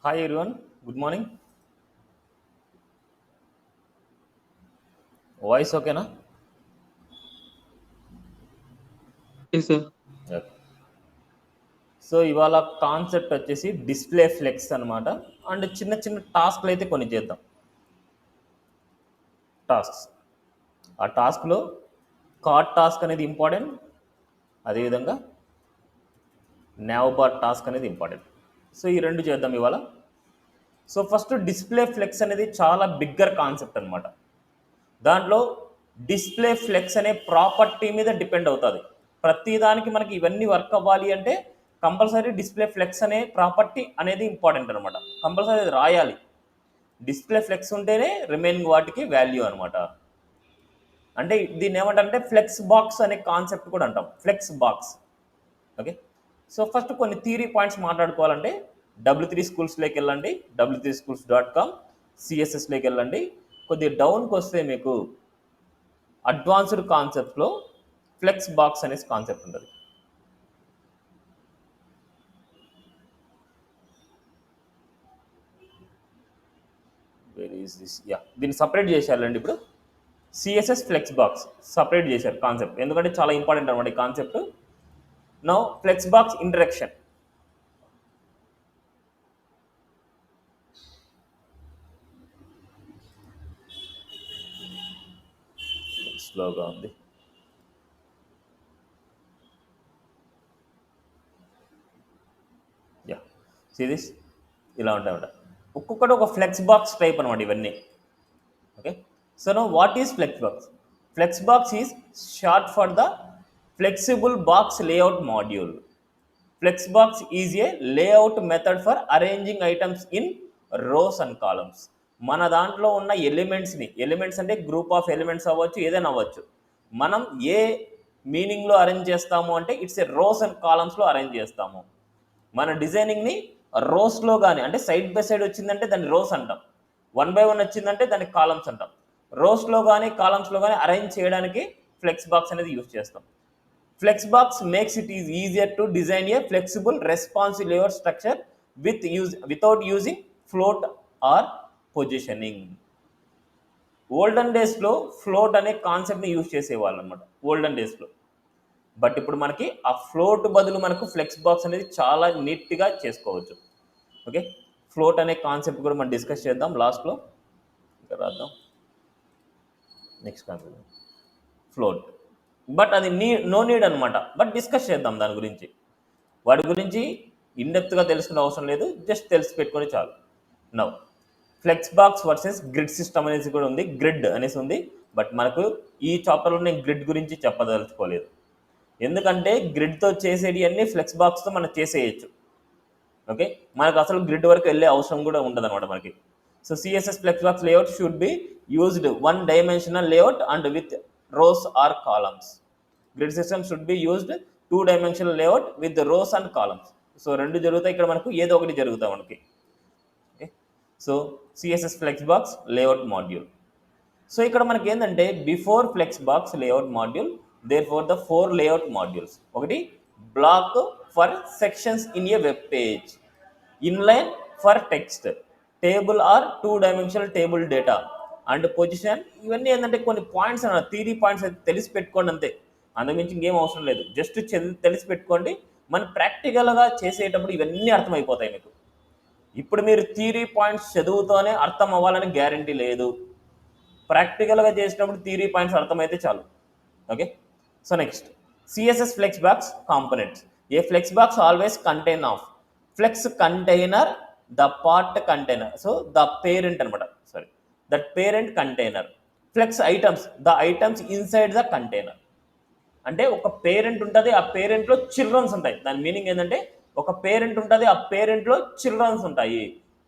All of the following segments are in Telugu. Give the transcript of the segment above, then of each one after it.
Hi everyone, good morning. Voice okay na? Yes, sir. Okay. So ఇవాళ కాన్సెప్ట్ వచ్చేసి డిస్ప్లే ఫ్లెక్స్ అనమాట. అండ్ చిన్న చిన్న టాస్క్లు అయితే కొన్ని చేద్దాం. టాస్క్స్ ఆ టాస్క్లో కార్డ్ టాస్క్ అనేది ఇంపార్టెంట్, అదేవిధంగా నావ్ బార్ టాస్క్ అనేది ఇంపార్టెంట్. సో ఈ రెండు చేద్దాం ఇవాళ. సో ఫస్ట్ డిస్ప్లే ఫ్లెక్స్ అనేది చాలా బిగ్గర్ కాన్సెప్ట్ అనమాట. దాంట్లో డిస్ప్లే ఫ్లెక్స్ అనే ప్రాపర్టీ మీద డిపెండ్ అవుతుంది. ప్రతిదానికి మనకి ఇవన్నీ వర్క్ అవ్వాలి అంటే కంపల్సరీ డిస్ప్లే ఫ్లెక్స్ అనే ప్రాపర్టీ అనేది ఇంపార్టెంట్ అనమాట. కంపల్సరీ అది రాయాలి. డిస్ప్లే ఫ్లెక్స్ ఉంటేనే రిమైనింగ్ వాటికి వాల్యూ అనమాట. అంటే దీన్ని ఏమంటారంటే ఫ్లెక్స్ బాక్స్ అనే కాన్సెప్ట్ కూడా అంటాం. Flex box. Okay. So first కొన్ని థియరీ పాయింట్స్ మాట్లాడుకోవాలంటే W3 Schools వెళ్ళండి, w3schools.com, సిఎస్ఎస్లోకి వెళ్ళండి. కొద్దిగా డౌన్కి వస్తే మీకు అడ్వాన్స్డ్ కాన్సెప్ట్స్లో ఫ్లెక్స్ బాక్స్ అనే కాన్సెప్ట్ ఉంటుంది. Where is this? యా, దీన్ని సపరేట్ చేసేయాలండి. ఇప్పుడు సిఎస్ఎస్ ఫ్లెక్స్ బాక్స్ సపరేట్ చేశారు కాన్సెప్ట్, ఎందుకంటే చాలా ఇంపార్టెంట్ అనమాట ఈ concept. Now flex box interaction. స్లోగా ఉంది. Ya, see this. ఇలా ఉంటాయన్నమాట. ఒక్కొక్కటి ఒక ఫ్లెక్స్ బాక్స్ టైప్ అనమాట ఇవన్నీ. Okay. So now what is flex box? Flex box is short for the flexible box layout module. Flexbox is a layout method for arranging items in rows and columns. మన దాంట్లో ఉన్న ఎలిమెంట్స్ అంటే గ్రూప్ ఆఫ్ ఎలిమెంట్స్ అవ్వచ్చు, ఏదైనా అవ్వచ్చు. మనం ఏ మీనింగ్లో అరేంజ్ చేస్తాము అంటే ఇట్స్ ఏ రోస్ అండ్ కాలమ్స్లో అరేంజ్ చేస్తాము. మన డిజైనింగ్ని రోస్లో కానీ, అంటే సైడ్ బై సైడ్ వచ్చిందంటే దాన్ని రోస్ అంటాం, 1 by 1 వచ్చిందంటే దాన్ని కాలమ్స్ అంటాం. రోస్లో కానీ కాలమ్స్లో కానీ అరేంజ్ చేయడానికి ఫ్లెక్స్ బాక్స్ అనేది యూజ్ చేస్తాం. Flexbox makes it is easier to design a flexible responsive layout structure without using float or positioning. Olden డేస్లో ఫ్లోట్ అనే కాన్సెప్ట్ని యూజ్ చేసేవాళ్ళు అనమాట ఓల్డెన్ డేస్లో. బట్ ఇప్పుడు మనకి ఆ ఫ్లోట్ బదులు మనకు ఫ్లెక్స్ బాక్స్ అనేది చాలా నీట్గా చేసుకోవచ్చు. ఓకే. ఫ్లోట్ అనే కాన్సెప్ట్ కూడా మనం డిస్కస్ చేద్దాం లాస్ట్లో. ఇంకా రాద్దాం నెక్స్ట్ కాన్సెప్ట్ ఫ్లోట్. బట్ అది నో నీడ్ అనమాట. బట్ డిస్కస్ చేద్దాం దాని గురించి. వాటి గురించి ఇన్డెప్త్గా తెలుసుకునే అవసరం లేదు, జస్ట్ తెలిసి పెట్టుకొని చాలు. Now flex box versus grid system అనేసి కూడా ఉంది, గ్రిడ్ అనేసి ఉంది. బట్ మనకు ఈ చాప్టర్లో నేను గ్రిడ్ గురించి చెప్పదలుచుకోలేదు, ఎందుకంటే గ్రిడ్తో చేసేది అన్నీ ఫ్లెక్స్ బాక్స్తో మనం చేసేయచ్చు. ఓకే. మనకు అసలు గ్రిడ్ వరకు వెళ్ళే అవసరం కూడా ఉండదు అనమాట మనకి. So CSS flex box layout should be used 1 dimensional layout and with rows or columns. Grid system should be used 2 dimensional layout with rows and columns. So రెండు జరుగుతాయి ఇక్కడ, మనకు ఏదో ఒకటి జరుగుతాయి మనకి. Okay. So CSS flex box layout module. So ఇక్కడ మనకి ఏంటంటే before flex box layout module there four the 4 layout modules. ఒకటి block for sections in a web page, inline for text, table or 2 dimensional table data and position. ఇవన్నీ ఏంటంటే కొన్ని పాయింట్స్ అన్న థియరీ పాయింట్స్ అయితే తెలిసి పెట్టుకోండి అంతే, అంతకుమించి ఇంకేం అవసరం లేదు. జస్ట్ తెలిసి పెట్టుకోండి. మన ప్రాక్టికల్గా చేసేటప్పుడు ఇవన్నీ అర్థమైపోతాయి మీకు. ఇప్పుడు మీరు థియరీ పాయింట్స్ చదువుతూనే అర్థం అవ్వాలని గ్యారంటీ లేదు. ప్రాక్టికల్గా చేసినప్పుడు థియరీ పాయింట్స్ అర్థమైతే చాలు. Okay. So next CSS flex box components. A flex box always contain of flex container the part container. So the parent అనమాట, sorry, that parent container. Flex items the items inside the container. అంటే ఒక పేరెంట్ ఉంటుంది, ఆ పేరెంట్లో చిల్డ్రన్స్ ఉంటాయి. దాని మీనింగ్ ఏంటంటే ఒక పేరెంట్ ఉంటుంది, ఆ పేరెంట్లో చిల్డ్రన్స్ ఉంటాయి.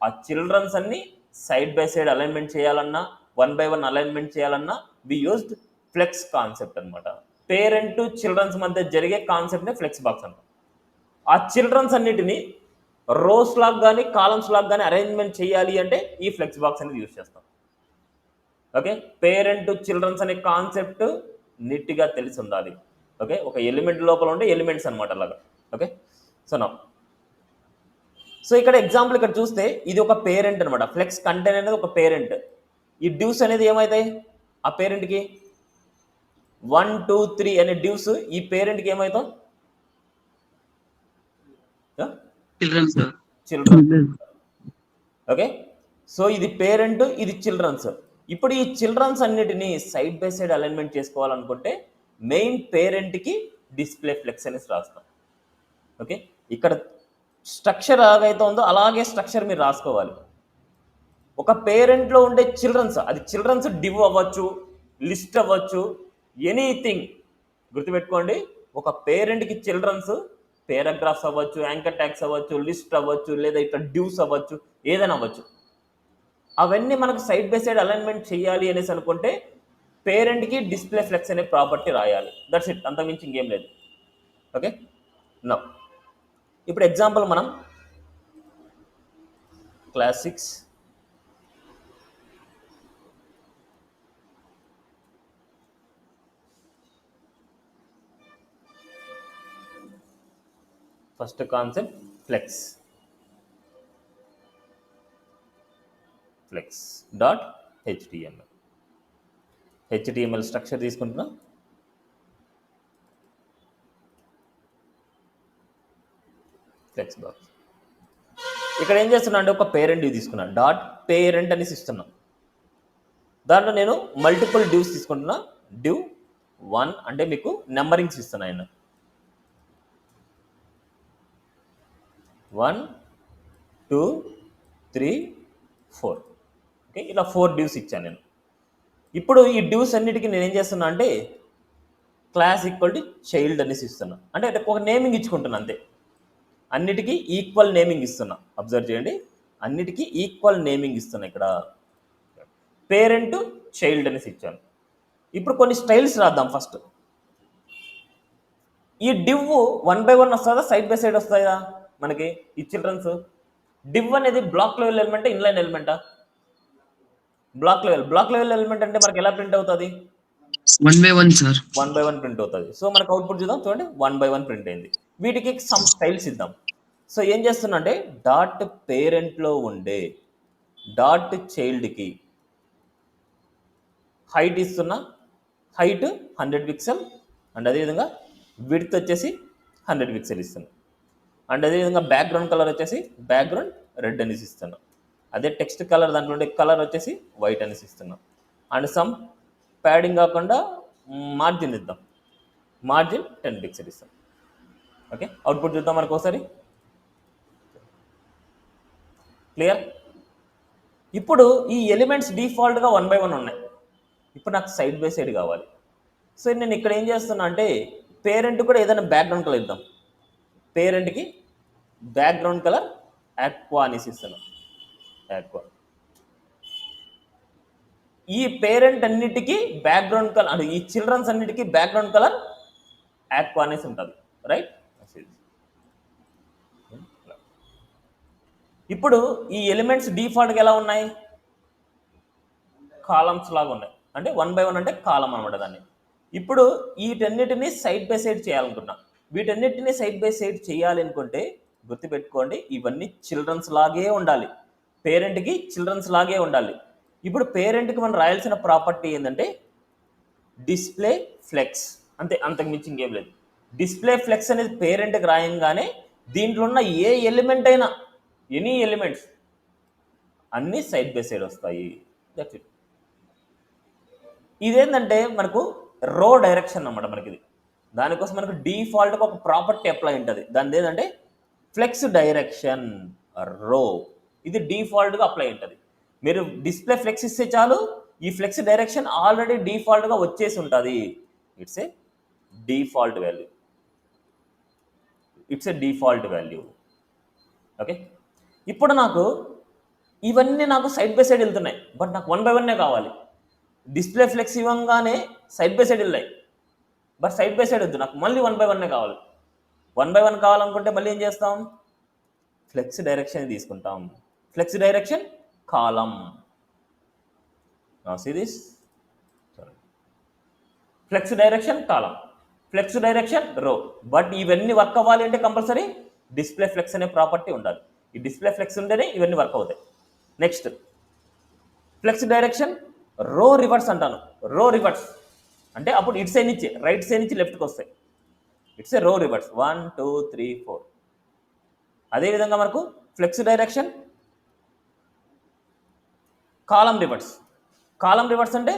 ఆ చిల్డ్రన్స్ అన్ని సైడ్ బై సైడ్ అలైన్మెంట్ చేయాలన్నా, 1 by 1 అలైన్మెంట్ చేయాలన్నా వి యూజ్డ్ ఫ్లెక్స్ కాన్సెప్ట్ అనమాట. పేరెంట్ చిల్డ్రన్స్ మధ్య జరిగే కాన్సెప్ట్నే ఫ్లెక్స్ బాక్స్ అంటాం. ఆ చిల్డ్రన్స్ అన్నిటిని రోస్ లాగా కానీ కాలమ్స్ లాగా కానీ అరేంజ్మెంట్ చేయాలి అంటే ఈ ఫ్లెక్స్ బాక్స్ అనేది యూజ్ చేస్తాం. ఓకే. పేరెంట్ చిల్డ్రన్స్ అనే కాన్సెప్ట్ నీట్గా తెలిసి ఉండాలి. ఓకే. ఒక ఎలిమెంట్ లోపల ఉండే ఎలిమెంట్స్ అనమాట అలాగా. ఓకే. సో నా సో ఇక్కడ ఎగ్జాంపుల్ ఇక్కడ చూస్తే ఇది ఒక పేరెంట్ అనమాట. ఫ్లెక్స్ కంటెంట్ అనేది ఒక పేరెంట్. ఈ డ్యూస్ అనేది ఏమవుతాయి ఆ పేరెంట్కి 1 2 3 అనే డ్యూస్ ఈ పేరెంట్కి ఏమవుతాం Children, sir. Children. Okay, so ఇది పేరెంట్, ఇది చిల్డ్రన్స్. ఇప్పుడు ఈ చిల్డ్రన్స్ అన్నిటిని సైడ్ బై సైడ్ అలైన్మెంట్ చేసుకోవాలనుకుంటే మెయిన్ పేరెంట్కి డిస్ప్లే ఫ్లెక్స్ అనేసి రాస్తాం. ఓకే, ఇక్కడ స్ట్రక్చర్ ఎలాగైతే ఉందో అలాగే స్ట్రక్చర్ మీరు రాసుకోవాలి. ఒక పేరెంట్లో ఉండే చిల్డ్రన్స్, అది చిల్డ్రన్స్ డివ్ అవ్వచ్చు, లిస్ట్ అవ్వచ్చు, ఎనీథింగ్. గుర్తుపెట్టుకోండి, ఒక పేరెంట్కి చిల్డ్రన్స్ పేరాగ్రాఫ్స్ అవ్వచ్చు, యాంకర్ ట్యాగ్స్ అవ్వచ్చు, లిస్ట్ అవ్వచ్చు, లేదా ఇట్లా డ్యూస్ అవ్వచ్చు, ఏదైనా అవ్వచ్చు. అవన్నీ మనకు సైడ్ బై సైడ్ అలైన్మెంట్ చేయాలి అనేసి అనుకుంటే పేరెంట్కి డిస్ప్లే ఫ్లెక్స్ అనే ప్రాపర్టీ రాయాలి. దట్స్ ఇట్, అంతకుమించి ఇంకేం లేదు. ఓకే, నో ఇప్పుడు ఎగ్జాంపుల్ మనం class 6 first concept flex dot HTML structure తీసుకుంటున్నా. ఫ్లెక్స్ బాక్స్ ఇక్కడ ఏం చేస్తున్నా అంటే ఒక పేరెంట్ డ్యూ తీసుకున్నాను, డాట్ పేరెంట్ అనేసి ఇస్తున్నాం. దాంట్లో నేను మల్టిపుల్ డ్యూస్ తీసుకుంటున్నా. డ్యూ 1 అంటే మీకు నెంబరింగ్స్ ఇస్తున్నా ఆయన 1 2 3 4. ఓకే, ఇలా 4 డ్యూస్ ఇచ్చాను నేను. ఇప్పుడు ఈ డ్యూస్ అన్నిటికీ నేను ఏం చేస్తున్నా అంటే క్లాస్ ఈక్వల్ టు చైల్డ్ అనేసి ఇస్తున్నా. అంటే ఒక నేమింగ్ ఇచ్చుకుంటున్నా అంతే. అన్నిటికీ ఈక్వల్ నేమింగ్ ఇస్తున్నా. అబ్జర్వ్ చేయండి, అన్నిటికీ ఈక్వల్ నేమింగ్ ఇస్తున్నా. ఇక్కడ పేరెంట్ చైల్డ్ అనేసి ఇచ్చాను. ఇప్పుడు కొన్ని స్టైల్స్ రాద్దాం. ఫస్ట్ ఈ డివ్ 1 by 1 వస్తుందా, సైడ్ బై సైడ్ వస్తాయా మనకి ఈ చిల్డ్రన్స్? డివ్ అనేది బ్లాక్ లెవెల్ ఎలిమెంట్, ఇన్లైన్ ఎలిమెంటా? బ్లాక్ లెవెల్ ఎలిమెంట్ అంటే మనకి ఎలా ప్రింట్ అవుతుంది? 1 by 1, sir. 1 by 1 ప్రింట్ అవుతుంది. సో మనకు అవుట్పుట్ చూద్దాం, చూడండి 1 by 1 ప్రింట్ అయింది. వీటికి సమ్ స్టైల్స్ ఇద్దాం. సో ఏం చేస్తున్నా అంటే డాట్ పేరెంట్లో ఉండే డాట్ చైల్డ్కి హైట్ ఇస్తున్నా. హైట్ 100 పిక్సెల్ అండ్ అదేవిధంగా విడ్త్ వచ్చేసి 100 పిక్సెల్ ఇస్తున్నా. అండ్ అదేవిధంగా బ్యాక్గ్రౌండ్ కలర్ వచ్చేసి బ్యాక్గ్రౌండ్ రెడ్ అనేసి ఇస్తున్నాం. అదే టెక్స్ట్ కలర్ దాంట్లో ఉండే కలర్ వచ్చేసి వైట్ అనేసి ఇస్తున్నాం. అండ్ సమ్ ప్యాడింగ్ కాకుండా మార్జిన్ ఇద్దాం. మార్జిన్ 10 పిక్సెల్ ఇస్తాం. ఓకే, అవుట్పుట్ చూద్దాం మనకు ఒకసారి. క్లియర్? ఇప్పుడు ఈ ఎలిమెంట్స్ డిఫాల్ట్గా 1 by 1 ఉన్నాయి. ఇప్పుడు నాకు సైడ్ బై సైడ్ కావాలి. సో నేను ఇక్కడ ఏం చేస్తున్నా అంటే పేరెంట్ కూడా ఏదైనా బ్యాక్గ్రౌండ్ కలర్ ఇద్దాం. పేరెంట్కి బ్యాక్గ్రౌండ్ కలర్ ఆక్వా అనేసి ఇస్తున్నాం. ఆక్వా. ఈ పేరెంట్ అన్నిటికీ బ్యాక్గ్రౌండ్ కలర్, అంటే ఈ చిల్డ్రన్స్ అన్నిటికీ బ్యాక్గ్రౌండ్ కలర్ ఆక్వా అనేసి ఉంటుంది. రైట్? ఇప్పుడు ఈ ఎలిమెంట్స్ డిఫాల్ట్గా ఎలా ఉన్నాయి? కాలమ్స్ లాగా ఉన్నాయి. అంటే 1 by 1 అంటే కాలం అనమాట దాన్ని. ఇప్పుడు వీటన్నిటిని సైడ్ బై సైడ్ చేయాలనుకున్నా. వీటన్నిటిని సైడ్ బై సైడ్ చేయాలి అనుకుంటే గుర్తుపెట్టుకోండి, ఇవన్నీ చిల్డ్రన్స్ లాగే ఉండాలి. పేరెంట్కి చిల్డ్రన్స్ లాగే ఉండాలి. ఇప్పుడు పేరెంట్కి మనం రాయాల్సిన ప్రాపర్టీ ఏంటంటే డిస్ప్లే ఫ్లెక్స్, అంతే, అంతకు మించి ఇంకేం లేదు. డిస్ప్లే ఫ్లెక్స్ అనేది పేరెంట్కి రాయంగానే దీంట్లో ఉన్న ఏ ఎలిమెంట్ అయినా, ఎనీ ఎలిమెంట్స్ అన్నీ సైడ్ బై సైడ్ వస్తాయి. That's it. ఇదేంటంటే మనకు రో డైరెక్షన్ అన్నమాట మనకి ఇది. దానికోసం మనకు డిఫాల్ట్గా ఒక ప్రాపర్టీ అప్లై ఉంటుంది. దాని ఏంటంటే ఫ్లెక్స్ డైరెక్షన్ రో. ఇది డిఫాల్ట్గా అప్లై ఉంటుంది. మీరు డిస్ప్లే ఫ్లెక్స్ ఇస్తే చాలు, ఈ ఫ్లెక్స్ డైరెక్షన్ ఆల్రెడీ డిఫాల్ట్గా వచ్చేసి ఉంటుంది. It's a default value. Okay, ఇప్పుడు నాకు ఇవన్నీ నాకు సైడ్ బై సైడ్ వెళ్తున్నాయి, బట్ నాకు 1 by 1 కావాలి. డిస్ప్లే ఫ్లెక్స్ ఇవ్వగానే సైడ్ బై సైడ్ వెళ్ళాయి, బట్ సైడ్ బై సైడ్ వద్దు, నాకు మళ్ళీ 1 by 1 కావాలి. 1 by 1 కావాలనుకుంటే మళ్ళీ ఏం చేస్తాం? ఫ్లెక్స్ డైరెక్షన్ తీసుకుంటాం. Flex direction column. See this, flex direction column, flex direction row. But ఇవన్నీ వర్క్ అవ్వాలి అంటే కంపల్సరీ డిస్ప్లే ఫ్లెక్స్ అనే ప్రాపర్టీ ఉండాలి. ఈ డిస్ప్లే ఫ్లెక్స్ ఉంటేనే ఇవన్నీ వర్క్ అవుతాయి. Next flex direction row reverse అంటాను. రో రివర్స్ అంటే అప్పుడు ఇటు సైడ్ నుంచి రైట్ సైడ్ నుంచి లెఫ్ట్కి వస్తాయి. ఇట్స్ ఏ రో రివర్స్ 1 2 3 4. అదేవిధంగా మనకు ఫ్లెక్స్ డైరెక్షన్ కాలం రివర్స్. కాలం రివర్స్ అంటే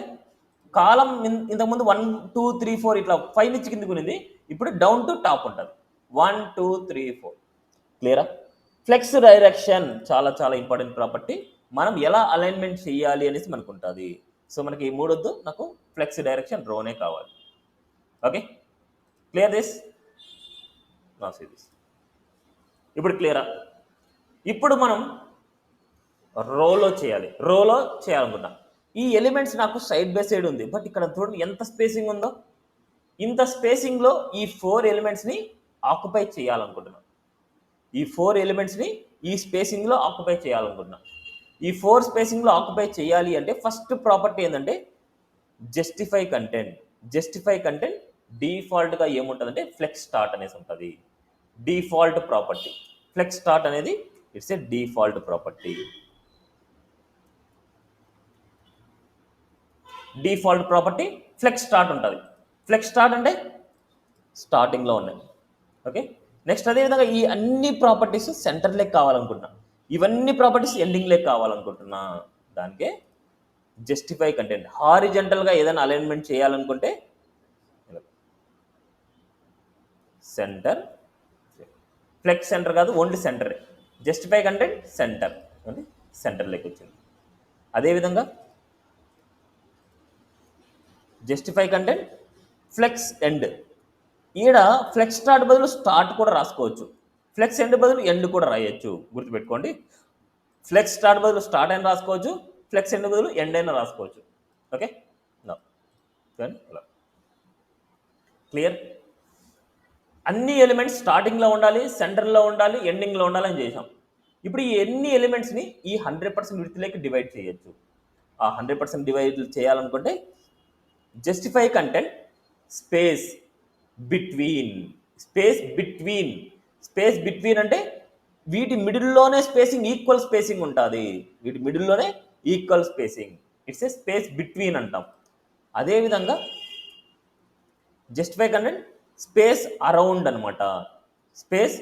కాలం ఇంతకుముందు 1 2 3 4 ఇట్లా 5 నుంచి కిందకు ఉన్నది, ఇప్పుడు డౌన్ టు టాప్ ఉంటుంది 1 2 3 4. క్లియరా? ఫ్లెక్స్ డైరెక్షన్ చాలా చాలా ఇంపార్టెంట్ ప్రాపర్టీ. మనం ఎలా అలైన్మెంట్ చేయాలి అనేసి మనకు ఉంటుంది. సో మనకి ఈ మూడొద్దు, నాకు ఫ్లెక్స్ డైరెక్షన్ రోనే కావాలి. Okay, clear this? నా సిరీస్ ఇప్పుడు క్లియరా? ఇప్పుడు మనం రోలో చేయాలనుకున్నా. ఈ ఎలిమెంట్స్ నాకు సైడ్ బై సైడ్ ఉంది, బట్ ఇక్కడ చూడండి ఎంత స్పేసింగ్ ఉందో. ఇంత స్పేసింగ్లో ఈ 4 ఎలిమెంట్స్ని ఆక్యుపై చేయాలనుకుంటున్నాను. ఈ 4 ఎలిమెంట్స్ని ఈ స్పేసింగ్లో ఆక్యుపై చేయాలనుకుంటున్నా. ఈ 4 స్పేసింగ్లో ఆక్యుపై చేయాలి అంటే ఫస్ట్ ప్రాపర్టీ ఏంటంటే జస్టిఫై కంటెంట్. జస్టిఫై కంటెంట్ డిఫాల్ట్గా ఏముంటుందంటే ఫ్లెక్స్ స్టార్ట్ అనేసి ఉంటుంది. డిఫాల్ట్ ప్రాపర్టీ ఫ్లెక్స్ స్టార్ట్ అనేది it's a default property. Default property flex start ఉంటుంది. ఫ్లెక్స్ స్టార్ట్ అంటే స్టార్టింగ్లో ఉన్నాయి. ఓకే, నెక్స్ట్ అదేవిధంగా ఈ అన్ని ప్రాపర్టీస్ సెంటర్లోకి కావాలనుకుంటున్నా, ఇవన్నీ ప్రాపర్టీస్ ఎండింగ్లోకి కావాలనుకుంటున్నా. దానికే జస్టిఫై కంటెంట్. హారిజెంటల్గా ఏదైనా అలైన్మెంట్ చేయాలనుకుంటే సెంటర్, ఫ్లెక్స్ సెంటర్ కాదు, ఓన్లీ సెంటరే. జస్టిఫై కంటెంట్ సెంటర్, అంటే సెంటర్లోకి వచ్చింది. అదేవిధంగా జస్టిఫై కంటెంట్ ఫ్లెక్స్ ఎండ్. ఈడ ఫ్లెక్స్ స్టార్ట్ బదులు స్టార్ట్ కూడా రాసుకోవచ్చు, ఫ్లెక్స్ ఎండ్ బదులు ఎండ్ కూడా రాయొచ్చు. గుర్తుపెట్టుకోండి, ఫ్లెక్స్ స్టార్ట్ బదులు స్టార్ట్ అయినా రాసుకోవచ్చు, ఫ్లెక్స్ ఎండ్ బదులు ఎండ్ అయినా రాసుకోవచ్చు. Okay, clear? అన్ని ఎలిమెంట్స్ స్టార్టింగ్లో ఉండాలి, సెంటర్లో ఉండాలి, ఎండింగ్లో ఉండాలి అని చేసాం. ఇప్పుడు ఈ ఎన్ని ఎలిమెంట్స్ని ఈ 100% విడ్త్లోకి డివైడ్ చేయొచ్చు. ఆ 100% డివైడ్ చేయాలనుకుంటే justify content space between. Space between అంటే వీటి మిడిల్లోనే స్పేసింగ్, ఈక్వల్ స్పేసింగ్ ఉంటుంది. వీటి మిడిల్లోనే equal spacing, it's a space between అంటాం. అదేవిధంగా జస్టిఫై కంటెంట్ స్పేస్ అరౌండ్ అనమాట. స్పేస్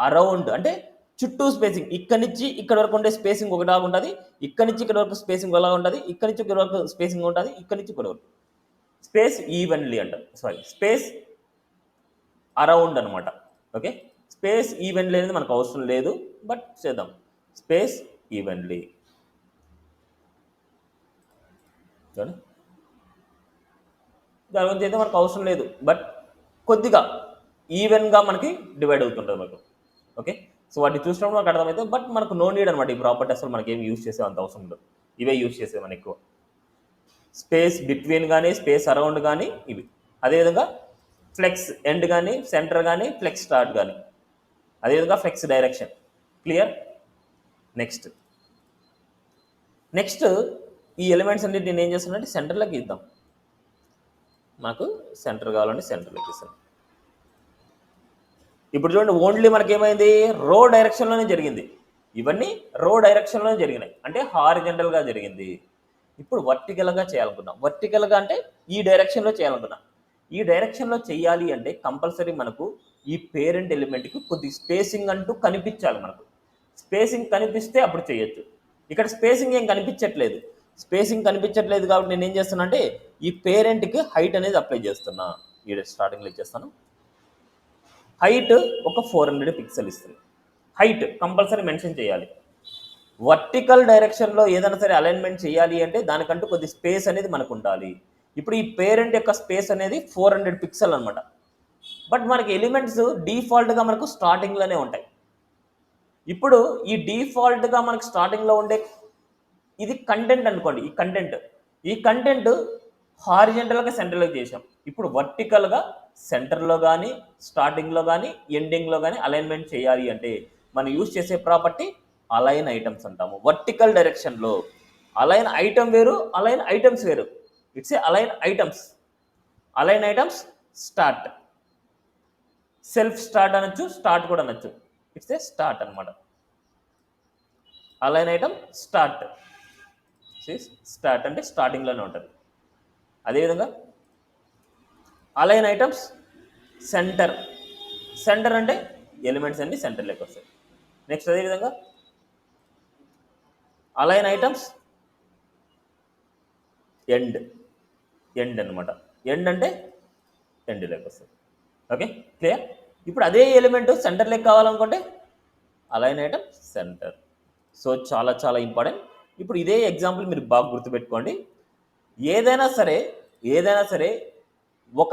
అరౌండ్ అంటే చుట్టూ స్పేసింగ్. ఇక్కడి నుంచి ఇక్కడ వరకు ఉండే స్పేసింగ్ ఒకలా ఉంటుంది, ఇక్కడి నుంచి ఇక్కడ వరకు స్పేసింగ్ ఒకలా ఉంటుంది, ఇక్కడి నుంచి ఇక్కడ వరకు స్పేసింగ్ ఉంటుంది, ఇక్కడి నుంచి ఇక్కడ వరకు. స్పేస్ ఈవెన్లీ అంటారు, స్పేస్ అరౌండ్ అనమాట. ఓకే, స్పేస్ ఈవెన్లీ అనేది మనకు అవసరం లేదు, బట్ చేద్దాం. స్పేస్ ఈవెన్లీ దాని గురించి అయితే మనకు అవసరం లేదు, బట్ కొద్దిగా ఈవెన్గా మనకి డివైడ్ అవుతుంటుంది మనకు. ఓకే, సో వాటిని చూసినప్పుడు మనకు అర్థమైతే, బట్ మనకు నో నీడ్ అనమాట ఈ ప్రాపర్టీ. అసలు మనకి ఏమి యూజ్ చేసే అంత అవసరం ఉండదు, ఇవే యూజ్ చేసేది మనం ఎక్కువ. స్పేస్ బిట్వీన్ కానీ, స్పేస్ అరౌండ్ కానీ ఇవి. అదేవిధంగా ఫ్లెక్స్ ఎండ్ కానీ, సెంటర్ కానీ, ఫ్లెక్స్ స్టార్ట్ కానీ, అదేవిధంగా ఫ్లెక్స్ డైరెక్షన్. క్లియర్? నెక్స్ట్ ఈ ఎలిమెంట్స్ అన్నిటి నేను ఏం చేస్తానంటే సెంటర్లోకి ఇద్దాం. మాకు సెంటర్ కావాలంటే సెంటర్లోకి ఇస్తాను. ఇప్పుడు చూడండి, ఓన్లీ మనకేమైంది రో డైరెక్షన్లోనే జరిగింది. ఇవన్నీ రో డైరెక్షన్లోనే జరిగినాయి, అంటే హారిజెంటల్గా జరిగింది. ఇప్పుడు వర్టికల్గా చేయాలనుకున్నాం. వర్టికల్గా అంటే ఈ డైరెక్షన్లో చేయాలనుకున్నాం. ఈ డైరెక్షన్లో చేయాలి అంటే కంపల్సరీ మనకు ఈ పేరెంట్ ఎలిమెంట్కి కొద్ది స్పేసింగ్ అంటూ కనిపించాలి. మనకు స్పేసింగ్ కనిపిస్తే అప్పుడు చేయొచ్చు. ఇక్కడ స్పేసింగ్ ఏం కనిపించట్లేదు. కాబట్టి నేను ఏం చేస్తున్నా అంటే ఈ పేరెంట్కి హైట్ అనేది అప్లై చేస్తున్నా. ఈ స్టార్టింగ్లో ఇచ్చేస్తాను. హైట్ ఒక 400 పిక్సెల్ ఇస్తుంది. హైట్ కంపల్సరీ మెన్షన్ చేయాలి. వర్టికల్ డైరెక్షన్లో ఏదైనా సరే అలైన్మెంట్ చేయాలి అంటే దానికంటూ కొద్ది స్పేస్ అనేది మనకు ఉండాలి. ఇప్పుడు ఈ పేరెంట్ యొక్క స్పేస్ అనేది 400 పిక్సెల్ అనమాట. బట్ మనకి ఎలిమెంట్స్ డిఫాల్ట్గా మనకు స్టార్టింగ్లోనే ఉంటాయి. ఇప్పుడు ఈ డిఫాల్ట్గా మనకు స్టార్టింగ్లో ఉండే ఇది కంటెంట్ అనుకోండి. ఈ కంటెంట్ హారిజెంటల్గా సెంటర్లోకి చేసాం. ఇప్పుడు వర్టికల్గా సెంటర్లో కానీ, స్టార్టింగ్లో కానీ, ఎండింగ్లో కానీ అలైన్మెంట్ చేయాలి అంటే మనం యూజ్ చేసే ప్రాపర్టీ అలైన్ ఐటమ్స్ అంటాము. వర్టికల్ డైరెక్షన్లో అలైన్ ఐటమ్ వేరు, అలైన్ ఐటమ్స్ వేరు. It's a align items start. Self start అనొచ్చు, స్టార్ట్ కూడా అనొచ్చు. ఇట్స్ ఏ స్టార్ట్ అనమాట. Align item start. స్టార్ట్ అంటే స్టార్టింగ్లోనే ఉంటుంది. అదేవిధంగా అలైన్ ఐటమ్స్ సెంటర్. సెంటర్ అంటే ఎలిమెంట్స్ అన్ని సెంటర్లోకి వస్తాయి. నెక్స్ట్ అదేవిధంగా అలైన్ ఐటమ్స్ ఎండ్. ఎండ్ అనమాట. ఎండ్ అంటే ఎండ్లోకి వస్తుంది. Okay, clear. ఇప్పుడు అదే ఎలిమెంట్ సెంటర్లోకి కావాలనుకుంటే అలైన్ ఐటమ్ సెంటర్. సో చాలా చాలా ఇంపార్టెంట్. ఇప్పుడు ఇదే ఎగ్జాంపుల్ మీరు బాగా గుర్తుపెట్టుకోండి. ఏదైనా సరే ఒక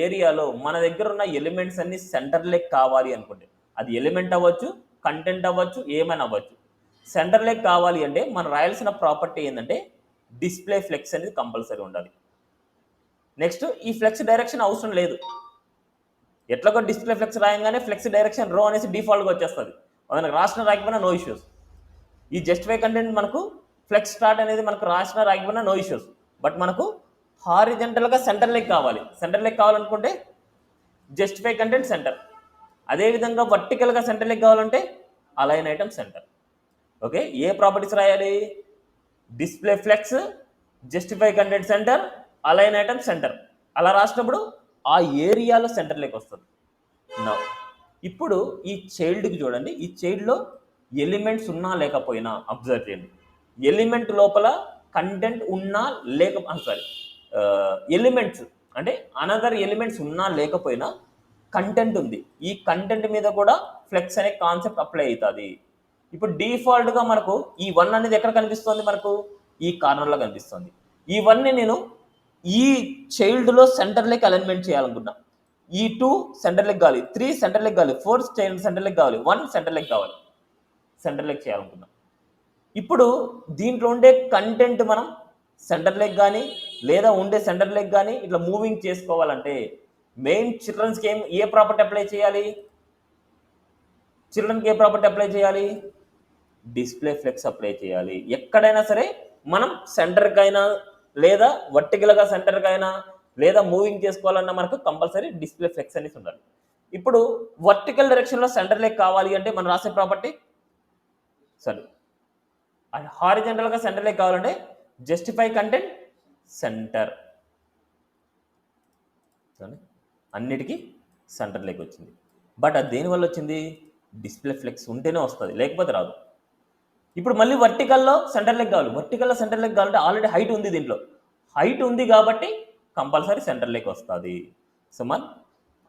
ఏరియాలో మన దగ్గర ఉన్న ఎలిమెంట్స్ అన్ని సెంటర్లోకి కావాలి అనుకుంటే, అది ఎలిమెంట్ అవ్వచ్చు, కంటెంట్ అవ్వచ్చు, ఏమైనా అవ్వచ్చు. సెంటర్లోకి కావాలి అంటే మనం రాయాల్సిన ప్రాపర్టీ ఏంటంటే డిస్ప్లే ఫ్లెక్స్ అనేది కంపల్సరీ ఉండాలి. నెక్స్ట్ ఈ ఫ్లెక్స్ డైరెక్షన్ అవసరం లేదు. ఎట్లాగో డిస్ప్లే ఫ్లెక్స్ రాయంగానే ఫ్లెక్స్ డైరెక్షన్ రో అనేసి డిఫాల్ట్గా వచ్చేస్తుంది. మనకు రాసిన రాకపోయినా నో ఇష్యూస్. ఈ జస్టిఫై కంటెంట్ మనకు ఫ్లెక్స్ స్టార్ట్ అనేది మనకు రాసిన రాకపోయినా నో ఇష్యూస్. బట్ మనకు హారిజెంటల్గా సెంటర్లోకి కావాలనుకుంటే జస్టిఫై కంటెంట్ సెంటర్. అదేవిధంగా వర్టికల్గా సెంటర్లోకి కావాలంటే అలైన్ ఐటమ్ సెంటర్. ఓకే, ఏ ప్రాపర్టీస్ రాయాలి? Display flex, justify content center, align item center. అలా రాసినప్పుడు ఆ ఏరియాలో సెంటర్లోకి వస్తుంది. నా ఇప్పుడు ఈ చైల్డ్కి చూడండి, ఈ చైల్డ్లో ఎలిమెంట్స్ ఉన్నా లేకపోయినా అబ్జర్వ్ చేయండి. ఎలిమెంట్ లోపల కంటెంట్ ఉన్నా ఎలిమెంట్స్ అంటే అనదర్ ఎలిమెంట్స్ ఉన్నా లేకపోయినా కంటెంట్ ఉంది. ఈ కంటెంట్ మీద కూడా ఫ్లెక్స్ అనే కాన్సెప్ట్ అప్లై అవుతుంది. ఇప్పుడు డిఫాల్ట్గా మనకు ఈ 1 అనేది ఎక్కడ కనిపిస్తుంది? మనకు ఈ కార్నర్లో కనిపిస్తుంది. ఈ 1ని నేను ఈ చైల్డ్లో సెంటర్లోకి అలైన్మెంట్ చేయాలనుకున్నా. ఈ 2 సెంటర్లోకి కావాలి, 3 సెంటర్లోకి కావాలి, 4 సెంటర్లోకి కావాలి, 1 సెంటర్లోకి కావాలి. సెంటర్లోకి చేయాలనుకున్నా. ఇప్పుడు దీంట్లో ఉండే కంటెంట్ మనం సెంటర్లోకి కానీ లేదా ఉండే సెంటర్లోకి కానీ ఇట్లా మూవింగ్ చేసుకోవాలంటే మెయిన్ చిల్డ్రన్స్కి ఏ ప్రాపర్టీ అప్లై చేయాలి? చిల్డ్రన్కి ఏ ప్రాపర్టీ అప్లై చేయాలి? డిస్ప్లే ఫ్లెక్స్ అప్లై చేయాలి. ఎక్కడైనా సరే మనం సెంటర్కైనా లేదా వర్టికల్గా సెంటర్కైనా లేదా మూవింగ్ చేసుకోవాలన్నా మనకు కంపల్సరీ డిస్ప్లే ఫ్లెక్స్ అనేసి ఉండాలి. ఇప్పుడు వర్టికల్ డైరెక్షన్లో సెంటర్లోకి కావాలి అంటే మనం రాసే ప్రాపర్టీ హారిజెంటల్గా సెంటర్లోకి కావాలంటే జస్టిఫై కంటెంట్ సెంటర్. అన్నిటికీ సెంటర్లోకి వచ్చింది. బట్ అది దేనివల్ల వచ్చింది? డిస్ప్లే ఫ్లెక్స్ ఉంటేనే వస్తుంది, లేకపోతే రాదు. ఇప్పుడు మళ్ళీ వర్టికల్లో సెంటర్లోకి కావాలంటే ఆల్రెడీ హైట్ ఉంది. దీంట్లో హైట్ ఉంది కాబట్టి కంపల్సరీ సెంటర్లోకి వస్తుంది. సో మన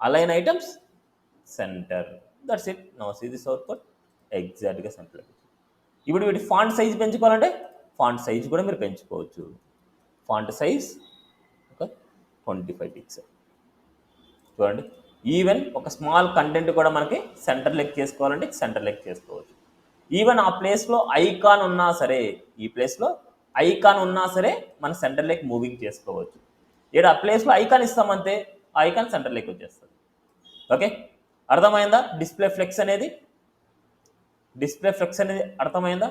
align items center. That's it. Now see this output ఎగ్జాక్ట్గా సెంటర్లోకి. ఇప్పుడు వీటి ఫాంట్ సైజ్ పెంచుకోవాలంటే ఫాంట్ సైజ్ కూడా మీరు పెంచుకోవచ్చు. ఫాంట్ సైజ్ ఒక 25 పిక్సెల్. చూడండి, ఈవెన్ ఒక స్మాల్ కంటెంట్ కూడా మనకి సెంటర్లోకి చేసుకోవాలంటే సెంటర్లోకి చేసుకోవచ్చు. ఈవెన్ ఆ ప్లేస్లో ఐకాన్ ఉన్నా సరే, ఈ ప్లేస్లో ఐకాన్ ఉన్నా సరే మన సెంటర్లోకి మూవింగ్ చేసుకోవచ్చు. ఇక్కడ ఆ ప్లేస్లో ఐకాన్ ఇస్తామంతే ఆ ఐకాన్ సెంటర్లోకి వచ్చేస్తుంది. ఓకే, అర్థమైందా? డిస్ప్లే ఫ్లెక్స్ అనేది అర్థమైందా?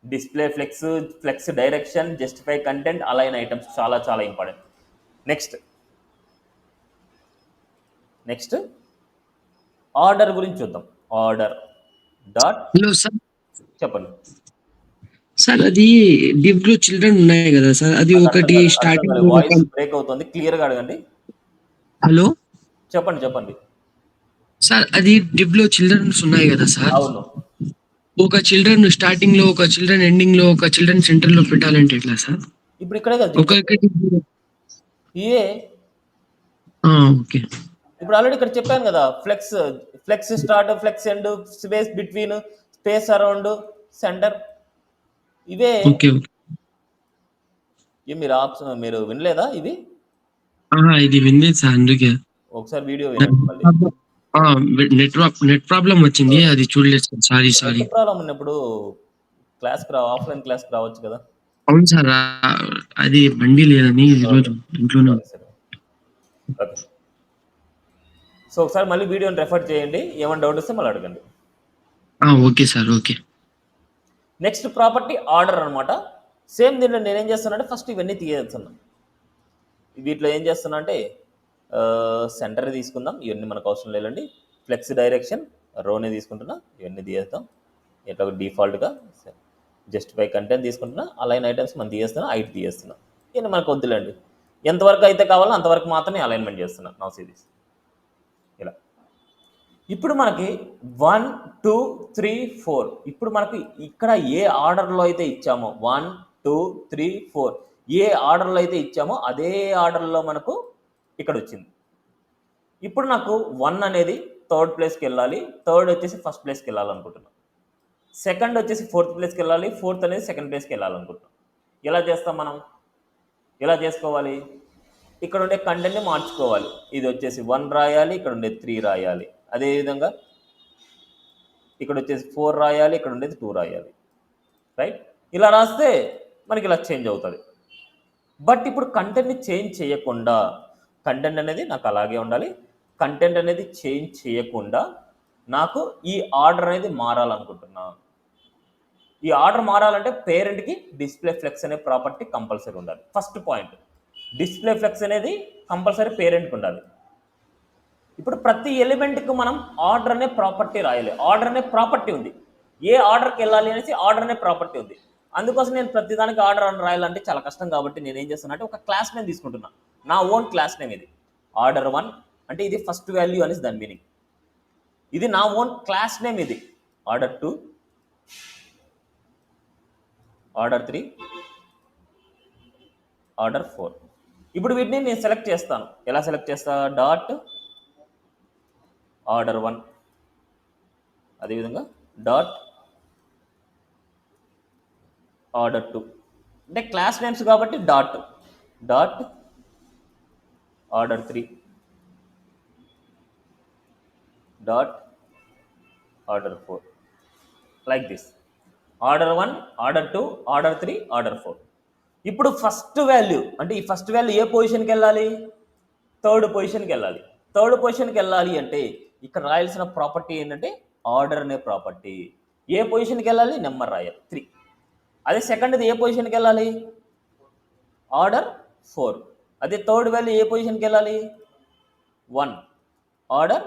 Display flex, flex direction, justify content, align items చాలా చాలా ఇంపార్టెంట్. నెక్స్ట్ ఆర్డర్ గురించి చూద్దాం. Order dot. Hello sir. చెప్పండి సార్, అది డివ్ లో చిల్డ్రన్ ఉన్నాయి కదా సార్, అది ఒకటి స్టార్టింగ్. వాయిస్ బ్రేక్ అవుతుంది, క్లియర్గా అడగండి. హలో చెప్పండి సార్, అది డివ్ లో చిల్డ్రన్స్ ఉన్నాయి కదా సార్, అవును. ఒక చిల్డ్రన్ స్టార్టింగ్ లో, ఒక చిల్డ్రన్ ఎండింగ్ లో, ఒక చిల్డ్రన్ సెంటర్ లో పెట్టాలంటే ఎట్లా సార్? ఇప్పుడు ఇక్కడే కదా ఒక్కొక్కటి. ఓకే. ఇప్పుడు ఆల్రెడీ ఇక్కడ చెప్పాను కదా, flex start, flex end, space between, space around, center. ఇవే. మీరు వినలేదా ఇది? ఇది వినలేదు సార్, అందుకే ఒకసారి వీడియో వినండి మళ్ళీ. నెట్ ప్రాబ్లం వచ్చింది, అది చూడలేదు సార్. సారీ. ప్రాబ్లం ఉన్నప్పుడు ఆఫ్లైన్ క్లాస్కి రావచ్చు కదా. అవును సార్, అది బండి లేదని ఈరోజు ఇంట్లోనే. ఓకే, సో ఒకసారి మళ్ళీ వీడియోని రెఫర్ చేయండి. ఏమైనా డౌట్ వస్తే మళ్ళీ అడగండి. Okay sir, okay. Next property order అనమాట. సేమ్ దీంట్లో నేనేం చేస్తానంటే ఫస్ట్ ఇవన్నీ తీయేస్తున్నా. వీటిలో ఏం చేస్తున్నా అంటే సెంటర్ తీసుకుందాం, ఇవన్నీ మనకు అవసరం లేదండి. ఫ్లెక్స్ డైరెక్షన్ రోనే తీసుకుంటున్నా, ఇవన్నీ తీయేద్దాం. ఎట్లా డిఫాల్ట్గా జస్టిఫై కంటెంట్ తీసుకుంటున్నా, అలైన్ ఐటమ్స్ మనం తీయేస్తున్నా, హైట్ తీయేస్తున్నా. ఇది మనకు వద్దులేండి, ఎంతవరకు అయితే కావాలో అంతవరకు మాత్రమే అలైన్మెంట్ చేస్తున్నా. నా సిరీస్ ఇలా. ఇప్పుడు మనకి 1 2 3 4 ఇప్పుడు మనకి ఇక్కడ ఏ ఆర్డర్లో అయితే ఇచ్చామో 1 2 3 4 ఏ ఆర్డర్లో అయితే ఇచ్చామో అదే ఆర్డర్లో మనకు ఇక్కడ వచ్చింది. ఇప్పుడు నాకు 1 అనేది థర్డ్ ప్లేస్కి వెళ్ళాలి, థర్డ్ వచ్చేసి ఫస్ట్ ప్లేస్కి వెళ్ళాలనుకుంటున్నాను, సెకండ్ వచ్చేసి ఫోర్త్ ప్లేస్కి వెళ్ళాలి, ఫోర్త్ అనేది సెకండ్ ప్లేస్కి వెళ్ళాలనుకుంటున్నాం. ఎలా చేస్తాం మనం? ఎలా చేసుకోవాలి? ఇక్కడ ఉండే కంటెంట్ని మార్చుకోవాలి. ఇది వచ్చేసి 1 రాయాలి, ఇక్కడ ఉండే 3 రాయాలి. అదేవిధంగా ఇక్కడ వచ్చేసి 4 రాయాలి, ఇక్కడ ఉండేది 2 రాయాలి. రైట్? ఇలా రాస్తే మనకి ఇలా చేంజ్ అవుతుంది. బట్ ఇప్పుడు కంటెంట్ని చేంజ్ చేయకుండా, కంటెంట్ అనేది నాకు అలాగే ఉండాలి, కంటెంట్ అనేది చేంజ్ చేయకుండా నాకు ఈ ఆర్డర్ అనేది మారాలనుకుంటున్నా. ఈ ఆర్డర్ మారాలంటే పేరెంట్కి డిస్ప్లే ఫ్లెక్స్ అనే ప్రాపర్టీ కంపల్సరీ ఉండాలి. ఫస్ట్ పాయింట్, డిస్ప్లే ఫ్లెక్స్ అనేది కంపల్సరీ పేరెంట్కి ఉండాలి. ఇప్పుడు ప్రతి ఎలిమెంట్కి మనం ఆర్డర్ అనే ప్రాపర్టీ రాయాలి. ఆర్డర్ అనే ప్రాపర్టీ ఉంది, ఏ ఆర్డర్కి వెళ్ళాలి అనేసి ఆర్డర్ అనే ప్రాపర్టీ ఉంది. అందుకోసం నేను ప్రతిదానికి ఆర్డర్ అని రాయాలంటే చాలా కష్టం, కాబట్టి నేను ఏం చేస్తున్నా అంటే ఒక క్లాస్ నేమ్ తీసుకుంటున్నా, నా ఓన్ క్లాస్ నేమ్ ఇది. ఆర్డర్ 1 అంటే ఇది ఫస్ట్ వాల్యూ అనేసి దాని మీనింగ్. ఇది నా ఓన్ క్లాస్ నేమ్ ఇది. Order 2, order 3, order 4. ఇప్పుడు వీటిని నేను సెలెక్ట్ చేస్తాను. ఎలా సెలెక్ట్ చేస్తా? డాట్ ఆర్డర్ 1, అదేవిధంగా డాట్ ఆర్డర్ 2. అంటే క్లాస్ నేమ్స్ కాబట్టి dot dot order 3, dot order 4, like this. Order 1, order 2, order 3, order 4. ఇప్పుడు ఫస్ట్ వాల్యూ అంటే ఈ ఫస్ట్ వాల్యూ ఏ పొజిషన్కి వెళ్ళాలి? థర్డ్ పొజిషన్కి వెళ్ళాలి. థర్డ్ పొజిషన్కి వెళ్ళాలి అంటే ఇక్కడ రాయాల్సిన ప్రాపర్టీ ఏంటంటే ఆర్డర్ అనే ప్రాపర్టీ. ఏ పొజిషన్కి వెళ్ళాలి? నెంబర్ రాయాలి 3. అదే సెకండ్ది ఏ పొజిషన్కి వెళ్ళాలి? ఆర్డర్ 4. అదే థర్డ్ వాల్యూ ఏ పొజిషన్కి వెళ్ళాలి? 1, ఆర్డర్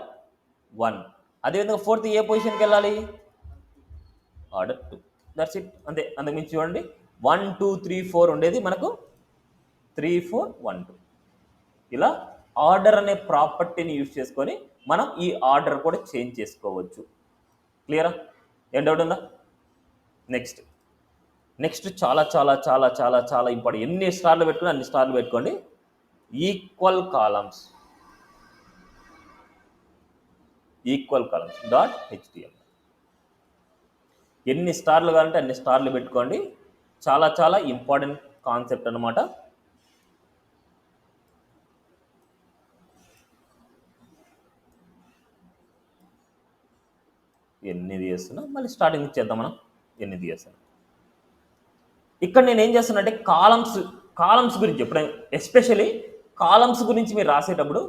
1. అదేవిధంగా ఫోర్త్ ఏ పొజిషన్కి వెళ్ళాలి? ఆర్డర్ 2. దట్స్ ఇట్, అంతే. అంతకుమించి చూడండి, 1 2 3 4 ఉండేది మనకు 3 4 1 2. ఇలా ఆర్డర్ అనే ప్రాపర్టీని యూజ్ చేసుకొని మనం ఈ ఆర్డర్ కూడా చేంజ్ చేసుకోవచ్చు. క్లియరా? ఏం డౌట్ ఉందా? నెక్స్ట్ చాలా చాలా చాలా చాలా చాలా ఇంపార్టెంట్. ఎన్ని స్టార్లు పెట్టుకుని అన్ని స్టార్లు పెట్టుకోండి. Equal columns dot HTML. ఎన్ని స్టార్లు కావాలంటే అన్ని స్టార్లు పెట్టుకోండి. చాలా చాలా ఇంపార్టెంట్ కాన్సెప్ట్ అనమాట. ఎనిమిది చేస్తున్నా, మళ్ళీ స్టార్టింగ్ ఇచ్చేద్దాం మనం. ఎనిమిది చేస్తున్నాం. ఇక్కడ నేను ఏం చేస్తున్నా అంటే కాలమ్స్ గురించి ఎప్పుడైనా ఎస్పెషలీ కాలమ్స్ గురించి మీరు రాసేటప్పుడు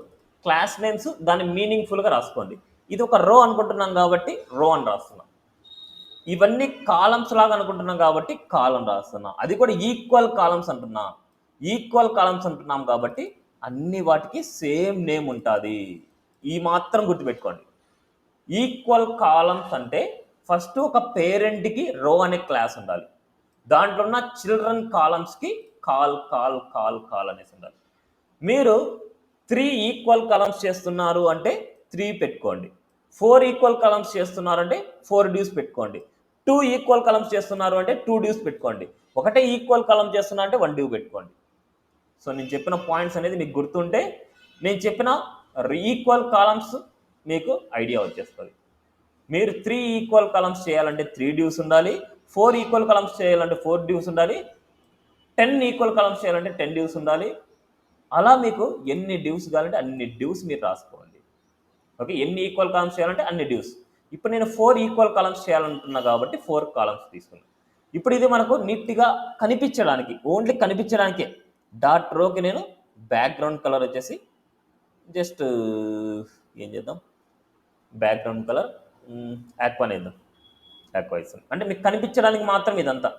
క్లాస్ నేమ్స్ దాన్ని మీనింగ్ఫుల్గా రాసుకోండి. ఇది ఒక రో అనుకుంటున్నాం కాబట్టి రో అని రాస్తున్నాం. ఇవన్నీ కాలమ్స్ లాగా అనుకుంటున్నాం కాబట్టి కాలం రాస్తున్నాం. అది కూడా ఈక్వల్ కాలమ్స్ అంటున్నాం కాబట్టి అన్ని వాటికి సేమ్ నేమ్ ఉంటుంది. ఈ మాత్రం గుర్తుపెట్టుకోండి. ఈక్వల్ కాలమ్స్ అంటే ఫస్ట్ ఒక పేరెంట్కి రో అనే క్లాస్ ఉండాలి, దాంట్లో ఉన్న చిల్డ్రన్ కాలమ్స్కి కాల్ అనేసి ఉండాలి. మీరు 3 ఈక్వల్ కాలమ్స్ చేస్తున్నారు అంటే 3 పెట్టుకోండి. 4 ఈక్వల్ కాలమ్స్ చేస్తున్నారు అంటే 4 డ్యూస్ పెట్టుకోండి. 2 ఈక్వల్ కాలమ్స్ చేస్తున్నారు అంటే 2 డ్యూస్ పెట్టుకోండి. ఒకటే ఈక్వల్ కాలమ్ చేస్తున్నా అంటే 1 డ్యూ పెట్టుకోండి. సో నేను చెప్పిన పాయింట్స్ అనేది మీకు గుర్తుంటే నేను చెప్పిన ఈక్వల్ కాలమ్స్ మీకు ఐడియా వచ్చేస్తుంది. మీరు 3 ఈక్వల్ కాలమ్స్ చేయాలంటే 3 డ్యూస్ ఉండాలి, 4 ఈక్వల్ కాలమ్స్ చేయాలంటే 4 డ్యూస్ ఉండాలి, 10 ఈక్వల్ కాలమ్స్ చేయాలంటే 10 డ్యూస్ ఉండాలి. అలా మీకు ఎన్ని డ్యూస్ కావాలంటే అన్ని డ్యూస్ మీరు రాసుకోండి. ఓకే, ఎన్ని ఈక్వల్ కాలమ్స్ చేయాలంటే అన్ని డ్యూస్. ఇప్పుడు నేను 4 ఈక్వల్ కాలమ్స్ చేయాలంటున్నా కాబట్టి 4 కాలమ్స్ తీసుకున్నాను. ఇప్పుడు ఇది మనకు నీట్గా కనిపించడానికి, ఓన్లీ కనిపించడానికే డాట్ రోకి నేను బ్యాక్గ్రౌండ్ కలర్ వచ్చేసి జస్ట్ ఏం చేద్దాం, బ్యాక్గ్రౌండ్ కలర్ యాక్వాని వేద్దాం. యాక్వా ఇస్తాం అంటే మీకు కనిపించడానికి మాత్రం ఇదంతా,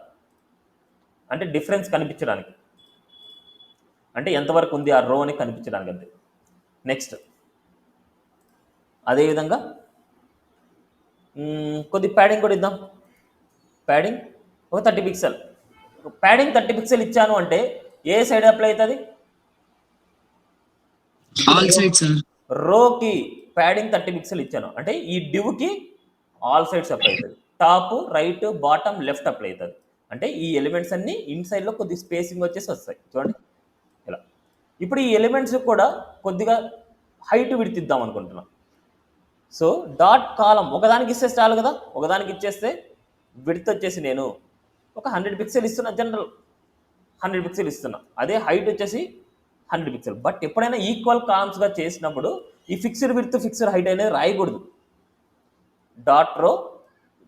అంటే డిఫరెన్స్ కనిపించడానికి, అంటే ఎంతవరకు ఉంది ఆ రో అని కనిపించడానికి అంతే. నెక్స్ట్ అదేవిధంగా కొద్ది ప్యాడింగ్ కూడా ఇద్దాం. ప్యాడింగ్ ఒక 30 పిక్సెల్. ప్యాడింగ్ 30 పిక్సెల్ ఇచ్చాను అంటే ఏ సైడ్ అప్లై అవుతుంది? All side sir. రోకి ప్యాడింగ్ 30 పిక్సెల్ ఇచ్చాను అంటే ఈ డివ్కి ఆల్ సైడ్స్ అప్లై అవుతుంది. Top, right, bottom, left apply అవుతుంది. అంటే ఈ ఎలిమెంట్స్ అన్ని ఇన్సైడ్లో కొద్ది స్పేసింగ్ వచ్చేసి వస్తాయి చూడండి ఇలా. ఇప్పుడు ఈ ఎలిమెంట్స్ కూడా కొద్దిగా హైట్ విడితిద్దాం అనుకుంటున్నాం. సో డాట్ కాలం ఒకదానికి ఇస్తే చాలు కదా, ఒకదానికి ఇచ్చేస్తే విడ్త్ వచ్చేసి నేను ఒక 100 పిక్సెల్ ఇస్తున్నా, జనరల్ 100 పిక్సెల్ ఇస్తున్నా. అదే హైట్ వచ్చేసి 100 పిక్సెల్. బట్ ఎప్పుడైనా ఈక్వల్ కాలమ్స్గా చేసినప్పుడు ఈ ఫిక్స్డ్ విడ్త్ ఫిక్స్డ్ హైట్ అనేది రాయకూడదు. డాట్ రో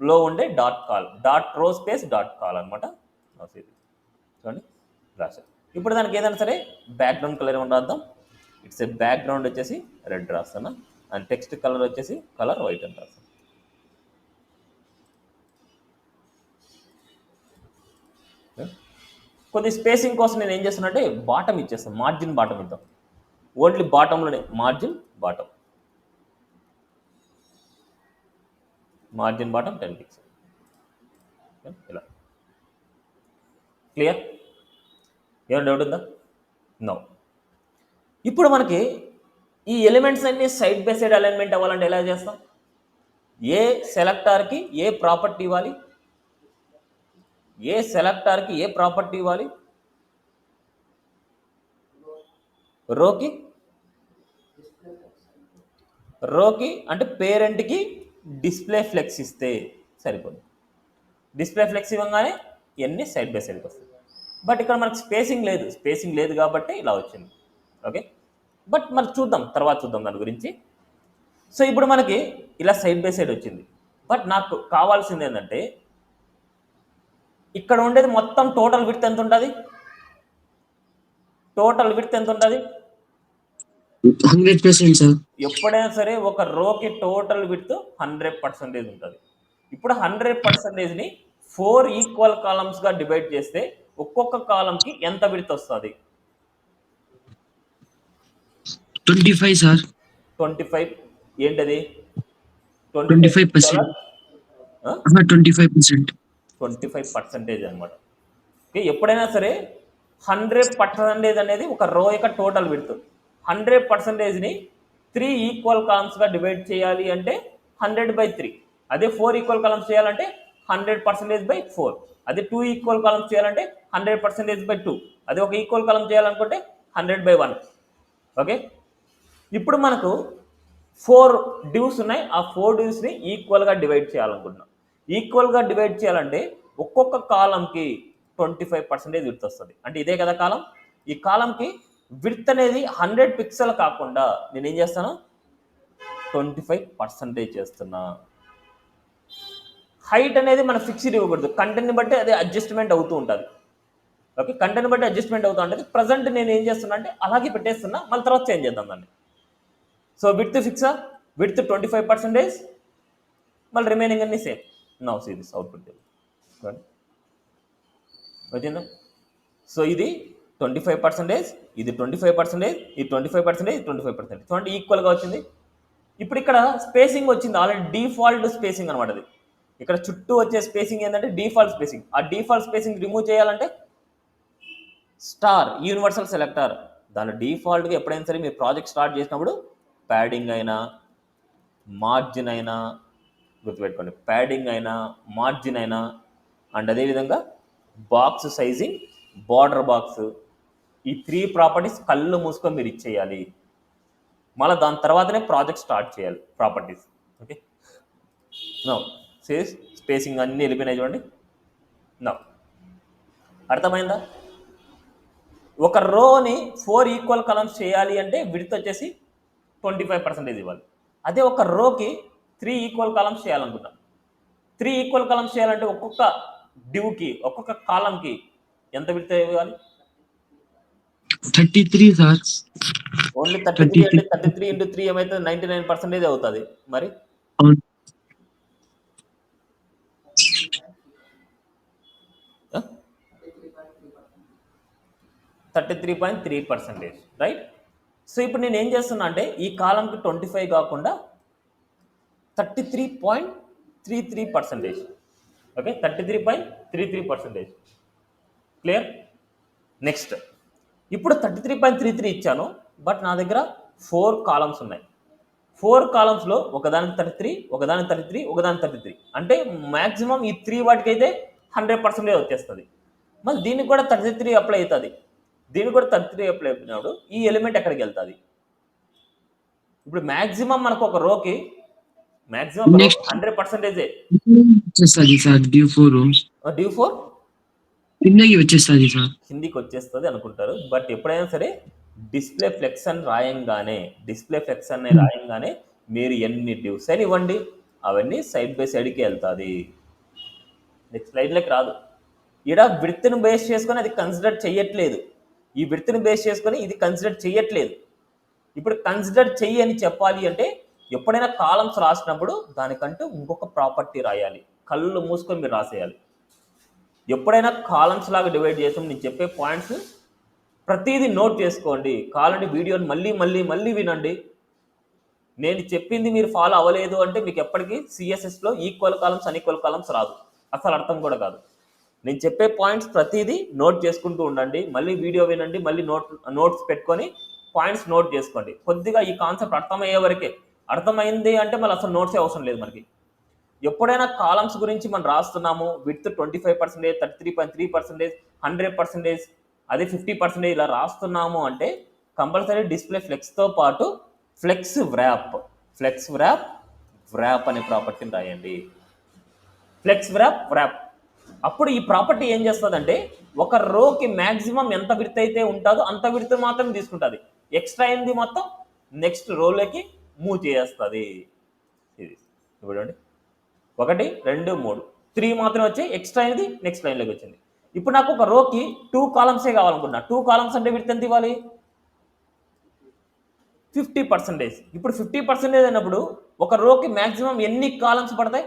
లో ఉండే డాట్ కాల్, డాట్ రో స్పేస్ డాట్ కాల్ అనమాట. చూడండి రాశారు. ఇప్పుడు దానికి ఏదైనా సరే బ్యాక్గ్రౌండ్ కలర్ ఏమన్నా రాద్దాం. ఇట్స్ ఏ బ్యాక్గ్రౌండ్ వచ్చేసి రెడ్ రాస్తాను అండ్ టెక్స్ట్ కలర్ వచ్చేసి కలర్ వైట్ అని రాస్తాను. కొద్ది స్పేసింగ్ కోసం నేను ఏం చేస్తానంటే బాటమ్ ఇచ్చేస్తాను, మార్జిన్ బాటమ్ ఇద్దాం. ఓన్లీ బాటంలోనే margin bottom, margin bottom 10 pixel ఇలా. క్లియర్? ఏమైనా డౌట్ ఉందా? నో. ఇప్పుడు మనకి ఈ ఎలిమెంట్స్ అన్ని సైడ్ బై సైడ్ అలైన్మెంట్ అవ్వాలంటే ఎలా చేస్తాం? ఏ సెలెక్టార్కి ఏ ప్రాపర్టీ ఇవ్వాలి? ఏ సెలెక్టార్కి ఏ ప్రాపర్టీ ఇవ్వాలి? రోకి అంటే పేరెంట్కి డిస్ప్లే ఫ్లెక్స్ ఇస్తే సరిపోతుంది. డిస్ప్లే ఫ్లెక్స్ ఇవ్వగానే ఇవన్నీ సైడ్ బై సైడ్కి వస్తాయి. బట్ ఇక్కడ మనకు స్పేసింగ్ లేదు కాబట్టి ఇలా వచ్చింది. ఓకే, బట్ మరి చూద్దాం, తర్వాత చూద్దాం దాని గురించి. సో ఇప్పుడు మనకి ఇలా సైడ్ బై సైడ్ వచ్చింది. బట్ నాకు కావాల్సింది ఏంటంటే ఇక్కడ ఉండేది మొత్తం టోటల్ విడ్త్ ఎంత ఉంటుంది? 100% సార్. ఎప్పుడైనా సరే ఒక రోకి టోటల్ విడ్త్ 100% ఉంటుంది. ఇప్పుడు 100%ని 4 ఈక్వల్ కాలమ్స్గా డివైడ్ చేస్తే ఒక్కొక్క కాలంకి ఎంత విడ్త్ వస్తుంది? 25 సార్. 25 ఏంటది? 25%. 25%. 25% అనమాట. ఓకే, ఎప్పుడైనా సరే 100% అనేది ఒక రో యొక్క టోటల్ విడ్త్. 100%ని 3 ఈక్వల్ కాలమ్స్గా డివైడ్ చేయాలి అంటే 100/3. అదే 4 ఈక్వల్ కాలమ్స్ చేయాలంటే 100%/4. అదే 2 ఈక్వల్ కాలమ్స్ చేయాలంటే 100%/2. అదే ఒక ఈక్వల్ కాలమ్ చేయాలనుకుంటే 100/1. ఓకే, ఇప్పుడు మనకు 4 డివ్స్ ఉన్నాయి. ఆ 4 డివ్స్ని ఈక్వల్గా డివైడ్ చేయాలనుకుంటున్నాం. ఈక్వల్గా డివైడ్ చేయాలంటే ఒక్కొక్క కాలంకి 25% విడ్త్ వస్తుంది. అంటే ఇదే కదా కాలం. ఈ కాలంకి విడ్త్ అనేది 100 పిక్సెల్ కాకుండా నేను ఏం చేస్తాను? 25% చేస్తున్నా. హైట్ అనేది మన ఫిక్స్డ్ ఇవ్వకూడదు, కంటెంట్ని బట్టి అది అడ్జస్ట్మెంట్ అవుతూ ఉంటుంది. ఓకే, కంటెంట్ బట్టి అడ్జస్ట్మెంట్ అవుతూ ఉంటుంది. ప్రజెంట్ నేను ఏం చేస్తున్నా అంటే అలాగే పెట్టేస్తున్నా, మళ్ళీ తర్వాత చేంజ్ చేద్దాం దాన్ని. సో విడ్త్ ఫిక్సా, విడ్త్ 25%, మళ్ళీ రిమైనింగ్ అన్ని same. Now see this output వచ్చిందా? సో ఇది 25%, ఇది 25%, ఇది 25%, ఇది 25%. చూడండి ఈక్వల్గా వచ్చింది. ఇప్పుడు ఇక్కడ స్పేసింగ్ వచ్చింది ఆల్రెడీ, డిఫాల్ట్ స్పేసింగ్ అనమాట. అది ఇక్కడ చుట్టూ వచ్చే స్పేసింగ్ ఏంటంటే డిఫాల్ట్ స్పేసింగ్. ఆ డిఫాల్ట్ స్పేసింగ్ రిమూవ్ చేయాలంటే స్టార్ యూనివర్సల్ సెలెక్టర్ దాని డిఫాల్ట్గా ఎప్పుడైనా సరే మీరు ప్రాజెక్ట్ స్టార్ట్ చేసినప్పుడు ప్యాడింగ్ అయినా మార్జిన్ అయినా గుర్తుపెట్టుకోండి, ప్యాడింగ్ అయినా మార్జిన్ అయినా అండ్ అదేవిధంగా బాక్స్ సైజింగ్, బార్డర్ బాక్స్, ఈ 3 ప్రాపర్టీస్ కళ్ళు మూసుకొని మీరు ఇచ్చేయాలి. మళ్ళీ దాని తర్వాతనే ప్రాజెక్ట్ స్టార్ట్ చేయాలి ప్రాపర్టీస్. ఓకే, నో స్పేసింగ్ అన్నీ వెళ్ళిపోయినాయి చూడండి. నో అర్థమైందా? ఒక రోని 4 ఈక్వల్ కలమ్స్ చేయాలి అంటే విడ్త్ వచ్చేసి 25% ఇవ్వాలి. అదే ఒక రోకి 3 ఈక్వల్ కాలమ్స్ చేయాలనుకుంటాం. 3 ఈక్వల్ కాలమ్స్ చేయాలంటే ఒక్కొక్క డివ్కి ఒక్కొక్క కాలంకి ఎంత విడ్త్ ఇవ్వాలి? 33 సార్. ఓన్లీ 33 అంటే 33 × 3 ఏమైతే 99% అవుతుంది. మరి అవును. 33.3%, రైట్? సో ఇప్పుడు నేను ఏం చేస్తున్నా అంటే ఈ కాలంకి 25 కాకుండా 33.33%. ఓకే, 33.33%. క్లియర్. నెక్స్ట్, ఇప్పుడు 33.33 ఇచ్చాను, బట్ నా దగ్గర 4 కాలమ్స్ ఉన్నాయి. 4 కాలమ్స్లో ఒకదానికి 33, ఒకదానికి 33, ఒకదానికి 33, అంటే మ్యాక్సిమం ఈ 3 వాటికైతే 100% వచ్చేస్తుంది. మళ్ళీ దీనికి కూడా 33 అప్లై అవుతుంది, దీనికి కూడా 33 అప్లై అయినప్పుడు ఈ ఎలిమెంట్ ఎక్కడికి వెళ్తుంది? ఇప్పుడు మ్యాక్సిమం మనకు ఒక రోకి మ్యాక్సిమం నెక్స్ట్ 100% వచ్చేస్తుంది సార్ డ్యూ4 డ్యూ4 కిందకి వచ్చేస్తుంది సార్. కిందికి వచ్చేస్తుంది అనుకుంటారు, బట్ ఎప్పుడైనా సరే డిస్ప్లే ఫ్లెక్స్ అని రాయంగానే మీరు ఎన్ని డ్యూస్ అని ఇవ్వండి, అవన్నీ సైడ్ బై సైడ్కి వెళ్తుంది, నెక్స్ట్ స్లైడ్లోకి రాదు. ఇక్కడ విడ్త్ని బేస్ చేసుకొని అది కన్సిడర్ చేయట్లేదు, ఈ విడ్త్ని బేస్ చేసుకొని ఇది కన్సిడర్ చేయట్లేదు. ఇప్పుడు కన్సిడర్ చెయ్యి అని చెప్పాలి అంటే ఎప్పుడైనా కాలమ్స్ రాసినప్పుడు దానికంటూ ఇంకొక ప్రాపర్టీ రాయాలి, కళ్ళు మూసుకొని మీరు రాసేయాలి. ఎప్పుడైనా కాలమ్స్ లాగా డివైడ్ చేసాం, నేను చెప్పే పాయింట్స్ ప్రతిదీ నోట్ చేసుకోండి, కావాలంటే వీడియోని మళ్ళీ వినండి. నేను చెప్పింది మీరు ఫాలో అవ్వలేదు అంటే మీకు ఎప్పటికీ సిఎస్ఎస్లో ఈక్వల్ కాలమ్స్ అన్ఈక్వల్ కాలమ్స్ రాదు, అసలు అర్థం కూడా కాదు. నేను చెప్పే పాయింట్స్ ప్రతిదీ నోట్ చేసుకుంటూ ఉండండి, మళ్ళీ వీడియో వినండి, మళ్ళీ నోట్స్ పెట్టుకొని పాయింట్స్ నోట్ చేసుకోండి. కొద్దిగా ఈ కాన్సెప్ట్ అర్థమయ్యే వరకే, అర్థమైంది అంటే మళ్ళీ అసలు నోట్సే అవసరం లేదు మనకి. ఎప్పుడైనా కాలమ్స్ గురించి మనం రాస్తున్నాము, విత్ 25%, 33.3%, 100%, అదే 50% ఇలా రాస్తున్నాము అంటే కంపల్సరీ డిస్ప్లే ఫ్లెక్స్తో పాటు ఫ్లెక్స్ వ్రాప్ అనే ప్రాపర్టీని రాయండి. Flex wrap. అప్పుడు ఈ ప్రాపర్టీ ఏం చేస్తుందంటే ఒక రోకి మ్యాక్సిమం ఎంత విడ్త్ అయితే ఉంటుందో అంత విడ్త్ మాత్రం తీసుకుంటుంది, ఎక్స్ట్రా అయింది మొత్తం నెక్స్ట్ రోలోకి మూవ్ చేస్తుంది. ఇది చూడండి, 1 2 3 3 మాత్రం వచ్చి ఎక్స్ట్రా అయింది నెక్స్ట్ లైన్లోకి వచ్చింది. ఇప్పుడు నాకు ఒక రోకి 2 కాలమ్సే కావాలనుకున్నా, 2 కాలమ్స్ అంటే విడ్త్ ఎంత ఇవ్వాలి? 50%. ఇప్పుడు 50% అయినప్పుడు ఒక రోకి మ్యాక్సిమం ఎన్ని కాలమ్స్ పడతాయి?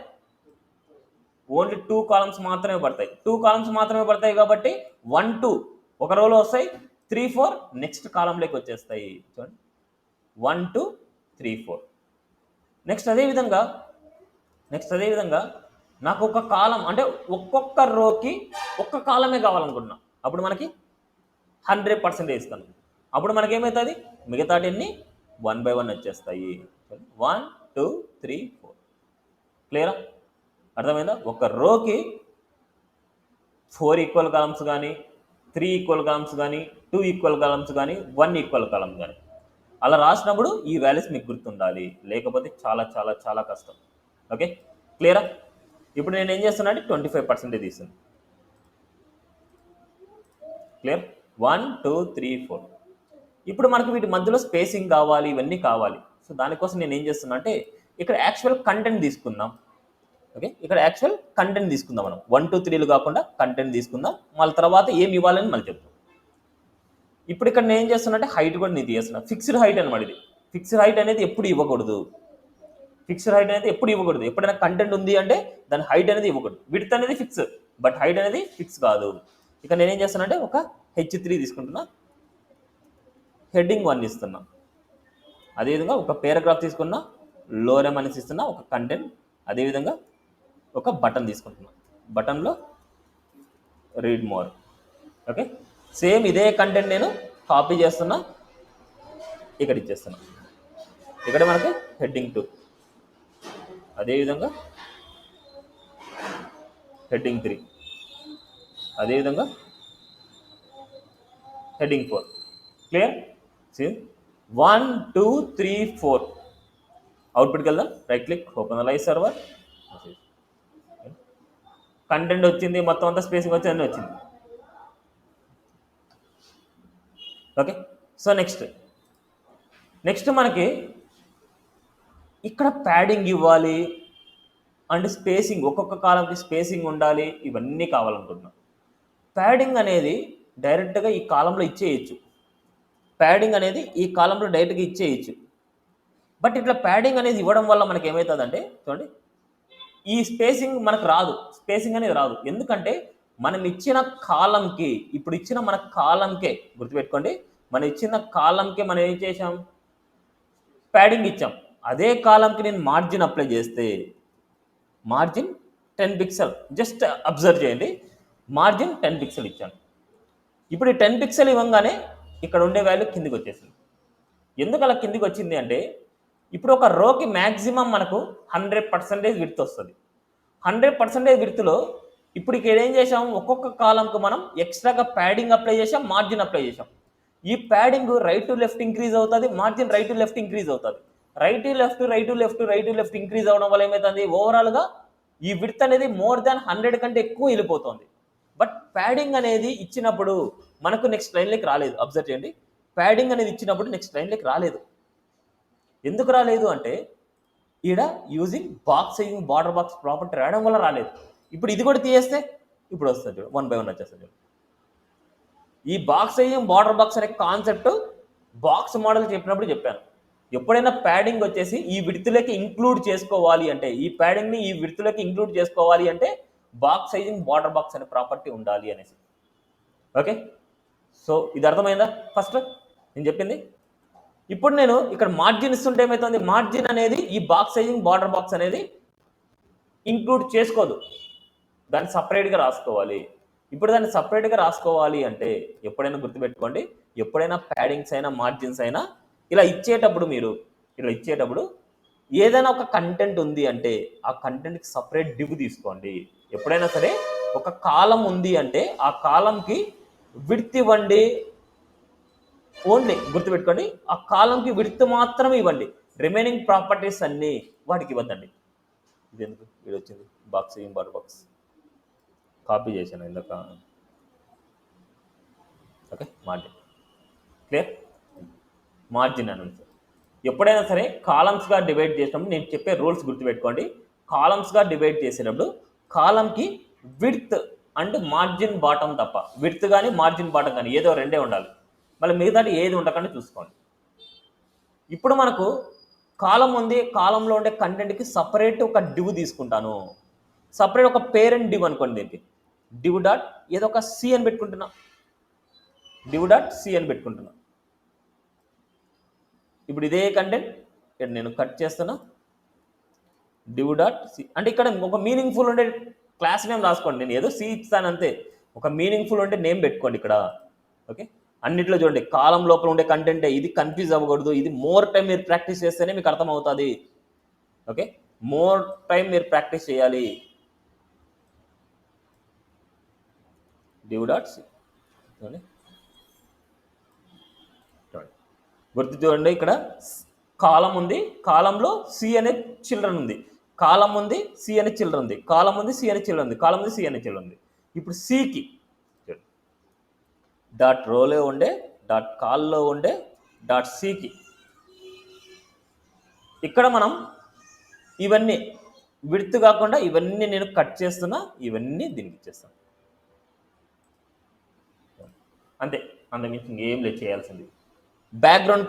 ఓన్లీ 2 కాలమ్స్ మాత్రమే పడతాయి. 2 కాలమ్స్ మాత్రమే పడతాయి కాబట్టి 1 2 ఒక రోలో వస్తాయి, 3 4 నెక్స్ట్ కాలంలోకి వచ్చేస్తాయి. చూడండి, 1 2 3 4. నెక్స్ట్ అదేవిధంగా నాకు ఒక కాలం అంటే ఒక్కొక్క రోకి ఒక్క కాలమే కావాలనుకుంటున్నా, అప్పుడు మనకి 100% ఇస్తాను. అప్పుడు మనకేమవుతుంది? మిగతాటిన్ని 1 by 1 వచ్చేస్తాయి. 1 2 3 4. క్లియరా? అర్థమైందా? ఒక రోకి 4 ఈక్వల్ కాలమ్స్ కానీ, 3 ఈక్వల్ కాలమ్స్ కానీ, 2 ఈక్వల్ కాలమ్స్ కానీ, 1 ఈక్వల్ కాలమ్ కానీ అలా రాసినప్పుడు ఈ వాల్యూస్ మీకు గుర్తుండాలి, లేకపోతే చాలా చాలా చాలా కష్టం. ఓకే, క్లియరా? ఇప్పుడు నేను ఏం చేస్తున్నా అంటే 25% తీస్తాను. క్లియర్? 1 2 3 4. ఇప్పుడు మనకు వీటి మధ్యలో స్పేసింగ్ కావాలి, ఇవన్నీ కావాలి. సో దానికోసం నేను ఏం చేస్తున్నా అంటే ఇక్కడ యాక్చువల్ కంటెంట్ తీసుకుందాం. ఓకే, ఇక్కడ యాక్చువల్ కంటెంట్ తీసుకుందాం మనం, 1 2 3లు కాకుండా కంటెంట్ తీసుకుందాం, మళ్ళీ తర్వాత ఏమి ఇవ్వాలని మళ్ళీ చెప్తాం. ఇప్పుడు ఇక్కడ నేను ఏం చేస్తున్నా అంటే హైట్ కూడా నేను తీస్తున్నా, ఫిక్స్డ్ హైట్ అనమాట. ఇది ఫిక్స్డ్ హైట్ అనేది ఎప్పుడు ఇవ్వకూడదు, ఎప్పుడైనా కంటెంట్ ఉంది అంటే దాని హైట్ అనేది ఇవ్వకూడదు. విడ్త్ అనేది ఫిక్స్, బట్ హైట్ అనేది ఫిక్స్ కాదు. ఇక నేనేం చేస్తున్నా అంటే ఒక H3 తీసుకుంటున్నా, హెడ్డింగ్ 1 ఇస్తున్నా, అదేవిధంగా ఒక పేరాగ్రాఫ్ తీసుకున్నా, లోరెమ్ అనేసి ఇస్తున్నా, ఒక కంటెంట్, అదేవిధంగా ఒక బటన్ తీసుకుంటున్నా, బటన్లో రీడ్ మోర్. ఓకే, సేమ్ ఇదే కంటెంట్ నేను కాపీ చేస్తున్నా, ఇక్కడ ఇచ్చేస్తున్నా. ఇక్కడ మనకి హెడ్డింగ్ 2, అదేవిధంగా హెడ్డింగ్ 3, అదేవిధంగా హెడ్డింగ్ 4. క్లియర్? 1 2 3 4. అవుట్పుట్కి వెళ్దాం. Right click, open the live server. Content వచ్చింది, మొత్తం అంతా స్పేసింగ్ వచ్చి అన్నీ వచ్చింది. ఓకే, సో నెక్స్ట్ మనకి ఇక్కడ ప్యాడింగ్ ఇవ్వాలి అండ్ స్పేసింగ్, ఒక్కొక్క కాలంకి స్పేసింగ్ ఉండాలి, ఇవన్నీ కావాలనుకుంటున్నాం. ప్యాడింగ్ అనేది డైరెక్ట్గా ఈ కాలంలో ఇచ్చేయచ్చు, బట్ ఇట్లా ప్యాడింగ్ అనేది ఇవ్వడం వల్ల మనకి ఏమవుతుందంటే చూడండి, ఈ స్పేసింగ్ మనకు రాదు, స్పేసింగ్ అనేది రాదు. ఎందుకంటే మనం ఇచ్చిన కాలంకి, ఇప్పుడు ఇచ్చిన మన కాలంకే, గుర్తుపెట్టుకోండి, మనం ఇచ్చిన కాలంకే మనం ఏం చేసాం? ప్యాడింగ్ ఇచ్చాం. అదే కాలంకి నేను మార్జిన్ అప్లై చేస్తే మార్జిన్ 10 పిక్సెల్ జస్ట్ అబ్జర్వ్ చేయండి, మార్జిన్ 10 పిక్సెల్ ఇచ్చాను. ఇప్పుడు ఈ 10 పిక్సెల్ ఇవ్వగానే ఇక్కడ ఉండే వాల్యూ కిందికి వచ్చేసింది. ఎందుకు అలా కిందికి వచ్చింది అంటే, ఇప్పుడు ఒక రోకి మ్యాక్సిమం మనకు 100% విడ్త్ వస్తుంది. 100% విడ్త్లో ఇప్పుడు ఇక్కడ ఏం చేసాం, ఒక్కొక్క కాలంకు మనం ఎక్స్ట్రాగా ప్యాడింగ్ అప్లై చేసాం, మార్జిన్ అప్లై చేసాం. ఈ padding right to left increase అవుతుంది, margin right to left increase అవుతుంది. Right to left right to left right to left increase అవడం వల్ల ఏమవుతుంది, ఓవరాల్గా ఈ విడ్త్ అనేది మోర్ దాన్ 100 కంటే ఎక్కువ వెళ్ళిపోతుంది. బట్ ప్యాడింగ్ అనేది ఇచ్చినప్పుడు మనకు నెక్స్ట్ లైన్లోకి రాలేదు. అబ్జర్వ్ చేయండి, ప్యాడింగ్ అనేది ఇచ్చినప్పుడు నెక్స్ట్ లైన్లోకి రాలేదు. ఎందుకు రాలేదు అంటే, ఈడ using box sizing border box property రావడం వల్ల రాలేదు. ఇప్పుడు ఇది కూడా తీయేస్తే ఇప్పుడు వస్తుంది చూడు, 1 by 1 వచ్చేస్తుంది చూడు. ఈ బాక్స్ సైజింగ్ బార్డర్ బాక్స్ అనే కాన్సెప్ట్ బాక్స్ మోడల్ చెప్పినప్పుడు చెప్పాను. ఎప్పుడైనా ప్యాడింగ్ వచ్చేసి ఈ విడ్త్లోకి ఇంక్లూడ్ చేసుకోవాలి అంటే, ఈ ప్యాడింగ్ని ఈ విడ్త్లోకి ఇంక్లూడ్ చేసుకోవాలి అంటే బాక్స్ సైజింగ్ బార్డర్ బాక్స్ అనే ప్రాపర్టీ ఉండాలి అనేసి. ఓకే, సో ఇది అర్థమైందా ఫస్ట్ నేను చెప్పింది? ఇప్పుడు నేను ఇక్కడ మార్జిన్ ఇస్తుంటే ఏమవుతుంది, మార్జిన్ అనేది ఈ బాక్స్ సైజింగ్ బార్డర్ బాక్స్ అనేది ఇంక్లూడ్ చేసుకోదు, దాన్ని సపరేట్గా రాసుకోవాలి. ఇప్పుడు దాన్ని సపరేట్గా రాసుకోవాలి అంటే ఎప్పుడైనా గుర్తుపెట్టుకోండి, ఎప్పుడైనా ప్యాడింగ్స్ అయినా మార్జిన్స్ అయినా ఇలా ఇచ్చేటప్పుడు మీరు ఇలా ఇచ్చేటప్పుడు ఏదైనా ఒక కంటెంట్ ఉంది అంటే ఆ కంటెంట్కి సపరేట్ డివ్ తీసుకోండి. ఎప్పుడైనా సరే ఒక కాలం ఉంది అంటే ఆ కాలంకి విడ్త్ ఇవ్వండి, ఓన్లీ గుర్తుపెట్టుకోండి, ఆ కాలంకి విడ్త్ మాత్రమే ఇవ్వండి, రిమైనింగ్ ప్రాపర్టీస్ అన్నీ వాటికి ఇవ్వద్దండి. ఇది ఎందుకు ఇది వచ్చింది, బాక్స్ బార్ బాక్స్ కాపీ చేశాను ఇందాక. Okay, margin clear. మార్జిన్ అని ఎప్పుడైనా సరే కాలమ్స్గా డివైడ్ చేసినప్పుడు నేను చెప్పే రూల్స్ గుర్తుపెట్టుకోండి. కాలమ్స్గా డివైడ్ చేసేటప్పుడు కాలంకి విడ్త్ అండ్ మార్జిన్ బాటమ్ తప్ప, విడ్త్ కానీ మార్జిన్ బాటమ్ కానీ ఏదో రెండే ఉండాలి, మళ్ళీ మిగతాది ఏది ఉండకుండా చూసుకోండి. ఇప్పుడు మనకు కాలం ఉంది, కాలంలో ఉండే కంటెంట్కి సపరేట్ ఒక డివ్ తీసుకుంటాను, సపరేట్ ఒక పేరెంట్ డివ్ అనుకోండి. దీనికి డివ్ డాట్ ఏదో ఒక సి అని పెట్టుకుంటున్నా, డివ్ డాట్ సి అని పెట్టుకుంటున్నా. ఇప్పుడు ఇదే కంటెంట్ ఇక్కడ నేను కట్ చేస్తున్నా, డివ్ డాట్ సి అంటే ఇక్కడ ఒక మీనింగ్ఫుల్ ఉండే క్లాస్ నేమ్ రాసుకోండి. నేను ఏదో సి ఇస్తాను అంతే, ఒక మీనింగ్ఫుల్ ఉండే నేమ్ పెట్టుకోండి ఇక్కడ. ఓకే, అన్నిట్లో చూడండి కాలం లోపల ఉండే కంటెంటే, ఇది కన్ఫ్యూజ్ అవ్వకూడదు. ఇది మోర్ టైం మీరు ప్రాక్టీస్ చేస్తేనే మీకు అర్థమవుతుంది. ఓకే, మోర్ టైం మీరు ప్రాక్టీస్ చేయాలి. డివ్ డాట్ సి చూడండి, గుర్తు చూడండి, ఇక్కడ కాలం ఉంది, కాలంలో సి అనే చిల్డ్రన్ ఉంది, కాలం ఉంది సి అనే చిల్డ్రన్ ఉంది, కాలం ఉంది సి అనే చిల్డ్రన్ ఉంది, కాలం ఉంది సి అనే చిల్డ్రన్ ఉంది. ఇప్పుడు సికి డాట్ రోలో ఉండే, డాట్ కాల్లో ఉండే, డాట్ సికి ఇక్కడ మనం ఇవన్నీ విడ్త్ కాకుండా ఇవన్నీ నేను కట్ చేస్తున్నా, ఇవన్నీ దీనికి ఇచ్చేస్తాను అంతే. అంతకుమించి ఇంకేం లేదు చేయాల్సింది. బ్యాక్గ్రౌండ్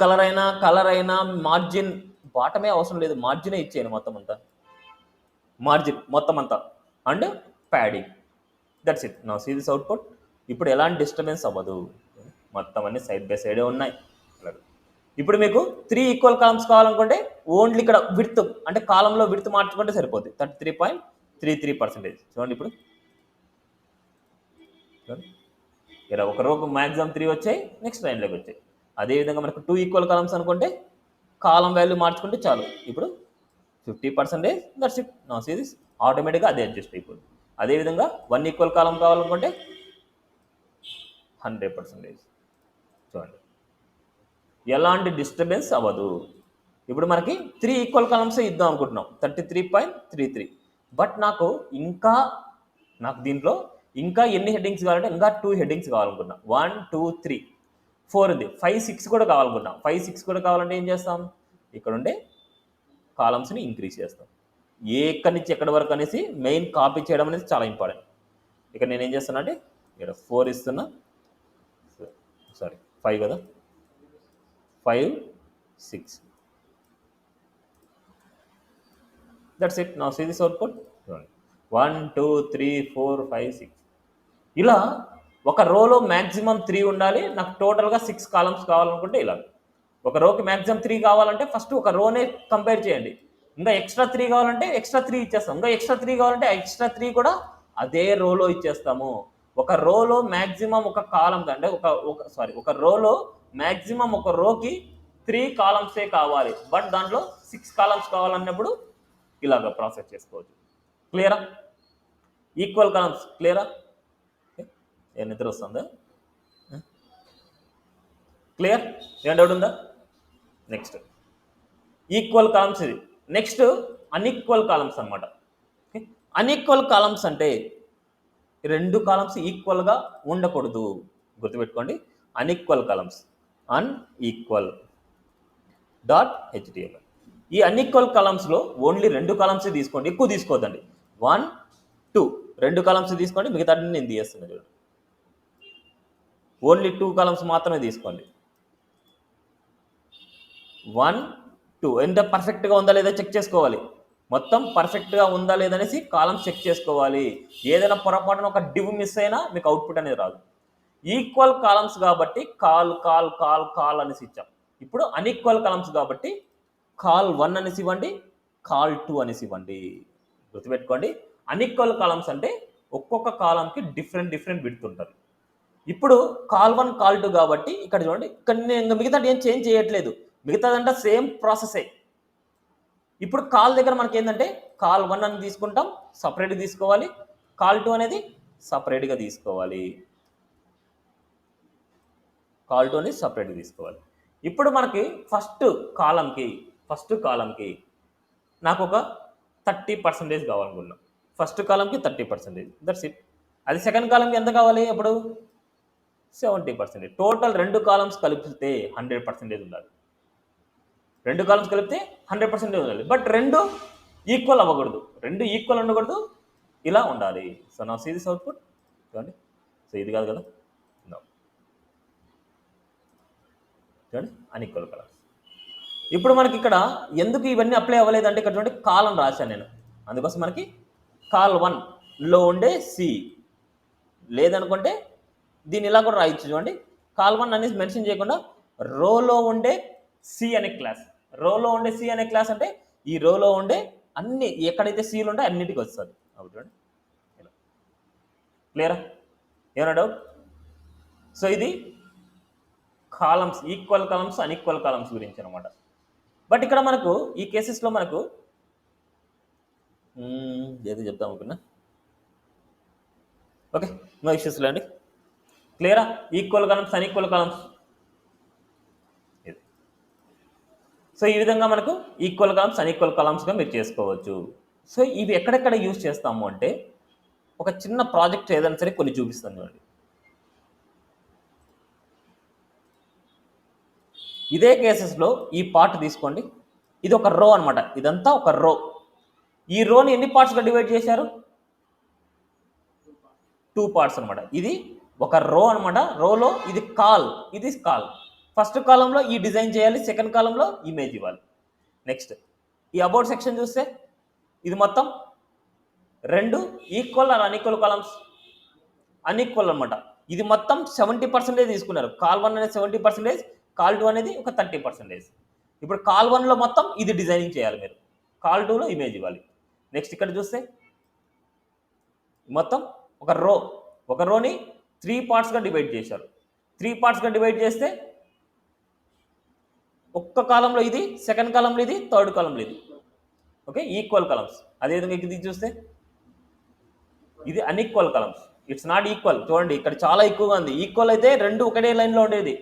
కలర్ అయినా మార్జిన్ బాటమే అవసరం లేదు, మార్జినే ఇచ్చేయను మొత్తం అంతా, మార్జిన్ మొత్తం అంతా అండ్ ప్యాడింగ్, దట్స్ ఇట్. నా సీ దిస్ అవుట్పుట్. ఇప్పుడు ఎలాంటి డిస్టర్బెన్స్ అవ్వదు, మొత్తం అన్ని సైడ్ బై సైడే ఉన్నాయి. ఇప్పుడు మీకు 3 ఈక్వల్ కాలమ్స్ కావాలనుకుంటే ఓన్లీ ఇక్కడ విడ్త్ అంటే కాలంలో విడ్త్ మార్చుకుంటే సరిపోద్ది, 33.33%. చూడండి ఇప్పుడు ఇలా ఒక రోకు మ్యాక్సిమం 3 వచ్చాయి, నెక్స్ట్ లైన్లోకి వచ్చాయి. అదేవిధంగా మనకు 2 ఈక్వల్ కాలమ్స్ అనుకుంటే కాలం వాల్యూ మార్చుకుంటే చాలు, ఇప్పుడు 50%, దట్స్ ఇట్. నా సీ దిస్ ఆటోమేటిక్గా అదే అడ్జస్ట్ అయిపోతుంది. అదేవిధంగా 1 ఈక్వల్ కాలం కావాలనుకుంటే 100%. చూడండి ఎలాంటి డిస్టర్బెన్స్ అవ్వదు. ఇప్పుడు మనకి 3 ఈక్వల్ కాలమ్స్ ఇద్దాం అనుకుంటున్నాం, 33.33. బట్ నాకు దీంట్లో ఇంకా ఎన్ని హెడ్డింగ్స్ కావాలంటే ఇంకా 2 హెడ్డింగ్స్ కావాలనుకున్నా, 1 2 3 4 ఉంది, 5 6 కూడా కావాలనుకున్నా. 5 6 కూడా కావాలంటే ఏం చేస్తాం, ఇక్కడ ఉండే కాలమ్స్ని ఇంక్రీజ్ చేస్తాం. ఎక్కడి నుంచి ఎక్కడి వరకు అనేసి మెయిన్ కాపీ చేయడం అనేది చాలా ఇంపార్టెంట్. ఇక్కడ నేను ఏం చేస్తున్నా అంటే ఇక్కడ 4 ఇస్తున్నా, సారీ 5 కదా, 5 6, దట్స్ ఇట్. నా సీ దిస్ అవుట్పుట్. 1 2 3 4 5 6 ఇలా ఒక రోలో మ్యాక్సిమం 3 ఉండాలి. నాకు టోటల్గా 6 కాలమ్స్ కావాలనుకుంటే ఇలా, ఒక రోకి మ్యాక్సిమం 3 కావాలంటే ఫస్ట్ ఒక రోనే కంపేర్ చేయండి. ఇంకా ఎక్స్ట్రా 3 కావాలంటే ఎక్స్ట్రా 3 ఇచ్చేస్తాం. ఇంకా ఎక్స్ట్రా 3 కావాలంటే ఎక్స్ట్రా 3 కూడా అదే రోలో ఇచ్చేస్తాము. ఒక రోలో మ్యాక్సిమం ఒక కాలం అంటే ఒక రోలో మ్యాక్సిమం ఒక రోకి 3 కాలమ్సే కావాలి. బట్ దాంట్లో 6 కాలమ్స్ కావాలన్నప్పుడు ఇలాగ ప్రాసెస్ చేసుకోవచ్చు. క్లియరా? ఈక్వల్ కాలమ్స్ క్లియరా? ఏ నిద్ర వస్తుందా? క్లియర్? ఏం డౌట్ ఉందా? నెక్స్ట్ ఈక్వల్ కాలమ్స్ ఇది. నెక్స్ట్ అన్ఈక్వల్ కాలమ్స్ అనమాట. అన్ఈక్వల్ కాలమ్స్ అంటే 2 కాలమ్స్ ఈక్వల్గా ఉండకూడదు. గుర్తుపెట్టుకోండి, అన్ఈక్వల్ కాలమ్స్ అన్ఈక్వల్ .html. ఈ అన్ఈక్వల్ కాలమ్స్లో ఓన్లీ 2 కాలమ్స్ తీసుకోండి, ఎక్కువ తీసుకోవద్దండి. 1, 2 2 కాలమ్స్ తీసుకోండి, మిగతా నేను తీస్తున్నాను చూడండి. ఓన్లీ 2 కాలమ్స్ మాత్రమే తీసుకోండి. 1, 2 ఎంత పర్ఫెక్ట్గా ఉందా లేదా చెక్ చేసుకోవాలి. మొత్తం పర్ఫెక్ట్గా ఉందా లేదనేసి కాలమ్స్ చెక్ చేసుకోవాలి. ఏదైనా పొరపాటున ఒక డివ్ మిస్ అయినా మీకు అవుట్పుట్ అనేది రాదు. ఈక్వల్ కాలమ్స్ కాబట్టి కాల్ కాల్ కాల్ కాల్ అనేసి ఇచ్చాం. ఇప్పుడు అన్ఈక్వల్ కాలమ్స్ కాబట్టి కాల్ 1 అనేసి ఇవ్వండి, కాల్ 2 అనేసి ఇవ్వండి. గుర్తుపెట్టుకోండి, అన్ఈక్వల్ కాలమ్స్ అంటే ఒక్కొక్క కాలంకి డిఫరెంట్ విడ్త్ ఉంటుంది. ఇప్పుడు కాల్ 1 కాల్ 2 కాబట్టి ఇక్కడ చూడండి, ఇక్కడ నేను మిగతా ఏం చేంజ్ చేయట్లేదు, మిగతాదంటే సేమ్ ప్రాసెసే. ఇప్పుడు కాల్ దగ్గర మనకి ఏంటంటే కాల్ 1 అని తీసుకుంటాం, సపరేట్గా తీసుకోవాలి. కాల్ 2 అనేది సపరేట్గా తీసుకోవాలి. కాల్ 2 అనేది సపరేట్గా తీసుకోవాలి. ఇప్పుడు మనకి ఫస్ట్ కాలంకి నాకు ఒక 30% కావాలనుకున్నాం. ఫస్ట్ కాలంకి 30%, దట్స్ ఇట్. అది సెకండ్ కాలంకి ఎంత కావాలి? అప్పుడు 70%. టోటల్ 2 కాలమ్స్ కలిపితే 100% ఉండాలి. 2 కాలమ్స్ కలిపితే 100% ఉండాలి. బట్ 2 ఈక్వల్ అవ్వకూడదు, 2 ఈక్వల్ ఉండకూడదు, ఇలా ఉండాలి. సో నా సీ దిస్ అవుట్పుట్ చూడండి. సో ఇది కాదు కదా, చూడండి అన్ఈక్వల్ కలర్స్. ఇప్పుడు మనకి ఇక్కడ ఎందుకు ఇవన్నీ అప్లై అవ్వలేదంటే ఇక్కడ చూడండి కాల్ అని రాశాను నేను, అందుకోసం మనకి కాల్ 1లో ఉండే సి లేదనుకుంటే దీన్ని ఇలా కూడా రాయొచ్చు. చూడండి, కాల్ 1 అనేసి మెన్షన్ చేయకుండా రోలో ఉండే సి అనే క్లాస్, రోలో ఉండే సి అనే క్లాస్ అంటే ఈ రోలో ఉండే అన్ని ఎక్కడైతే సీలు ఉంటాయి అన్నిటికీ వస్తుంది. అప్పుడు చూడండి ఇలా. క్లియరా? ఏమైనా డౌట్? సో ఇది columns, equal columns unequal columns గురించి అనమాట. బట్ ఇక్కడ మనకు ఈ కేసెస్లో మనకు ఏది చెప్తాం అనుకున్నా. ఓకే, నో ఇష్యూస్ లేండి. క్లియరా? ఈక్వల్ కాలమ్స్ అన్ఈక్వల్ కాలమ్స్ ఇది. సో ఈ విధంగా మనకు ఈక్వల్ కాలమ్స్ అన్ఈక్వల్ కాలమ్స్గా మీరు చేసుకోవచ్చు. సో ఇవి ఎక్కడెక్కడ యూజ్ చేస్తాము అంటే ఒక చిన్న ప్రాజెక్ట్ ఏదైనా సరే కొన్ని చూపిస్తాను చూడండి. ఇదే కేసెస్లో ఈ పార్ట్ తీసుకోండి, ఇది ఒక రో అనమాట, ఇదంతా ఒక రో. ఈ రోని ఎన్ని పార్ట్స్గా డివైడ్ చేశారు? 2 పార్ట్స్ అనమాట. ఇది ఒక రో అనమాట. రోలో ఇది కాల్, ఇది కాల్. ఫస్ట్ కాలంలో ఈ డిజైన్ చేయాలి, సెకండ్ కాలంలో ఇమేజ్ ఇవ్వాలి. నెక్స్ట్ ఈ అబౌట్ సెక్షన్ చూస్తే ఇది మొత్తం 2 equal or unequal columns, unequal అనమాట. ఇది మొత్తం 70% తీసుకున్నారు. కాల్ 1 అనేది 70%, కాల్ 2 అనేది ఒక 30%. ఇప్పుడు కాల్ 1లో మొత్తం ఇది డిజైనింగ్ చేయాలి మీరు, కాల్ 2లో ఇమేజ్ ఇవ్వాలి. నెక్స్ట్ ఇక్కడ చూస్తే మొత్తం ఒక రోని 3 పార్ట్స్గా డివైడ్ చేశారు. 3 పార్ట్స్గా డివైడ్ చేస్తే ఒక్క కాలంలో ఇది, సెకండ్ కాలంలో ఇది, థర్డ్ కాలంలో ఇది. Okay, equal columns. అదేవిధంగా ఇది చూస్తే ఇది unequal columns, it's not equal. చూడండి ఇక్కడ చాలా ఎక్కువగా ఉంది. ఈక్వల్ అయితే 2 ఒకటే లైన్లో ఉండేది,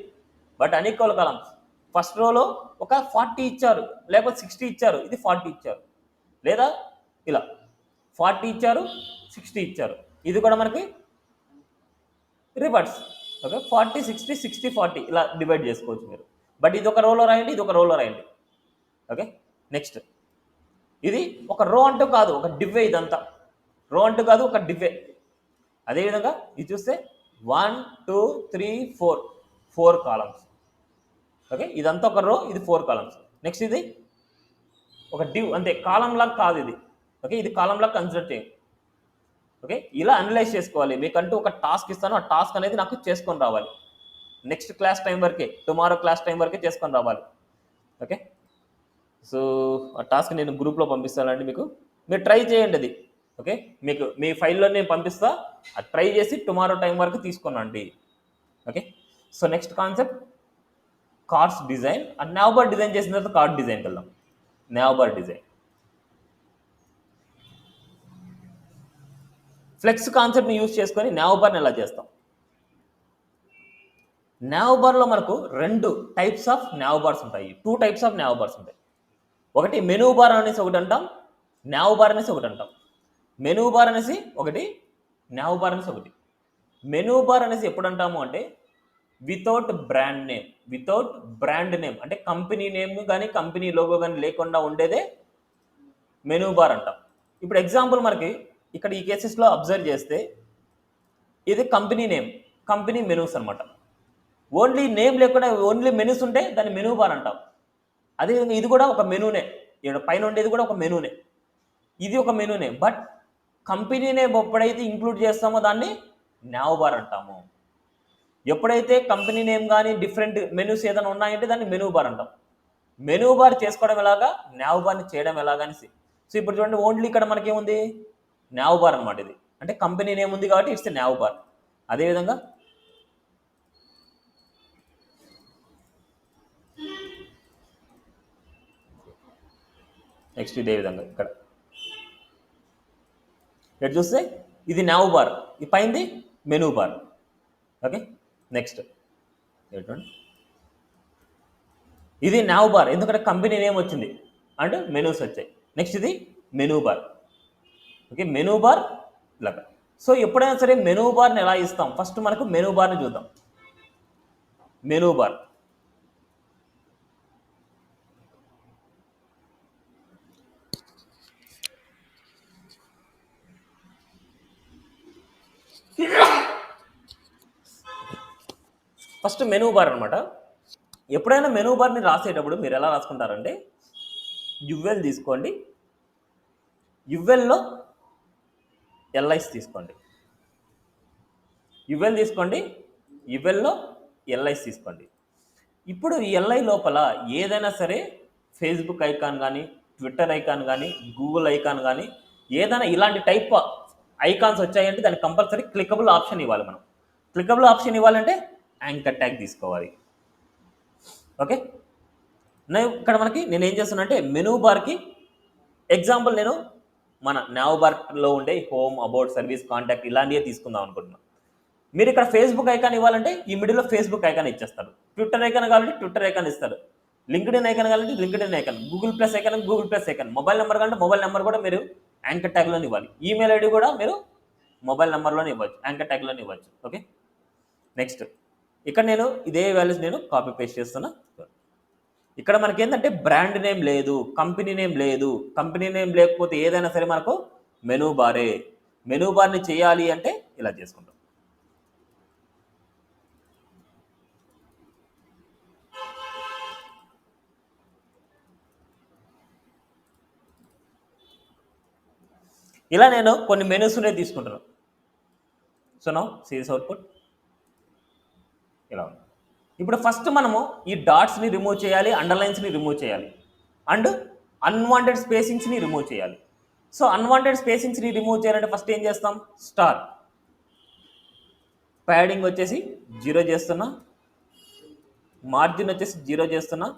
బట్ అన్ఈక్వల్ కాలమ్స్. ఫస్ట్ రోలో ఒక 40 ఇచ్చారు, లేకపోతే 60 ఇచ్చారు, ఇది 40 ఇచ్చారు, లేదా ఇలా 40 ఇచ్చారు, 60 ఇచ్చారు. ఇది కూడా మనకి రివర్స్. ఓకే, 40 60 60 40 ఇలా డివైడ్ చేసుకోవచ్చు మీరు. బట్ ఇది ఒక రోలో రాయండి, ఇది ఒక రోలో రాయండి. ఓకే, నెక్స్ట్ ఇది ఒక రో అంటూ కాదు, ఒక డివ్వే. ఇదంతా రో అంటూ కాదు, ఒక డివ్వే. అదేవిధంగా ఇది చూస్తే 1 2 3 4 కాలమ్స్. ఓకే, ఇదంతా ఒక రో, ఇది 4 కాలమ్స్. నెక్స్ట్ ఇది ఒక డివ్, అంతే, కాలం లాగా కాదు ఇది. ఓకే, ఇది కాలం లాగా కన్సిడర్ చేయండి. ఓకే, ఇలా అనలైజ్ చేసుకోవాలి. మీకంటూ ఒక టాస్క్ ఇస్తాను, ఆ టాస్క్ అనేది నాకు చేసుకొని రావాలి. నెక్స్ట్ క్లాస్ టైం వరకే, టుమారో క్లాస్ టైం వరకే చేసుకొని రావాలి. ఓకే, సో ఆ టాస్క్ నేను గ్రూప్లో పంపిస్తానండి మీకు, మీరు ట్రై చేయండి అది. ఓకే, మీకు మీ ఫైల్లో నేను పంపిస్తా, అది ట్రై చేసి టుమారో టైం వరకు తీసుకున్నాండి. Okay, so next concept cards design. ఆ నావబార్ డిజైన్ చేసిన తర్వాత కార్డ్ డిజైన్కి వెళ్దాం. నావబార్ డిజైన్, ఫ్లెక్స్ కాన్సెప్ట్ని యూజ్ చేసుకొని నావబార్ని ఎలా చేస్తాం. నావబార్లో మనకు 2 టైప్స్ ఆఫ్ నావబార్స్ ఉంటాయి, 2 టైప్స్ ఆఫ్ నావబార్స్ ఉంటాయి. ఒకటి మెనూ బార్ అనేసి ఒకటి అంటాం, నావ్ బార్ అనేసి ఒకటి అంటాం. మెనూ బార్ అనేసి ఒకటి, నావ్ బార్ అనేసి ఒకటి. మెనూ బార్ అనేసి ఎప్పుడు అంటాము అంటే వితౌట్ బ్రాండ్ నేమ్ అంటే కంపెనీ నేమ్ కానీ కంపెనీ లోగో కానీ లేకుండా ఉండేదే మెనూ బార్ అంటాం. ఇప్పుడు ఎగ్జాంపుల్ మనకి ఇక్కడ ఈ కేసెస్లో అబ్జర్వ్ చేస్తే ఇది కంపెనీ నేమ్, కంపెనీ మెనూస్ అనమాట. ఓన్లీ నేమ్ లేకుండా ఓన్లీ మెనూస్ ఉంటే దాన్ని మెనూ బార్ అంటాం. అదేవిధంగా ఇది కూడా ఒక మెనూనే, ఇక్కడ పైన ఉండేది కూడా ఒక మెనూనే, ఇది ఒక మెనూనే. బట్ కంపెనీ నేమ్ ఎప్పుడైతే ఇంక్లూడ్ చేస్తామో దాన్ని నావ్ బార్ అంటాము. ఎప్పుడైతే కంపెనీ నేమ్ కానీ డిఫరెంట్ మెనూస్ ఏదైనా ఉన్నాయంటే దాన్ని మెనూ బార్ అంటాం. మెనూ బార్ చేసుకోవడం ఎలాగా, నావ్ బార్ని చేయడం ఎలాగనేసి. సో ఇప్పుడు చూడండి, ఓన్లీ ఇక్కడ మనకేముంది, నావ్ బార్ అనమాట. ఇది అంటే కంపెనీ నేమ్ ఉంది కాబట్టి ఇట్స్ నావ్ బార్. అదేవిధంగా నెక్స్ట్ ఇదే విధంగా ఇక్కడ చూస్తే ఇది నావ్ బార్, ఈ పైంది మెనూ బార్. ఓకే, నెక్స్ట్ ఇది నావ్ బార్ ఎందుకంటే కంపెనీ నేమ్ వచ్చింది అండ్ మెనూస్ వచ్చాయి. నెక్స్ట్ ఇది menu bar. Okay, menu bar ఇలాగా. సో ఎప్పుడైనా సరే మెనూ బార్ని ఎలా ఇస్తాం, ఫస్ట్ మనకు మెనూ బార్ని చూద్దాం. Menu bar first menu bar అనమాట. ఎప్పుడైనా మెనూ బార్ని రాసేటప్పుడు మీరు ఎలా రాసుకుంటారంటే యువెల్ తీసుకోండి, యువెల్లో ఎల్ఐస్ తీసుకోండి, యువెల్ తీసుకోండి, యువెల్లో ఎల్ఐస్ తీసుకోండి. ఇప్పుడు ఈ ఎల్ఐ లోపల ఏదైనా సరే ఫేస్బుక్ ఐకాన్ కానీ ట్విట్టర్ ఐకాన్ కానీ గూగుల్ ఐకాన్ కానీ ఏదైనా ఇలాంటి టైప్ ఐకాన్స్ వచ్చాయంటే దానికి కంపల్సరీ క్లికబుల్ ఆప్షన్ ఇవ్వాలి. మనం క్లికబుల్ ఆప్షన్ ఇవ్వాలంటే యాంకర్ ట్యాగ్ తీసుకోవాలి. ఓకే, ఇక్కడ మనకి నేను ఏం చేస్తున్నా అంటే మెనూ బార్కి ఎగ్జాంపుల్ నేను మన నావ్ బార్లో ఉండే హోమ్, అబౌట్, సర్వీస్, కాంటాక్ట్ ఇలాంటివే తీసుకుందాం అనుకుంటున్నాను. మీరు ఇక్కడ ఫేస్బుక్ ఐకాన్ ఇవ్వాలంటే ఈ మిడిల్లో ఫేస్బుక్ ఐకాన్ ఇచ్చేస్తారు, ట్విట్టర్ ఐకాన్ కావాలంటే ట్విట్టర్ ఐకాన్ ఇస్తారు, లింక్డ్ఇన్ ఐకాన్ కావాలంటే LinkedIn icon, Google plus icon Google plus icon, mobile number కావాలంటే మొబైల్ నెంబర్ కూడా మీరు యాంకర్ ట్యాగ్లోనే ఇవ్వాలి, ఈమెయిల్ ఐడి కూడా మీరు మొబైల్ నెంబర్లోనే ఇవ్వచ్చు, యాంకర్ ట్యాగ్లోనే ఇవ్వచ్చు. ఓకే, నెక్స్ట్ ఇక్కడ నేను ఇదే వాల్యూస్ నేను కాపీ పేస్ట్ చేస్తున్నా. ఇక్కడ మనకి ఏంటంటే బ్రాండ్ నేమ్ లేదు, కంపెనీ నేమ్ లేదు. కంపెనీ నేమ్ లేకపోతే ఏదైనా సరే మనకు మెనూ బారే. మెనూ బార్ని చేయాలి అంటే ఇలా చేసుకుంటాం. ఇలా నేను కొన్ని మెనూస్నే తీసుకుంటాను. So now see this output ఇలా ఉంది. ఇప్పుడు ఫస్ట్ మనము ఈ డాట్స్ని రిమూవ్ చేయాలి, అండర్లైన్స్ని రిమూవ్ చేయాలి అండ్ అన్వాంటెడ్ స్పేసింగ్స్ని రిమూవ్ చేయాలి. సో అన్వాంటెడ్ స్పేసింగ్స్ని రిమూవ్ చేయాలంటే ఫస్ట్ ఏం చేస్తాం, స్టార్ ప్యాడింగ్ వచ్చేసి 0 చేస్తున్నా, మార్జిన్ వచ్చేసి 0 చేస్తున్నా,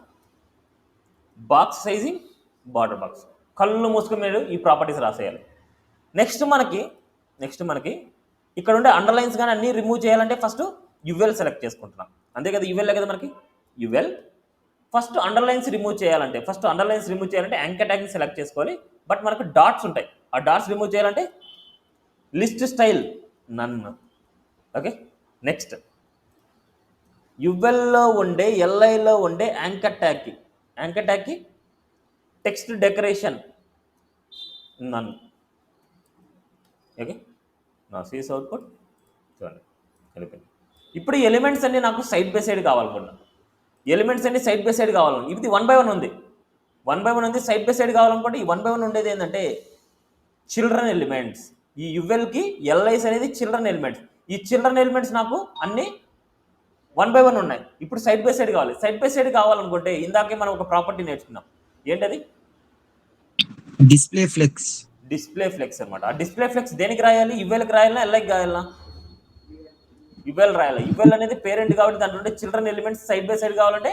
బాక్స్ సైజింగ్ బార్డర్ బాక్స్. కళ్ళు మూసుకుని మీరు ఈ ప్రాపర్టీస్ రాసేయాలి. నెక్స్ట్ మనకి ఇక్కడ ఉండే అండర్లైన్స్ కానీ అన్నీ రిమూవ్ చేయాలంటే ఫస్ట్ యువెల్ సెలెక్ట్ చేసుకుంటున్నాం, అంతే కదా, యువెల్ కదా మనకి యువెల్. ఫస్ట్ అండర్లైన్స్ రిమూవ్ చేయాలంటే యాంకర్ ట్యాగ్ని సెలెక్ట్ చేసుకోవాలి. బట్ మనకు డాట్స్ ఉంటాయి, ఆ డాట్స్ రిమూవ్ చేయాలంటే లిస్ట్ స్టైల్ నన్. ఓకే, నెక్స్ట్ యువెల్లో ఉండే ఎల్ఐలో ఉండే యాంకర్ ట్యాగ్కి టెక్స్ట్ డెకరేషన్ నన్. ఓకే, నా సీస్ అవుట్పుట్ చూడండి వెళ్ళిపోయింది. ఇప్పుడు ఈ ఎలిమెంట్స్ అన్నీ నాకు సైడ్ బై సైడ్ కావాలనుకున్నాను, ఎలిమెంట్స్ అన్ని సైడ్ బై సైడ్ కావాలను. ఇది 1 by 1 ఉంది, 1 by 1 ఉంది. సైడ్ బై సైడ్ కావాలనుకుంటే ఈ 1 by 1 ఉండేది ఏంటంటే చిల్డ్రన్ ఎలిమెంట్స్. ఈ యువెల్కి ఎల్ఐస్ అనేది చిల్డ్రన్ ఎలిమెంట్స్. ఈ చిల్డ్రన్ ఎలిమెంట్స్ నాకు అన్నీ 1 by 1 ఉన్నాయి. ఇప్పుడు సైడ్ బై సైడ్ కావాలి. సైడ్ బై సైడ్ కావాలనుకుంటే ఇందాకే మనం ఒక ప్రాపర్టీ నేర్చుకున్నాం, ఏంటది? Display flex. డిస్ప్లే ఫ్లెక్స్ అనమాట. ఆ డిస్ప్లే ఫ్లెక్స్ దేనికి రాయాలి? యువెల్కి రాయాలా, ఎల్ఐకి రాయాలా? యువెల్ రాయాలి. యువెల్ అనేది పేరెంట్ కాబట్టి దాంట్లో ఉండే children elements side by side కావాలంటే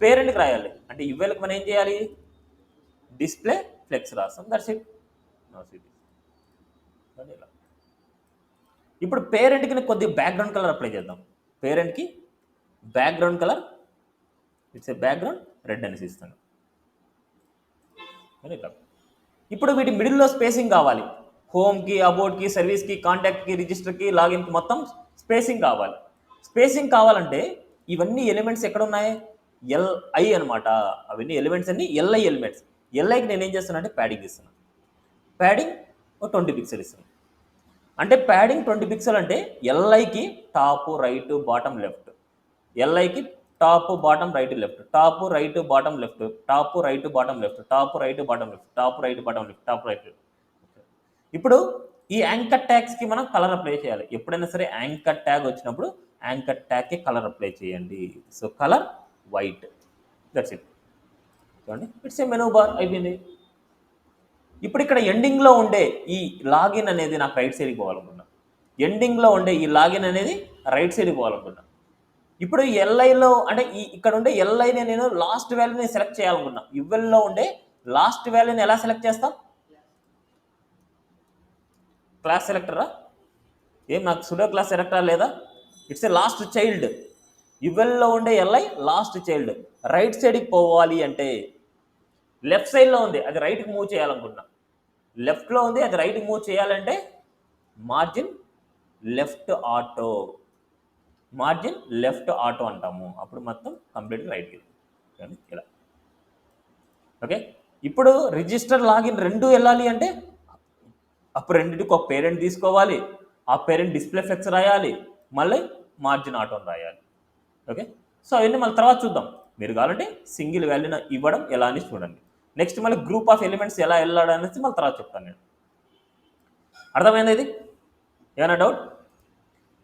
పేరెంట్కి రాయాలి. అంటే యువెల్కి మనం ఏం చేయాలి? డిస్ప్లే ఫ్లెక్స్ రాస్తాం. That's it. ఇప్పుడు పేరెంట్కి కొద్దిగా బ్యాక్గ్రౌండ్ కలర్ అప్లై చేద్దాం. పేరెంట్కి background colour it's a background red అనేసి ఇస్తాను. ఇప్పుడు వీటి మిడిల్లో స్పేసింగ్ కావాలి. హోమ్కి, అబౌట్కి, సర్వీస్కి, కాంటాక్ట్కి, రిజిస్టర్కి, లాగిన్కి మొత్తం స్పేసింగ్ కావాలి. స్పేసింగ్ కావాలంటే ఇవన్నీ ఎలిమెంట్స్ ఎక్కడ ఉన్నాయి? ఎల్ఐ అనమాట. అవన్నీ ఎలిమెంట్స్ అన్ని ఎల్ఐ ఎలిమెంట్స్. ఎల్ఐకి నేను ఏం చేస్తాను అంటే ప్యాడింగ్ ఇస్తున్నాను. ప్యాడింగ్ 20 పిక్సెల్ ఇస్తున్నాను. అంటే ప్యాడింగ్ 20 పిక్సెల్ అంటే ఎల్ఐకి టాప్ రైట్ బాటమ్ లెఫ్ట్, ఎల్ఐకి top bottom right left, top right bottom left, top right bottom left, top right bottom left, top right bottom left, top right. ఇప్పుడు ఈ యాంకర్ ట్యాగ్స్కి మనం కలర్ అప్లై చేయాలి. ఎప్పుడైనా సరే యాంకర్ ట్యాగ్ వచ్చినప్పుడు యాంకర్ ట్యాగ్కి కలర్ అప్లై చేయండి. So colour white. That's it. చూడండి, ఇట్స్ ఏ మెనూ బార్ అయిపోయింది. ఇప్పుడు ఇక్కడ ఎండింగ్లో ఉండే ఈ లాగిన్ అనేది నాకు రైట్ సైడ్కి పోవాలనుకున్నా. ఎండింగ్లో ఉండే ఈ లాగిన్ అనేది రైట్ సైడ్కి పోవాలనుకున్నా. ఇప్పుడు ఎల్ఐలో అంటే ఇక్కడ ఉండే ఎల్ఐని నేను లాస్ట్ వాల్యూని సెలెక్ట్ చేయాలనుకున్నా. యువెల్లో ఉండే లాస్ట్ వాల్యూని ఎలా సెలెక్ట్ చేస్తాం? క్లాస్ సెలెక్టరా? ఏం నాకు సుడో క్లాస్ సెలెక్టరా లేదా? It's a last child. యువెల్లో ఉండే ఎల్ఐ లాస్ట్ చైల్డ్. రైట్ సైడ్కి పోవాలి అంటే లెఫ్ట్ సైడ్లో ఉంది, అది రైట్కి మూవ్ చేయాలనుకున్నా. లెఫ్ట్లో ఉంది, అది రైట్కి మూవ్ చేయాలంటే margin left auto, margin left auto అంటాము. అప్పుడు మొత్తం కంప్లీట్గా రైట్కి ఇలా. ఓకే, ఇప్పుడు రిజిస్టర్ లాగిన్ రెండు వెళ్ళాలి అంటే అప్పుడు రెండింటికి ఒక పేరెంట్ తీసుకోవాలి. ఆ పేరెంట్ డిస్ప్లే ఫ్లెక్స్ రాయాలి, మళ్ళీ మార్జిన్ ఆటోని రాయాలి. ఓకే, సో అవన్నీ మళ్ళీ తర్వాత చూద్దాం. మీరు కావాలంటే సింగిల్ వాల్యూని ఇవ్వడం ఎలా అని చూడండి. నెక్స్ట్ మళ్ళీ గ్రూప్ ఆఫ్ ఎలిమెంట్స్ ఎలా వెళ్ళాలి అనేసి మళ్ళీ తర్వాత చెప్తాను నేను. అర్థమైంది ఇది? ఏమైనా డౌట్?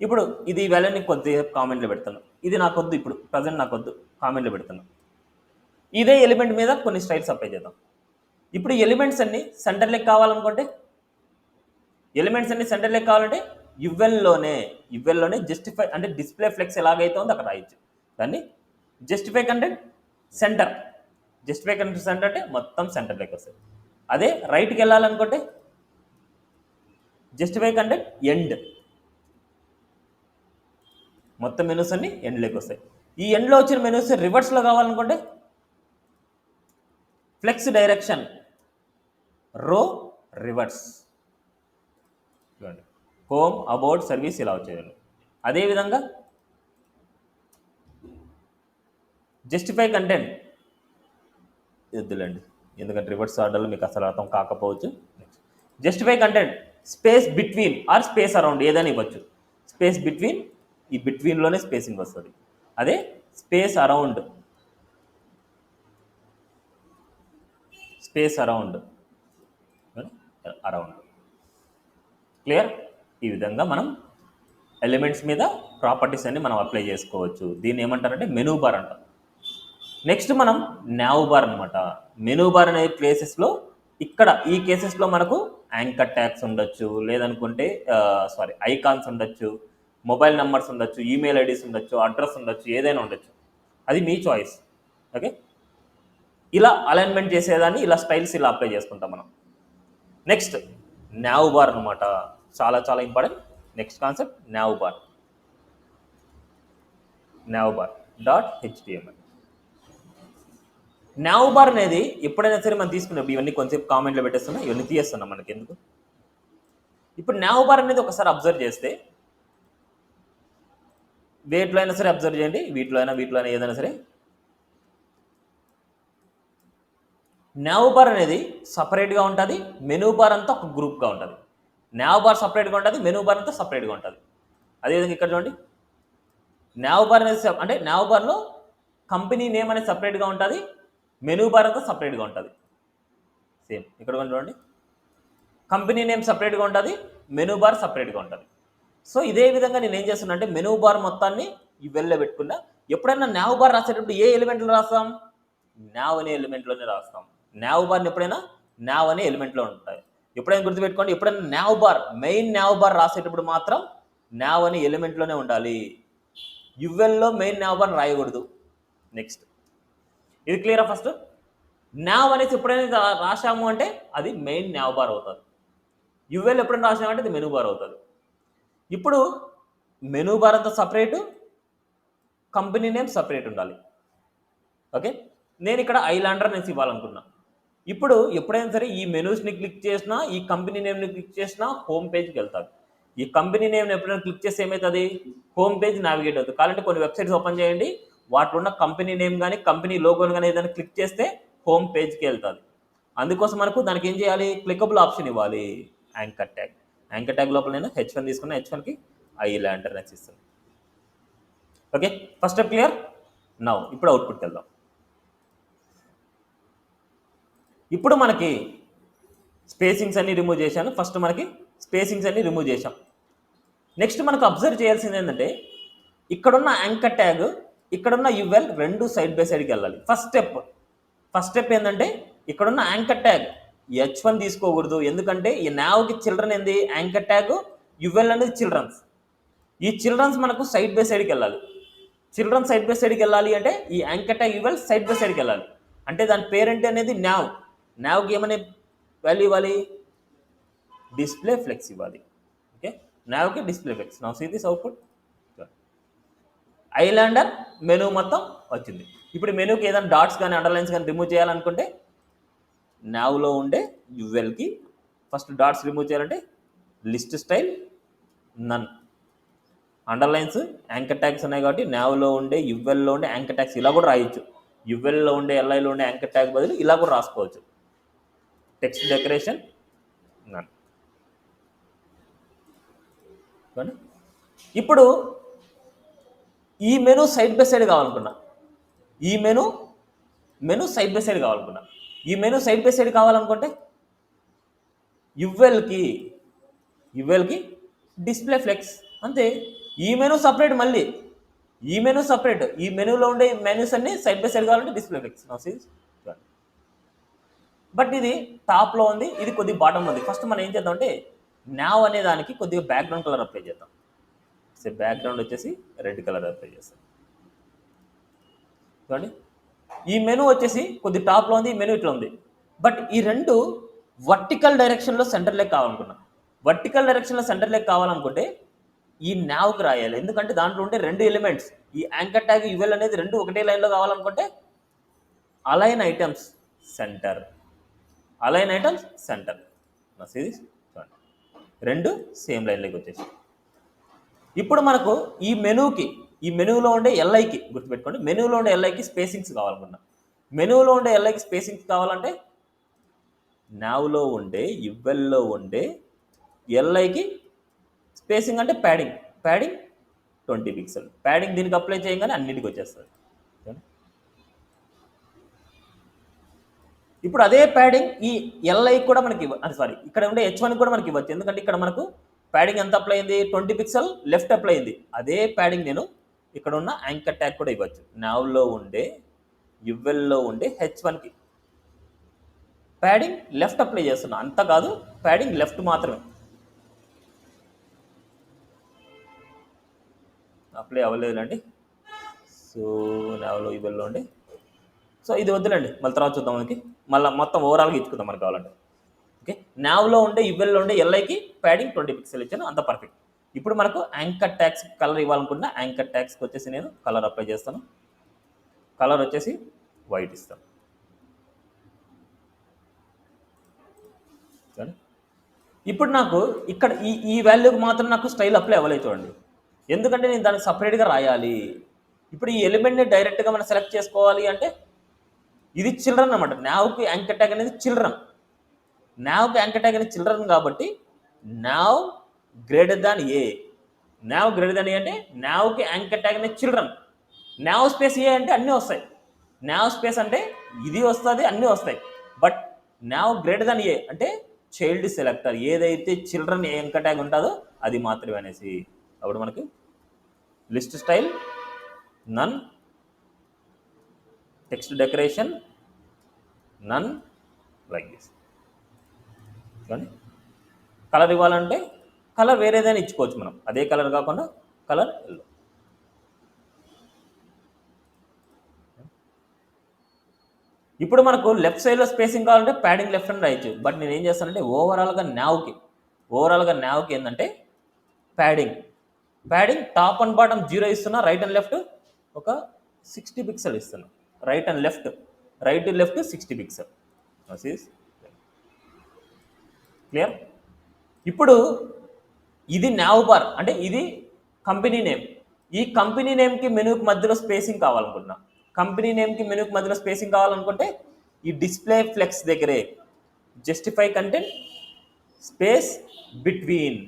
ఇప్పుడు ఇది వాల్యూని కొద్దిగా కామెంట్లో పెడతాను. ఇది నాకొద్దు, ఇప్పుడు ప్రజెంట్ నాకొద్దు, కామెంట్లో పెడతాను. ఇదే ఎలిమెంట్ మీద కొన్ని స్టైల్స్ అప్లై చేద్దాం. ఇప్పుడు ఎలిమెంట్స్ అన్ని సెంటర్ లెక్క కావాలనుకుంటే, ఎలిమెంట్స్ అన్ని సెంటర్ లెక్క కావాలంటే యువెల్లోనే జస్టిఫై అంటే డిస్ప్లే ఫ్లెక్స్ ఎలాగైతే ఉందో అక్కడ రాయొచ్చు. దాన్ని justify content centre. Justify content centre అంటే మొత్తం సెంటర్ లెక్క వస్తుంది. అదే రైట్కి వెళ్ళాలనుకుంటే జస్టిఫై కంటెంట్ ఎండ్. మొత్తం మెనూస్ అన్ని ఎండ్లోకి వస్తాయి. ఈ ఎండ్లో వచ్చిన మెనూస్ రివర్స్లో కావాలనుకుంటే ఫ్లెక్స్ డైరెక్షన్ రో రివర్స్. చూడండి, హోమ్, అబౌట్, సర్వీస్ ఇలా వచ్చేది. అదేవిధంగా జస్టిఫై కంటెంట్ వద్దులేండి, ఎందుకంటే రివర్స్ ఆర్డర్లో మీకు అసలు అర్థం కాకపోవచ్చు. Justify content space between or space around ఏదైనా ఇవ్వచ్చు. స్పేస్ బిట్వీన్, ఈ బిట్వీన్లోనే స్పేసింగ్ వస్తుంది. అదే space around, space around around. Clear? ఈ విధంగా మనం ఎలిమెంట్స్ మీద ప్రాపర్టీస్ అన్ని మనం అప్లై చేసుకోవచ్చు. దీన్ని ఏమంటారంటే మెనూ బార్ అంటారు. నెక్స్ట్ మనం నావ్ బార్ అనమాట. మెనూ బార్ అనే ప్లేసెస్లో ఇక్కడ ఈ కేసెస్లో మనకు యాంకర్ ట్యాగ్స్ ఉండొచ్చు, లేదనుకుంటే ఐకాన్స్ ఉండొచ్చు, మొబైల్ నెంబర్స్ ఉండొచ్చు, ఈమెయిల్ ఐడీస్ ఉండొచ్చు, అడ్రస్ ఉండొచ్చు, ఏదైనా ఉండొచ్చు. అది మీ చాయిస్. ఓకే, ఇలా అలైన్మెంట్ చేసేదాన్ని ఇలా స్టైల్స్ ఇలా అప్లై చేసుకుంటాం మనం. నెక్స్ట్ నావ్ బార్ అనమాట, చాలా చాలా important. Next concept now bar. Now bar dot HTML. Now bar అనేది ఎప్పుడైనా సరే మనం తీసుకున్నప్పుడు ఇవన్నీ కొంచెం కామెంట్లో పెట్టేస్తున్నా, ఇవన్నీ తీయేస్తున్నాం మనకి ఎందుకు. ఇప్పుడు నావ్ బార్ అనేది ఒకసారి అబ్జర్వ్ చేస్తే, వేట్లో అయినా సరే అబ్జర్వ్ చేయండి, వీటిలో అయినా ఏదైనా సరే, నావ్ బార్ అనేది సపరేట్గా ఉంటుంది, మెనూ బార్ అంతా ఒక గ్రూప్గా ఉంటుంది. నావ్ బార్ సపరేట్గా ఉంటుంది, మెనూ బార్ అంతా సపరేట్గా ఉంటుంది. అదేవిధంగా ఇక్కడ చూడండి, నావ్ బార్ అనేది అంటే నావ్ బార్లో కంపెనీ నేమ్ అనేది సపరేట్గా ఉంటుంది, మెనూ బార్ అంతా సపరేట్గా ఉంటుంది. సేమ్ ఇక్కడ చూడండి, కంపెనీ నేమ్ సపరేట్గా ఉంటుంది, మెనూ బార్ సపరేట్గా ఉంటుంది. సో ఇదే విధంగా నేను ఏం చేస్తున్నా అంటే మెనూ బార్ మొత్తాన్ని ఇవెల్లో పెట్టుకున్నా. ఎప్పుడైనా నావ్ బార్ రాసేటప్పుడు ఏ ఎలిమెంట్లో రాస్తాం? నావ్ అనే ఎలిమెంట్లోనే రాస్తాం. నావ్ బార్ని ఎప్పుడైనా నావ్ అనే ఎలిమెంట్లో ఉంటాయి. ఎప్పుడైనా గుర్తుపెట్టుకోండి, ఎప్పుడైనా now bar, main now bar రాసేటప్పుడు మాత్రం నావ్ అనే ఎలిమెంట్లోనే ఉండాలి. యువెల్లో మెయిన్ నావ్ బార్ రాయకూడదు. నెక్స్ట్, ఇది క్లియరా? ఫస్ట్ నావ్ అనేసి ఎప్పుడైనా రాసాము అంటే అది మెయిన్ నావ్ బార్ అవుతుంది. యువెల్ ఎప్పుడైనా రాసామంటే అది మెనూ బార్ అవుతుంది. ఇప్పుడు మెనూ బార్ అంతా సపరేటు, కంపెనీ నేమ్ సపరేట్ ఉండాలి. ఓకే, నేను ఇక్కడ ఐలాండర్ అనేసి ఇవ్వాలనుకున్నా. ఇప్పుడు ఎప్పుడైనా సరే ఈ మెనూస్ని క్లిక్ చేసినా, ఈ కంపెనీ నేమ్ని క్లిక్ చేసినా హోమ్ పేజ్కి వెళ్తారు. ఈ కంపెనీ నేమ్ని ఎప్పుడైనా క్లిక్ చేస్తే ఏమవుతుంది? హోమ్ పేజ్ నావిగేట్ అవుతుంది. కావాలంటే కొన్ని వెబ్సైట్స్ ఓపెన్ చేయండి, వాటిలో ఉన్న కంపెనీ నేమ్ కానీ కంపెనీ లోగోని కానీ ఏదైనా క్లిక్ చేస్తే హోమ్ పేజ్కి వెళ్తుంది. అందుకోసం మనకు దానికి ఏం చేయాలి? క్లికబుల్ ఆప్షన్ ఇవ్వాలి, యాంకర్ ట్యాగ్. యాంకర్ ట్యాగ్ లోపల నేను H1 తీసుకున్నా, H1కి ఐలాండర్ అనేసి ఇస్తాను. Okay, first step clear. Now ఇప్పుడు అవుట్పుట్కి వెళ్దాం. ఇప్పుడు మనకి స్పేసింగ్స్ అన్ని రిమూవ్ చేశాను. ఫస్ట్ మనకి స్పేసింగ్స్ అన్ని రిమూవ్ చేశాం. నెక్స్ట్ మనకు అబ్జర్వ్ చేయాల్సింది ఏంటంటే, ఇక్కడున్న యాంకర్ ట్యాగ్, ఇక్కడున్న యువెల్ రెండు సైడ్ బై సైడ్కి వెళ్ళాలి. ఫస్ట్ స్టెప్ ఏంటంటే, ఇక్కడున్న యాంకర్ ట్యాగ్ H1 తీసుకోకూడదు. ఎందుకంటే ఈ నావ్కి చిల్డ్రన్ ఏంది? యాంకర్ ట్యాగ్, యువెల్ అనేది చిల్డ్రన్స్. ఈ చిల్డ్రన్స్ మనకు సైడ్ బై సైడ్కి వెళ్ళాలి. చిల్డ్రన్ సైడ్ బై సైడ్కి వెళ్ళాలి అంటే ఈ anchor tag UL side by సైడ్కి వెళ్ళాలి. అంటే దాని పేరెంట్ అనేది నావ్. నావ్కి ఏమనే వాల్యూ ఇవ్వాలి? డిస్ప్లే ఫ్లెక్స్ ఇవ్వాలి. ఓకే, నావ్కి display flex. Now see this output. ఐలాండర్ మెనూ మొత్తం వచ్చింది. ఇప్పుడు మెనూకి ఏదైనా డాట్స్ కానీ అండర్లైన్స్ కానీ రిమూవ్ చేయాలనుకుంటే నావ్లో ఉండే యువెల్కి ఫస్ట్ డాట్స్ రిమూవ్ చేయాలంటే లిస్ట్ స్టైల్ నన్. అండర్లైన్స్ యాంకర్ ట్యాగ్స్ ఉన్నాయి కాబట్టి నావ్లో ఉండే యువెల్లో ఉండే యాంకర్ ట్యాగ్స్ ఇలా కూడా రాయొచ్చు. యువెల్లో ఉండే ఎల్ఐలో ఉండే యాంకర్ ట్యాగ్ బదులు ఇలా కూడా రాసుకోవచ్చు. టెక్స్ట్ డెకరేషన్ నన్. ఇప్పుడు ఈ మెనూ సైడ్ బై సైడ్ కావాలనుకున్నా, ఈ మెనూ సైడ్ బై సైడ్ కావాలనుకున్నా, ఈ మెనూ సైడ్ బై సైడ్ కావాలనుకుంటే యువెల్కి డిస్ప్లే ఫ్లెక్స్ అంతే. ఈ మెనూ సపరేట్, మళ్ళీ ఈ మెనూ సపరేట్. ఈ మెనూలో ఉండే మెనూస్ అన్ని సైడ్ బై సైడ్ కావాలంటే డిస్ప్లే ఫ్లెక్స్. బట్ ఇది టాప్లో ఉంది, ఇది కొద్దిగా బాటంలో ఉంది. ఫస్ట్ మనం ఏం చేద్దాం అంటే నావ్ అనే దానికి కొద్దిగా బ్యాక్గ్రౌండ్ కలర్ అప్లై చేద్దాం. బ్యాక్గ్రౌండ్ వచ్చేసి రెడ్ కలర్ అప్లై చేస్తాం. చూడండి, ఈ మెనూ వచ్చేసి కొద్ది టాప్లో ఉంది, ఈ మెనూ ఇట్లా ఉంది. బట్ ఈ రెండు వర్టికల్ డైరెక్షన్లో సెంటర్ లెక్ కావాలనుకున్నా. వర్టికల్ డైరెక్షన్లో సెంటర్ లెక్ కావాలనుకుంటే ఈ నావ్కి రాయాలి. ఎందుకంటే దాంట్లో ఉండే రెండు ఎలిమెంట్స్, ఈ యాంకర్ ట్యాగ్ యువెల్ అనేది రెండు ఒకటే లైన్లో కావాలనుకుంటే align items centre, align items centre. చూడండి, రెండు సేమ్ లైన్లోకి వచ్చేసి. ఇప్పుడు మనకు ఈ మెనూలో ఉండే ఎల్ఐకి గుర్తుపెట్టుకోండి, మెనూలో ఉండే ఎల్ఐకి స్పేసింగ్స్ కావాలనుకున్నా. మెనూలో ఉండే ఎల్ఐకి స్పేసింగ్స్ కావాలంటే నావ్లో ఉండే యువెల్లో ఉండే ఎల్ఐకి స్పేసింగ్ అంటే ప్యాడింగ్ 20 పిక్సెల్. ప్యాడింగ్ దీనికి అప్లై చేయగానే అన్నిటికి వచ్చేస్తుంది. ఇప్పుడు అదే ప్యాడింగ్ ఈ ఎల్ఐ కూడా మనకి ఇక్కడ ఉండే H1 కూడా మనకి ఇవ్వచ్చు. ఎందుకంటే ఇక్కడ మనకు ప్యాడింగ్ ఎంత అప్లై అయింది? 20 పిక్సెల్ లెఫ్ట్ అప్లై అయింది. అదే ప్యాడింగ్ నేను ఇక్కడ ఉన్న యాంకర్ ట్యాగ్ కూడా ఇవ్వచ్చు. నావ్లో ఉండే యువెల్లో ఉండే H1కి ప్యాడింగ్ లెఫ్ట్ అప్లై చేస్తున్నా, అంత కాదు, ప్యాడింగ్ లెఫ్ట్ మాత్రమే. అప్లై అవ్వలేదండి. సో నావ్లో యువెల్లో ఉండే, సో ఇది వద్దులండి, మళ్ళీ తర్వాత చూద్దాం. మనకి మళ్ళీ మొత్తం ఓవరాల్గా ఇచ్చుకుందాం మనకు కావాలంటే. ఓకే, నావ్లో ఉండే యువెల్లో ఉండే ఎల్ఐకి ప్యాడింగ్ 20 పిక్సెల్ ఇచ్చాను, అంత పర్ఫెక్ట్. ఇప్పుడు మనకు యాంకర్ ట్యాగ్స్ కలర్ ఇవ్వాలనుకుంటున్నా. యాంకర్ ట్యాగ్స్కి వచ్చేసి నేను కలర్ అప్లై చేస్తాను. కలర్ వచ్చేసి వైట్ ఇస్తాను. ఇప్పుడు నాకు ఇక్కడ ఈ వాల్యూకి మాత్రం నాకు స్టైల్ అప్లై అవ్వలేదు చూడండి, ఎందుకంటే నేను దానికి సపరేట్గా రాయాలి. ఇప్పుడు ఈ ఎలిమెంట్ని డైరెక్ట్గా మనం సెలెక్ట్ చేసుకోవాలి అంటే ఇది చిల్డ్రన్ అనమాట. నావ్కి యాంకర్ ట్యాగ్ అనేది చిల్డ్రన్, నావ్కి యాంకర్ ట్యాగ్ అనేది చిల్డ్రన్ కాబట్టి now greater than A. Now greater than a అంటే నావ్కి యాంకర్ ట్యాగ్ అనేది చిల్డ్రన్. నావ్ స్పేస్ ఏ అంటే అన్నీ వస్తాయి. నావ్ స్పేస్ అంటే ఇది వస్తుంది, అన్నీ వస్తాయి. But nav greater than a అంటే చైల్డ్ సెలెక్టర్, ఏదైతే చిల్డ్రన్ యాంకర్ ట్యాగ్ ఉంటుందో అది మాత్రమే అనేసి. అప్పుడు మనకి list style none, text decoration none, like this. కానీ కలర్ ఇవ్వాలంటే కలర్ వేరేదైనా ఇచ్చుకోవచ్చు మనం, అదే కలర్ కాకుండా కలర్ ఎల్లో. ఇప్పుడు మనకు లెఫ్ట్ సైడ్లో స్పేసింగ్ కావాలంటే padding left and right, but నేను ఏం చేస్తానంటే ఓవరాల్గా న్యావ్కి ఏంటంటే ప్యాడింగ్ టాప్ అండ్ బాటమ్ 0 ఇస్తున్నా, రైట్ అండ్ లెఫ్ట్ ఒక 60 పిక్సెల్ ఇస్తున్నా, right and left 60 pixel. Clear? ఇప్పుడు ఇది నావ్ బార్ అంటే ఇది కంపెనీ నేమ్. ఈ కంపెనీ నేమ్కి మెనూకి మధ్యలో స్పేసింగ్ కావాలనుకుంటున్నా. కంపెనీ నేమ్కి మెనూకి మధ్యలో స్పేసింగ్ కావాలనుకుంటే ఈ డిస్ప్లే ఫ్లెక్స్ దగ్గరే justify content space between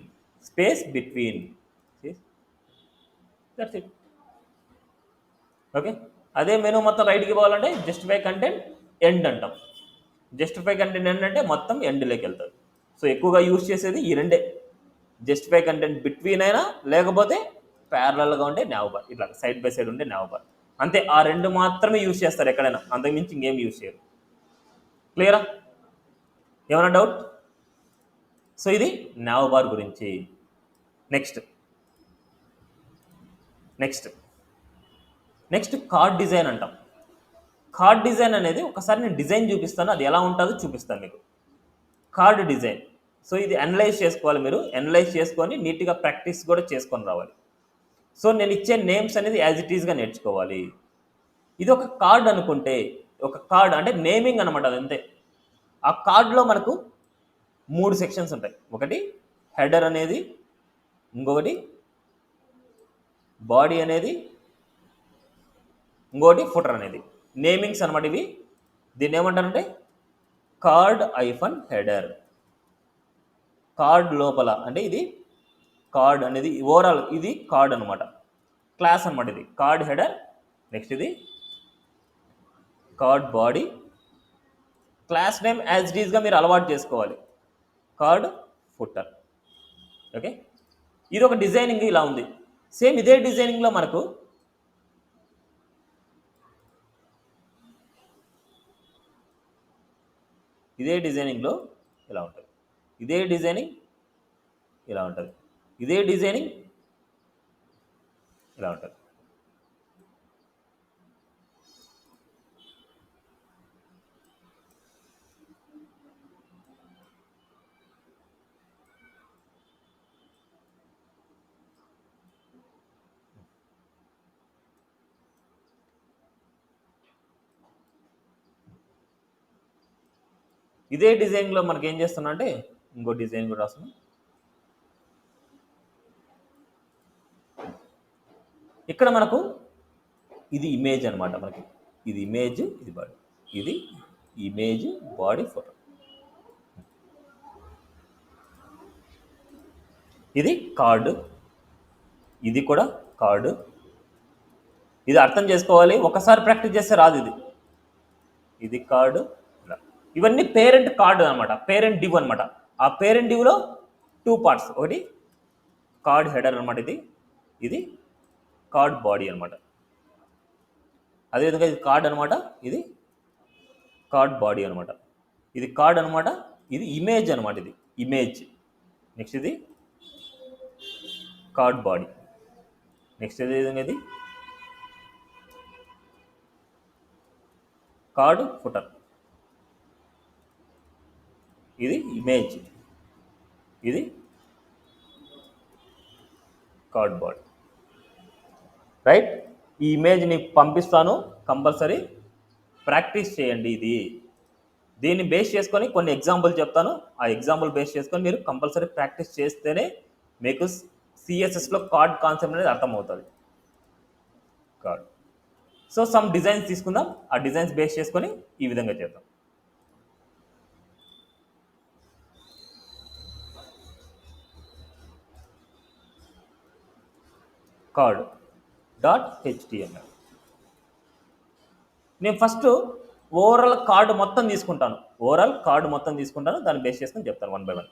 that's it. Okay, అదే మెనూ మొత్తం రైట్కి పోవాలంటే జస్టిఫై కంటెంట్ ఎండ్ అంటాం. జస్టిఫై కంటెంట్ ఎండ్ అంటే మొత్తం ఎండ్లోకి వెళ్తుంది. సో ఎక్కువగా యూజ్ చేసేది ఈ రెండే, జస్టిఫై కంటెంట్ బిట్వీన్ అయినా లేకపోతే ప్యారలల్గా ఉండే నావ్ బార్, ఇట్లా సైడ్ బై సైడ్ ఉండే నావ్ బార్, అంతే. ఆ రెండు మాత్రమే యూజ్ చేస్తారు ఎక్కడైనా, అంతకుమించి ఇంకేం యూజ్ చేయరు. క్లియరా? ఏమైనా డౌట్? సో ఇది నావ్ బార్ గురించి. నెక్స్ట్ కార్డ్ డిజైన్ అంటాం. కార్డ్ డిజైన్ అనేది ఒకసారి నేను డిజైన్ చూపిస్తాను, అది ఎలా ఉంటుందో చూపిస్తాను మీకు. కార్డ్ డిజైన్, సో ఇది అనలైజ్ చేసుకోవాలి మీరు, అనలైజ్ చేసుకొని నీట్గా ప్రాక్టీస్ కూడా చేసుకొని రావాలి. సో నేను ఇచ్చే నేమ్స్ అనేది యాజ్ ఇట్ ఈస్గా నేర్చుకోవాలి. ఇది ఒక కార్డ్ అనుకుంటే, ఒక కార్డ్ అంటే నేమింగ్ అనమాట, అదంతే. ఆ కార్డ్లో మనకు 3 సెక్షన్స్ ఉంటాయి. ఒకటి హెడర్ అనేది, ఇంకొకటి బాడీ అనేది, ఇంకోటి ఫుటర్ అనేది. నేమింగ్స్ అనమాట ఇవి. దీన్ని ఏమంటారంటే కార్డ్ ఐఫన్ హెడర్. కార్డ్ లోపల అంటే ఇది కార్డ్ అనేది ఓవరాల్ ఇది కార్డ్ అనమాట, క్లాస్ అనమాట. ఇది కార్డ్ హెడర్. నెక్స్ట్ ఇది card body. Class name as it ఈస్గా మీరు అలవాటు చేసుకోవాలి, కార్డ్ ఫుటర్. ఓకే, ఇది ఒక డిజైనింగ్ ఇలా ఉంది. సేమ్ ఇదే డిజైనింగ్లో మనకు ఇలా ఉంటుంది. ఇదే డిజైనింగ్ ఇలా ఉంటుంది. ఇదే డిజైన్లో మనకి ఏం చేస్తున్నా అంటే ఇంకో డిజైన్ కూడా రాస్తున్నాం. ఇక్కడ మనకు ఇది ఇమేజ్ అనమాట. మనకి ఇది ఇమేజ్, ఇది బాడీ. ఇది ఇమేజ్, బాడీ, ఫోటో. ఇది కార్డు, ఇది కూడా కార్డు. ఇది అర్థం చేసుకోవాలి, ఒకసారి ప్రాక్టీస్ చేస్తే రాదు. ఇది కార్డు. ఇవన్నీ పేరెంట్ కార్డు అనమాట, పేరెంట్ డివ్ అనమాట. ఆ పేరెంట్ డివ్లో 2 పార్ట్స్. ఒకటి కార్డ్ హెడర్ అనమాట, ఇది కార్డ్ బాడీ అనమాట. అదేవిధంగా ఇది కార్డ్ అనమాట, ఇది కార్డ్ బాడీ అనమాట. ఇది కార్డ్ అనమాట, ఇది ఇమేజ్ అనమాట, ఇది ఇమేజ్. నెక్స్ట్ ఇది కార్డ్ బాడీ. నెక్స్ట్ అదేవిధంగా ఇది కార్డ్ ఫుటర్. ఇది ఇమేజ్, ఇది కార్డ్ బాడీ. రైట్? ఈ ఇమేజ్ని పంపిస్తాను, కంపల్సరీ ప్రాక్టీస్ చేయండి. దీన్ని బేస్ చేసుకొని కొన్ని ఎగ్జాంపుల్ చెప్తాను. ఆ ఎగ్జాంపుల్ బేస్ చేసుకొని మీరు కంపల్సరీ ప్రాక్టీస్ చేస్తేనే మీకు సిఎస్ఎస్లో కార్డ్ కాన్సెప్ట్ అనేది అర్థమవుతుంది. కార్డ్. సో సమ్ డిజైన్స్ తీసుకుందాం, ఆ డిజైన్స్ బేస్ చేసుకొని ఈ విధంగా చేద్దాం. Card .html. నేను ఫస్ట్ ఓవరాల్ కార్డు మొత్తం తీసుకుంటాను, దాన్ని బేస్ చేసుకొని చెప్తాను 1 by 1.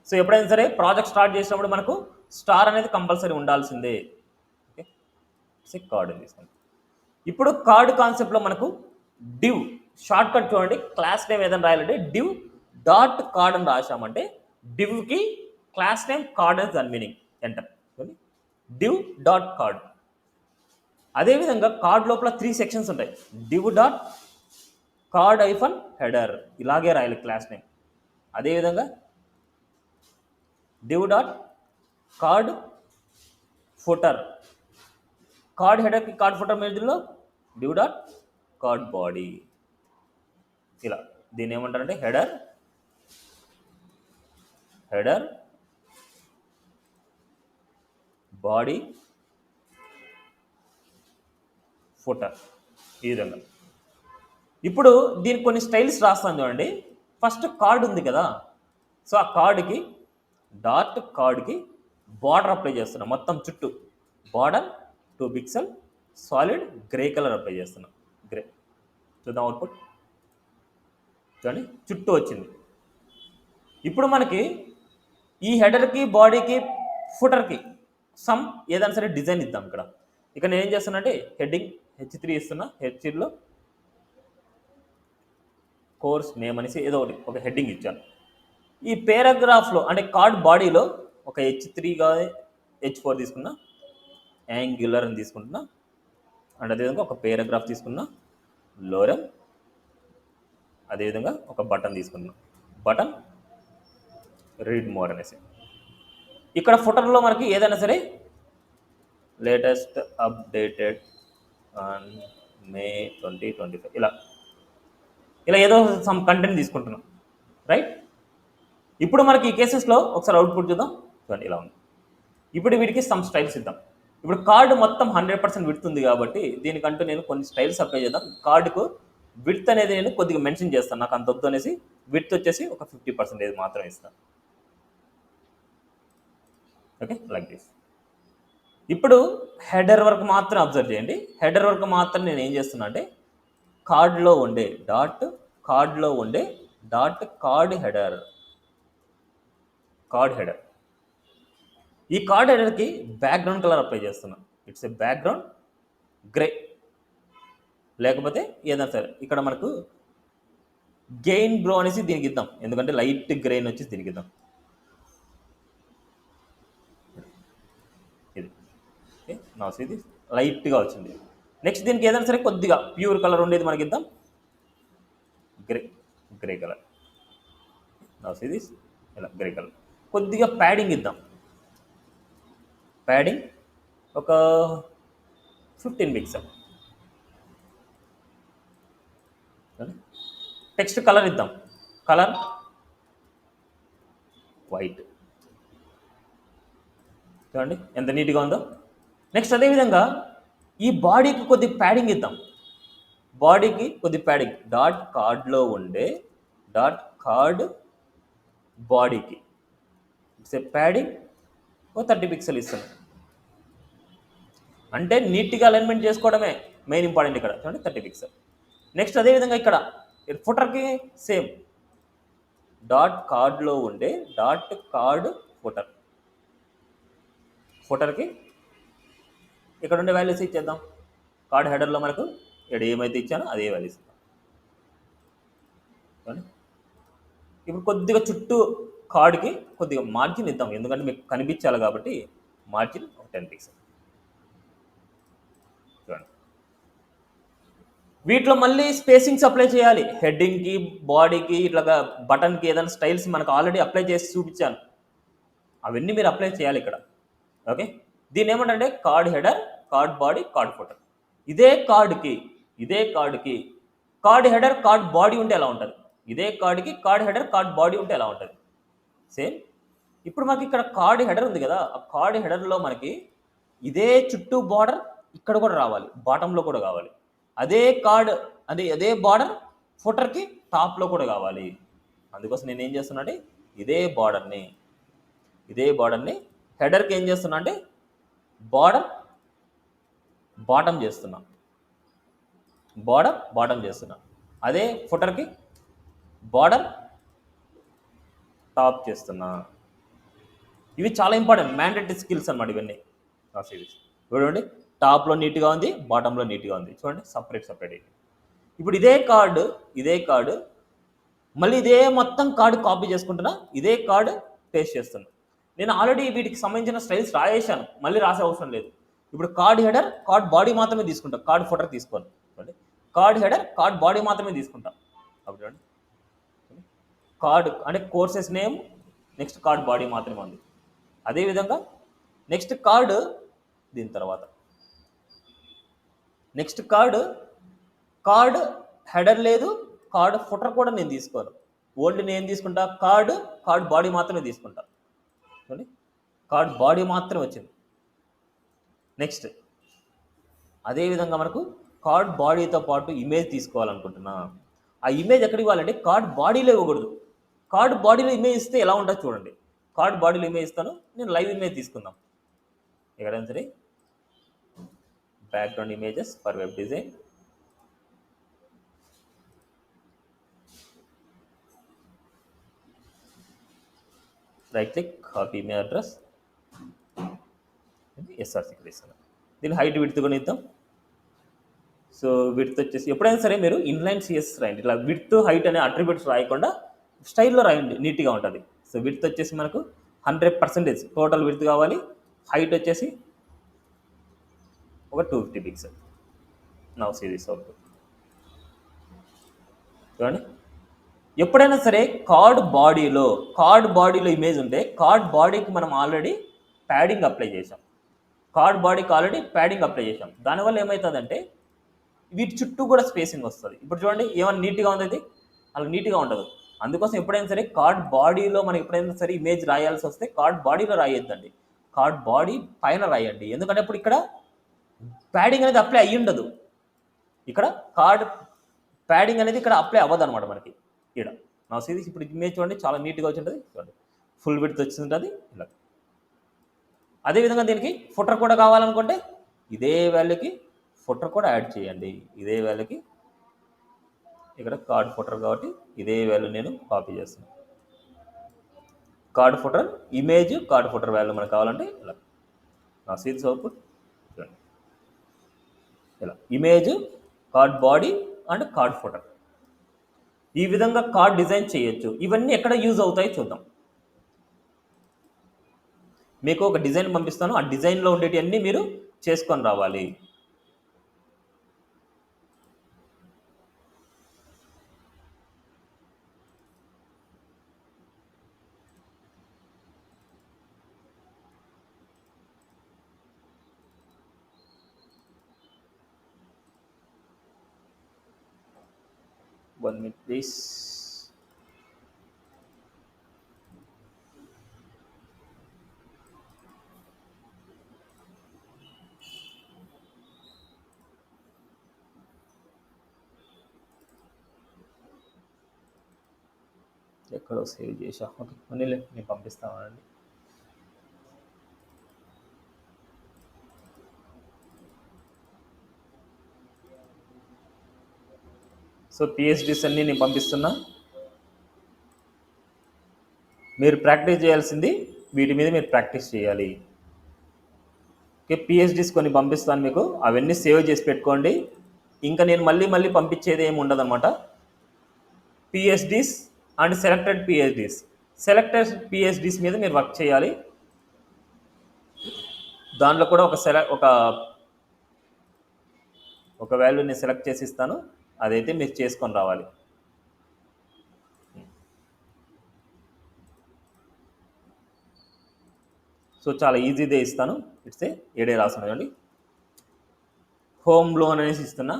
సో ఎప్పుడైనా సరే ప్రాజెక్ట్ స్టార్ట్ చేసినప్పుడు మనకు స్టార్ అనేది కంపల్సరీ ఉండాల్సిందే. ఓకే, కార్డు తీసుకుంటాం. ఇప్పుడు కార్డు కాన్సెప్ట్లో మనకు డివ్ షార్ట్ కట్ చూడండి, క్లాస్ నేమ్ ఏదైనా రాయాలంటే div డాట్ కార్డ్ అని రాసామంటే divకి క్లాస్ నేమ్ కార్డ్ అని దాని meaning. Enter div dot card. అదేవిధంగా కార్డ్ లోపల 3 సెక్షన్స్ ఉంటాయి. div dot card hyphen header ఇలాగే రాయాలి క్లాస్ నేమ్. అదేవిధంగా div dot card footer, card హెడర్కి కార్డ్ ఫుటర్ మధ్యలో div డాట్ కార్డ్ బాడీ. ఇలా దీన్ని ఏమంటారంటే హెడర్ బాడీ ఫుటర్, ఈ విధంగా. ఇప్పుడు దీనికి కొన్ని స్టైల్స్ రాస్తాను చూడండి. ఫస్ట్ కార్డ్ ఉంది కదా, సో ఆ కార్డ్కి బార్డర్ అప్లై చేస్తున్నాం. మొత్తం చుట్టూ border 2 pixel solid grey colour apply చేస్తున్నాం. గ్రే చూద్దాం అవుట్పుట్ చూడండి, చుట్టూ వచ్చింది. ఇప్పుడు మనకి ఈ హెడర్కి బాడీకి ఫుటర్కి సమ్ ఏదైనా సరే డిజైన్ ఇద్దాం. ఇక్కడ నేను ఏం చేస్తానంటే హెడ్డింగ్ H3 ఇస్తున్నా. H3లో కోర్స్ నేమ్ అనేసి ఏదో ఒక హెడ్డింగ్ ఇచ్చాను. ఈ పేరాగ్రాఫ్లో అంటే కార్డ్ బాడీలో ఒక H3 కానీ H4 తీసుకున్నా, యాంగ్యులర్ అని తీసుకుంటున్నా, అండ్ అదేవిధంగా ఒక పేరాగ్రాఫ్ తీసుకున్నా, లోరమ్, అదేవిధంగా ఒక బటన్ తీసుకున్నా, బటన్ రీడ్ మోర్ అనేసి. ఇక్కడ ఫుటర్లో మనకి ఏదైనా సరే లేటెస్ట్ అప్డేటెడ్ ఆన్ May 2025 ఇలా ఏదో సమ్ కంటెంట్ తీసుకుంటున్నాం, రైట్. ఇప్పుడు మనకి ఈ కేసెస్లో ఒకసారి అవుట్పుట్ చూద్దాం. చూడండి ఇలా ఉంది. ఇప్పుడు వీటికి సమ్ స్టైల్స్ ఇద్దాం. ఇప్పుడు కార్డు మొత్తం 100% విడ్త్ ఉంది కాబట్టి దీనికంటూ నేను కొన్ని స్టైల్స్ అప్లై చేద్దాం. కార్డుకు విడ్త్ అనేది నేను కొద్దిగా మెన్షన్ చేస్తాను, నాకు అంత వద్దు అనేసి. విడ్త్ వచ్చేసి ఒక 50% మాత్రం ఇస్తాను. Okay, like this. ఇప్పుడు హెడర్ వరకు మాత్రం అబ్జర్వ్ చేయండి. హెడర్ వరకు మాత్రం నేను ఏం చేస్తున్నా అంటే కార్డ్లో ఉండే డాట్ కార్డ్ హెడర్. ఈ కార్డ్ హెడర్కి బ్యాక్గ్రౌండ్ కలర్ అప్లై చేస్తున్నా. ఇట్స్ ఏ బ్యాక్గ్రౌండ్ గ్రే, లేకపోతే ఏదైనా సరే. ఇక్కడ మనకు గెయిన్ బ్రో అనేసి దీనికి ఇద్దాం, ఎందుకంటే లైట్ గ్రెయిన్ వచ్చి దీనికి ఇద్దాం. ఇది ఓకే, నా ఇది లైట్గా వచ్చింది. నెక్స్ట్ దీనికి ఏదైనా సరే కొద్దిగా ప్యూర్ కలర్ ఉండేది మనకి ఇద్దాం, గ్రే కలర్. నా ఇది ఇలా గ్రే కలర్. కొద్దిగా ప్యాడింగ్ ఇద్దాం, ప్యాడింగ్ ఒక 15 పిక్సెల్. టెక్స్ట్ కలర్ ఇద్దాం, కలర్ వైట్. చూడండి ఎంత నీట్గా ఉందో. నెక్స్ట్ అదేవిధంగా ఈ బాడీకి కొద్ది ప్యాడింగ్ ఇద్దాం. బాడీకి కొద్ది ప్యాడింగ్ డాట్ కార్డ్లో ఉండే కార్డ్ బాడీకి ఇట్స్ ఏ ప్యాడింగ్ ఓ 30 పిక్సెల్ ఇస్తాను. అంటే నీట్గా అలైన్మెంట్ చేసుకోవడమే మెయిన్ ఇంపార్టెంట్ ఇక్కడ. చూడండి 30 పిక్సెల్. నెక్స్ట్ అదేవిధంగా ఇక్కడ ఫుటర్కి సేమ్ డాట్ కార్డ్లో ఉండే కార్డ్ ఫుటర్కి ఇక్కడ ఉండే వాల్యూస్ ఇచ్చేద్దాం. కార్డ్ హెడర్లో మనకు ఇక్కడ ఏమైతే ఇచ్చానో అదే వాల్యూస్ ఇద్దాం. ఇప్పుడు కొద్దిగా చుట్టూ కార్డ్కి కొద్దిగా మార్జిన్ ఇద్దాం, ఎందుకంటే మీకు కనిపించాలి కాబట్టి మార్జిన్ ఒక 10 పిక్సెల్. చూడండి వీటిలో మళ్ళీ స్పేసింగ్స్ అప్లై చేయాలి. హెడ్డింగ్కి, బాడీకి, ఇట్లా బటన్కి ఏదైనా స్టైల్స్ మనకు ఆల్రెడీ అప్లై చేసి చూపించాను, అవన్నీ మీరు అప్లై చేయాలి ఇక్కడ. ఓకే, దీన్ని ఏమంటే card header, card body, card footer. ఇదే కార్డ్కి కార్డ్ హెడర్, కార్డ్ బాడీ ఉంటే ఎలా ఉంటుంది, ఇదే కార్డ్కి కార్డ్ హెడర్, కార్డ్ బాడీ ఉంటే ఎలా ఉంటుంది సేమ్. ఇప్పుడు మనకి ఇక్కడ కార్డ్ హెడర్ ఉంది కదా, ఆ కార్డ్ హెడర్లో మనకి ఇదే చుట్టూ బార్డర్ ఇక్కడ కూడా రావాలి, బాటంలో కూడా కావాలి. అదే బార్డర్ ఫుటర్కి టాప్లో కూడా కావాలి. అందుకోసం నేను ఏం చేస్తున్నా అంటే ఇదే బార్డర్ని హెడర్కి ఏం చేస్తున్నా అంటే బాటం చేస్తున్నా. అదే ఫుటర్కి బార్డర్ టాప్ చేస్తున్నా. ఇవి చాలా ఇంపార్టెంట్ మ్యాండేటరీ స్కిల్స్ అన్నమాట ఇవన్నీ. చూడండి టాప్లో నీట్గా ఉంది, బాటంలో నీట్గా ఉంది. చూడండి సపరేట్. ఇప్పుడు ఇదే కార్డు మళ్ళీ ఇదే మొత్తం కార్డు కాపీ చేసుకుంటున్నా, ఇదే కార్డు పేస్ట్ చేస్తున్నా. నేను ఆల్రెడీ వీటికి సంబంధించిన స్టైల్స్ రాయేశాను, మళ్ళీ రాసే అవసరం లేదు. ఇప్పుడు కార్డ్ హెడర్, కార్డ్ బాడీ మాత్రమే తీసుకుంటా, కార్డ్ ఫోటో తీసుకోను. కార్డ్ హెడర్, కార్డ్ బాడీ మాత్రమే తీసుకుంటా. అప్పుడు చూడండి, కార్డ్ అంటే courses name, next card body మాత్రమే ఉంది. అదేవిధంగా నెక్స్ట్ కార్డు దీని తర్వాత నెక్స్ట్ కార్డ్ హెడర్ లేదు, కార్డ్ ఫుటర్ కూడా నేను తీసుకోను. ఓల్డ్ నేను తీసుకుంటా, కార్డ్ బాడీ మాత్రమే తీసుకుంటా. చూడండి, కార్డ్ బాడీ మాత్రమే వచ్చింది. నెక్స్ట్ అదేవిధంగా మనకు కార్డ్ బాడీతో పాటు ఇమేజ్ తీసుకోవాలనుకుంటున్నా. ఆ ఇమేజ్ ఎక్కడ ఇవ్వాలంటే కార్డ్ బాడీలో ఇవ్వకూడదు. కార్డ్ బాడీలో ఇమేజ్ ఇస్తే ఎలా ఉంటుందో చూడండి. కార్డ్ బాడీలో ఇమేజ్ ఇస్తాను, నేను లైవ్ ఇమేజ్ తీసుకుందాం. ఎక్కడైనా సరే background images for web design, right click, copy image address, SRC ఇస్తాను. దీని హైట్ విడ్త్ కూడా ఇద్దాం. సో విడ్త్ వచ్చేసి ఎప్పుడైనా సరే మీరు ఇన్లైన్ సిఎస్ రాయండి, ఇట్లా విడ్త్ హైట్ అనే అట్రిబ్యూట్స్ రాయకుండా స్టైల్లో రాయండి, నీట్గా ఉంటుంది. సో విడ్త్ వచ్చేసి మనకు 100% టోటల్ విడ్త్ కావాలి. హైట్ వచ్చేసి ఒక 250 pixel. Now see this output. చూడండి, ఎప్పుడైనా సరే కార్డ్ బాడీలో ఇమేజ్ ఉంటే కార్డ్ బాడీకి మనం ఆల్రెడీ ప్యాడింగ్ అప్లై చేసాం. దానివల్ల ఏమవుతుందంటే వీటి చుట్టూ కూడా స్పేసింగ్ వస్తుంది. ఇప్పుడు చూడండి, ఏమైనా నీట్గా ఉంది, అది అలా నీట్గా ఉండదు. అందుకోసం ఎప్పుడైనా సరే కార్డ్ బాడీలో మనం ఎప్పుడైనా సరే ఇమేజ్ రాయాల్సి వస్తే కార్డ్ బాడీలో రాయొద్దండి, కార్డ్ బాడీ పైన రాయండి. ఎందుకంటే ఇప్పుడు ఇక్కడ ప్యాడింగ్ అనేది అప్లై అయ్యి ఉండదు. ఇక్కడ కార్డ్ ప్యాడింగ్ అనేది ఇక్కడ అప్లై అవ్వదు అనమాట మనకి. ఇక్కడ నా సిరీస్ ఇప్పుడు ఇమేజ్ చూడండి, చాలా నీట్గా వచ్చి ఉంటుంది. చూడండి, ఫుల్ విడ్త్ వచ్చింటుంది ఇలా. అదేవిధంగా దీనికి ఫుటర్ కూడా కావాలనుకుంటే ఇదే వాల్యూకి ఫుటర్ కూడా యాడ్ చేయండి. ఇదే వాల్యూకి ఇక్కడ కార్డ్ ఫుటర్ కాబట్టి ఇదే వాల్యూ నేను కాపీ చేస్తాను. Card footer image, card footer value మనకు కావాలంటే ఇలా నా సిరీస్ అవుట్పుట్ చూడండి, ఇలా image, card body and card footer. ఈ విధంగా కార్డ్ డిజైన్ చేయొచ్చు. ఇవన్నీ ఎక్కడ యూజ్ అవుతాయో చూద్దాం. మీకు ఒక డిజైన్ పంపిస్తాను, ఆ డిజైన్లో ఉండేటివన్నీ మీరు చేసుకొని రావాలి. One minute please. ఎక్కడో సేవ్ చేసా. ఓకే, అనిలే నేను పంపిస్తానండి. సో పిహెచ్డీస్ అన్నీ నేను పంపిస్తున్నా. మీరు ప్రాక్టీస్ చేయాల్సింది వీటి మీద మీరు ప్రాక్టీస్ చేయాలి. ఓకే, పిహెచ్డీస్ కొన్ని పంపిస్తాను మీకు, అవన్నీ సేవ్ చేసి పెట్టుకోండి. ఇంకా నేను మళ్ళీ పంపించేది ఏమి ఉండదన్నమాట. పిహెచ్డీస్ అండ్ సెలెక్టెడ్ పిహెచ్డీస్ మీద మీరు వర్క్ చేయాలి. దాంట్లో కూడా ఒక వాల్యూని సెలెక్ట్ చేసి ఇస్తాను, అదైతే మీరు చేసుకొని రావాలి. సో చాలా ఈజీదే ఇస్తాను. ఇట్స్ ఏడే రాస్తున్నాను చూడండి, హోమ్ లోన్ అనేసి ఇస్తున్నా.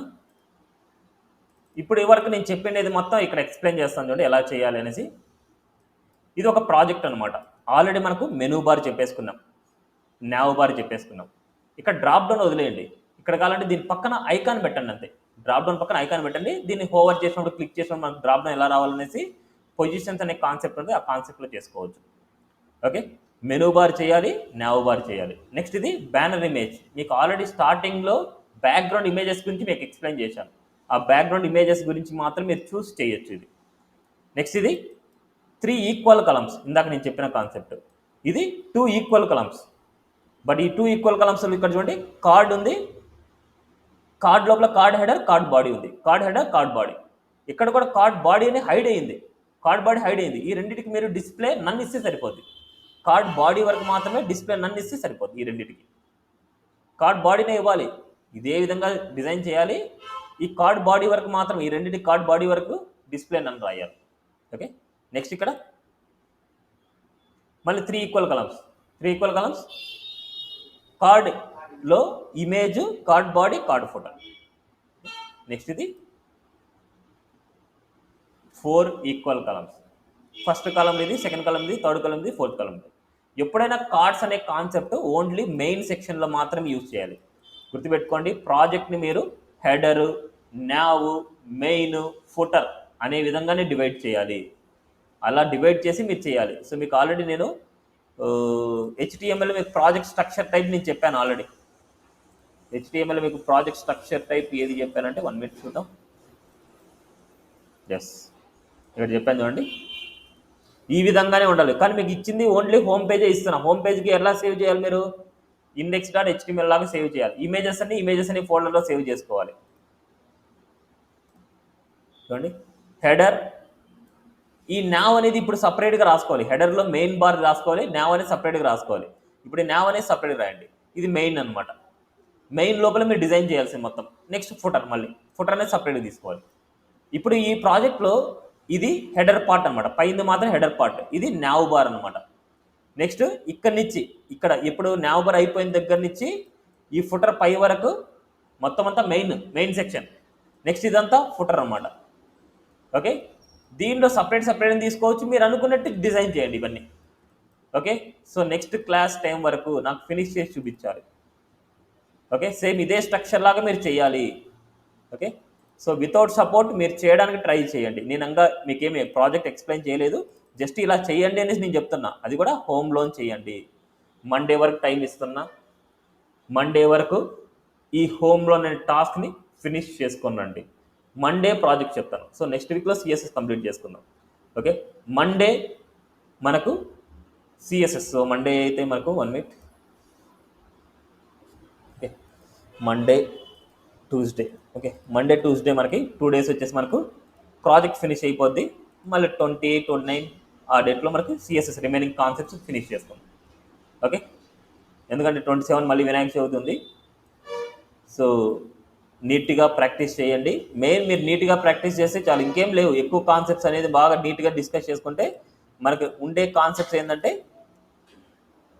ఇప్పుడు వరకు నేను చెప్పినది మొత్తం ఇక్కడ ఎక్స్ప్లెయిన్ చేస్తాను చూడండి, ఎలా చేయాలి అనేసి. ఇది ఒక ప్రాజెక్ట్ అనమాట. ఆల్రెడీ మనకు మెనూ బార్ చెప్పేసుకున్నాం, నావ్ బార్ చెప్పేసుకున్నాం. ఇక్కడ డ్రాప్ డౌన్ వదిలేయండి. ఇక్కడ కావాలంటే దీని పక్కన ఐకాన్ పెట్టండి, అంతే. డ్రాప్ డౌన్ పక్కన ఐకాన్ పెట్టండి. దీన్ని హోవర్ చేసినప్పుడు క్లిక్ చేసినప్పుడు మనకు డ్రాప్ డౌన్ ఎలా రావాలనేసి పొజిషన్స్ అనే కాన్సెప్ట్ ఉంది, ఆ కాన్సెప్ట్లో చేసుకోవచ్చు. ఓకే, మెనూ బార్ చేయాలి, నావ్ బార్ చేయాలి. నెక్స్ట్ ఇది బ్యానర్ ఇమేజ్. మీకు ఆల్రెడీ స్టార్టింగ్లో బ్యాక్గ్రౌండ్ ఇమేజెస్ గురించి మీకు ఎక్స్ప్లెయిన్ చేశాను. ఆ బ్యాక్గ్రౌండ్ ఇమేజెస్ గురించి మాత్రం మీరు చూస్ చేయొచ్చు ఇది. నెక్స్ట్ ఇది 3 ఈక్వల్ కలమ్స్, ఇందాక నేను చెప్పిన కాన్సెప్ట్. ఇది 2 ఈక్వల్ కలమ్స్. బట్ ఈ 2 ఈక్వల్ కలమ్స్ ఇక్కడ చూడండి, కార్డ్ ఉంది, కార్డ్ లోపల కార్డ్ హెడర్ కార్డ్ బాడీ ఉంది, కార్డ్ హెడర్ కార్డ్ బాడీ. ఇక్కడ కూడా కార్డ్ బాడీ అని హైడ్ అయింది, కార్డ్ బాడీ హైడ్ అయింది. ఈ రెండింటికి మీరు డిస్ప్లే నన్ను ఇస్తే సరిపోద్ది. కార్డ్ బాడీ వరకు మాత్రమే డిస్ప్లే నన్ను ఇస్తే సరిపోద్ది. ఈ రెండింటికి కార్డ్ బాడీనే ఇవ్వాలి, ఇదే విధంగా డిజైన్ చేయాలి. ఈ కార్డ్ బాడీ వరకు మాత్రం, ఈ రెండింటి కార్డ్ బాడీ వరకు డిస్ప్లే నన్ను రాయాలి. ఓకే, నెక్స్ట్ ఇక్కడ మళ్ళీ 3 ఈక్వల్ కలమ్స్. కార్డ్లో image, card body, card photo. Next ఇది 4 ఈక్వల్ కలమ్స్. ఫస్ట్ కాలం ఇది, సెకండ్ కాలం ఇది, థర్డ్ కాలం ఇది, ఫోర్త్ కాలం ఇది. ఎప్పుడైనా కార్డ్స్ అనే కాన్సెప్ట్ ఓన్లీ మెయిన్ సెక్షన్లో మాత్రం యూజ్ చేయాలి. గుర్తుపెట్టుకోండి, ప్రాజెక్ట్ని మీరు హెడరు, నావ్, మెయిన్, ఫుటర్ అనే విధంగానే డివైడ్ చేయాలి. అలా డివైడ్ చేసి మీరు చేయాలి. సో మీకు ఆల్రెడీ నేను HTML మీకు ప్రాజెక్ట్ స్ట్రక్చర్ టైప్ నేను చెప్పాను ఆల్రెడీ. HTML మీకు ప్రాజెక్ట్ స్ట్రక్చర్ టైప్ ఏది చెప్పానంటే 1 మినిట్ చూద్దాం. ఎస్, ఇక్కడ చెప్పాను చూడండి, ఈ విధంగానే ఉండాలి. కానీ మీకు ఇచ్చింది ఓన్లీ హోమ్ పేజే ఇస్తున్నా. హోమ్ పేజ్కి ఎలా సేవ్ చేయాలి మీరు? index.html లాగా సేవ్ చేయాలి. ఇమేజెస్ అన్ని ఫోల్డర్లో సేవ్ చేసుకోవాలి. చూడండి, హెడర్, ఈ నావ్ అనేది ఇప్పుడు సపరేట్గా రాసుకోవాలి. హెడర్లో మెయిన్ బార్ రాసుకోవాలి, నావ్ అనేది సపరేట్గా రాసుకోవాలి. ఇప్పుడు ఈ నావ్ అనేది సపరేట్గా రాయండి. ఇది మెయిన్ అనమాట. మెయిన్ లోపల మీరు డిజైన్ చేయాల్సింది మొత్తం. నెక్స్ట్ ఫుటర్, మళ్ళీ ఫుటర్ అనేది సపరేట్గా తీసుకోవాలి. ఇప్పుడు ఈ ప్రాజెక్ట్లో ఇది హెడర్ పార్ట్ అనమాట, పైంది మాత్రం హెడర్ పార్ట్, ఇది నావ్ బార్ అనమాట. నెక్స్ట్ ఇక్కడి నుంచి ఇక్కడ ఇప్పుడు నావ్ బార్ అయిపోయిన దగ్గర నుంచి ఈ ఫుటర్ పై వరకు మొత్తం అంతా మెయిన్ సెక్షన్. నెక్స్ట్ ఇదంతా ఫుటర్ అనమాట. ఓకే, దీనిలో సపరేట్ తీసుకోవచ్చు, మీరు అనుకున్నట్టు డిజైన్ చేయండి ఇవన్నీ. Okay, so next class time వరకు నాకు ఫినిష్ చేసి చూపించాలి. ఓకే, సేమ్ ఇదే స్ట్రక్చర్ లాగా మీరు చేయాలి. ఓకే, సో వితౌట్ సపోర్ట్ మీరు చేయడానికి ట్రై చేయండి. నేను ఇంకా మీకేమి ప్రాజెక్ట్ ఎక్స్ప్లెయిన్ చేయలేదు, జస్ట్ ఇలా చేయండి అనేసి నేను చెప్తున్నా. అది కూడా హోమ్లోన్ చేయండి. మండే వరకు టైం ఇస్తున్నా, మండే వరకు ఈ హోమ్లోన్ అనే టాస్క్ని ఫినిష్ చేసుకోనండి. మండే ప్రాజెక్ట్ చెప్తాను. సో నెక్స్ట్ వీక్లో CSS కంప్లీట్ చేసుకుందాం. ఓకే, మండే మనకు CSS. సో మండే అయితే మనకు 1 minute. Okay, Monday Tuesday. Okay, Monday Tuesday మనకి 2 డేస్ వచ్చేసి మనకు ప్రాజెక్ట్ ఫినిష్ అయిపోద్ది. మళ్ళీ 28, 29 ఆ డేట్లో మనకి CSS రిమైనింగ్ కాన్సెప్ట్స్ ఫినిష్ చేస్తాం. ఓకే, ఎందుకంటే 27 మళ్ళీ వినాయక చవితి ఉంది. సో నీట్గా ప్రాక్టీస్ చేయండి. మెయిన్ మీరు నీట్గా ప్రాక్టీస్ చేస్తే చాలు, ఇంకేం లేవు. ఎక్కువ కాన్సెప్ట్స్ అనేది బాగా నీట్గా డిస్కస్ చేసుకుంటే మనకు ఉండే కాన్సెప్ట్స్ ఏంటంటే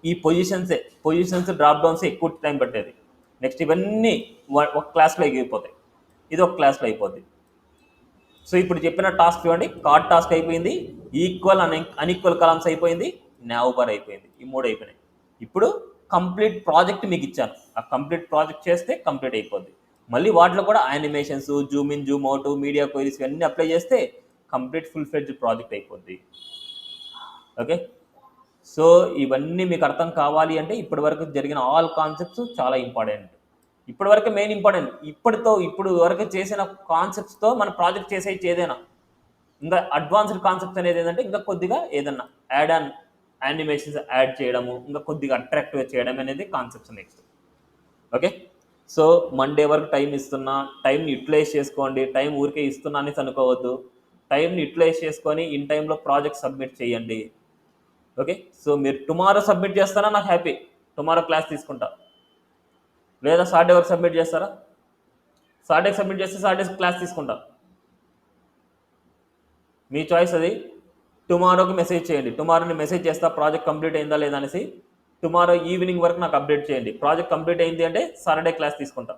ఈ పొజిషన్స్ డ్రాప్ డౌన్స్ ఎక్కువ టైం పట్టేది. నెక్స్ట్ ఇవన్నీ ఒక క్లాస్లో ఎగిరిపోతాయి, ఇది ఒక క్లాస్లో అయిపోద్ది. సో ఇప్పుడు చెప్పిన టాస్క్ చూడండి, కార్డ్ టాస్క్ అయిపోయింది, ఈక్వల్ అన్ఈక్వల్ కలమ్స్ అయిపోయింది, నావ్ బార్ అయిపోయింది. ఈ 3 అయిపోయినాయి. ఇప్పుడు కంప్లీట్ ప్రాజెక్ట్ మీకు ఇచ్చాను, ఆ కంప్లీట్ ప్రాజెక్ట్ చేస్తే కంప్లీట్ అయిపోద్ది. మళ్ళీ వాటిలో కూడా animations, Zoom in, Zoom out, media queries ఇవన్నీ అప్లై చేస్తే కంప్లీట్ ఫుల్ ఫ్లెడ్జ్డ్ ప్రాజెక్ట్ అయిపోద్ది. ఓకే, సో ఇవన్నీ మీకు అర్థం కావాలి అంటే ఇప్పటి వరకు జరిగిన ఆల్ కాన్సెప్ట్స్ చాలా ఇంపార్టెంట్. ఇప్పటి వరకు మెయిన్ ఇంపార్టెంట్. ఇప్పుడు వరకు చేసిన కాన్సెప్ట్స్తో మన ప్రాజెక్ట్ చేసేది ఏదైనా ఇంకా అడ్వాన్స్డ్ కాన్సెప్ట్స్ అనేది ఏంటంటే ఇంకా కొద్దిగా ఏదన్నా యానిమేషన్స్ యాడ్ చేయడము, ఇంకా కొద్దిగా అట్రాక్టివ్గా చేయడం అనేది concepts next. Okay, so Monday వరకు టైం ఇస్తున్నా, టైంని యూటిలైజ్ చేసుకోండి. టైం ఊరికే ఇస్తున్నా అనేసి అనుకోవద్దు, టైంని యూటిలైజ్ చేసుకొని ఇన్ టైంలో ప్రాజెక్ట్ సబ్మిట్ చేయండి. ఓకే, సో మీరు టుమారో సబ్మిట్ చేస్తారా నాకు హ్యాపీ, టుమారో క్లాస్ తీసుకుంటా. లేదా సాటర్డే వరకు సబ్మిట్ చేస్తారా? సాటర్డే సబ్మిట్ చేస్తే సాటర్డే క్లాస్ తీసుకుంటా, మీ చాయిస్ అది. టుమారోకి మెసేజ్ చేయండి, టుమారోని మెసేజ్ చేస్తా ప్రాజెక్ట్ కంప్లీట్ అయిందా లేదా అనేసి. టుమారో ఈవినింగ్ వరకు నాకు అప్డేట్ చేయండి. ప్రాజెక్ట్ కంప్లీట్ అయింది అంటే సాటర్డే క్లాస్ తీసుకుంటా.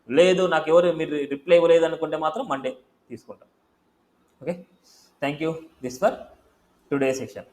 లేదు నాకు మీరు రిప్లై ఇవ్వలేదు అనుకుంటే మాత్రం మండే తీసుకుంటా. Okay, thank you this for today session.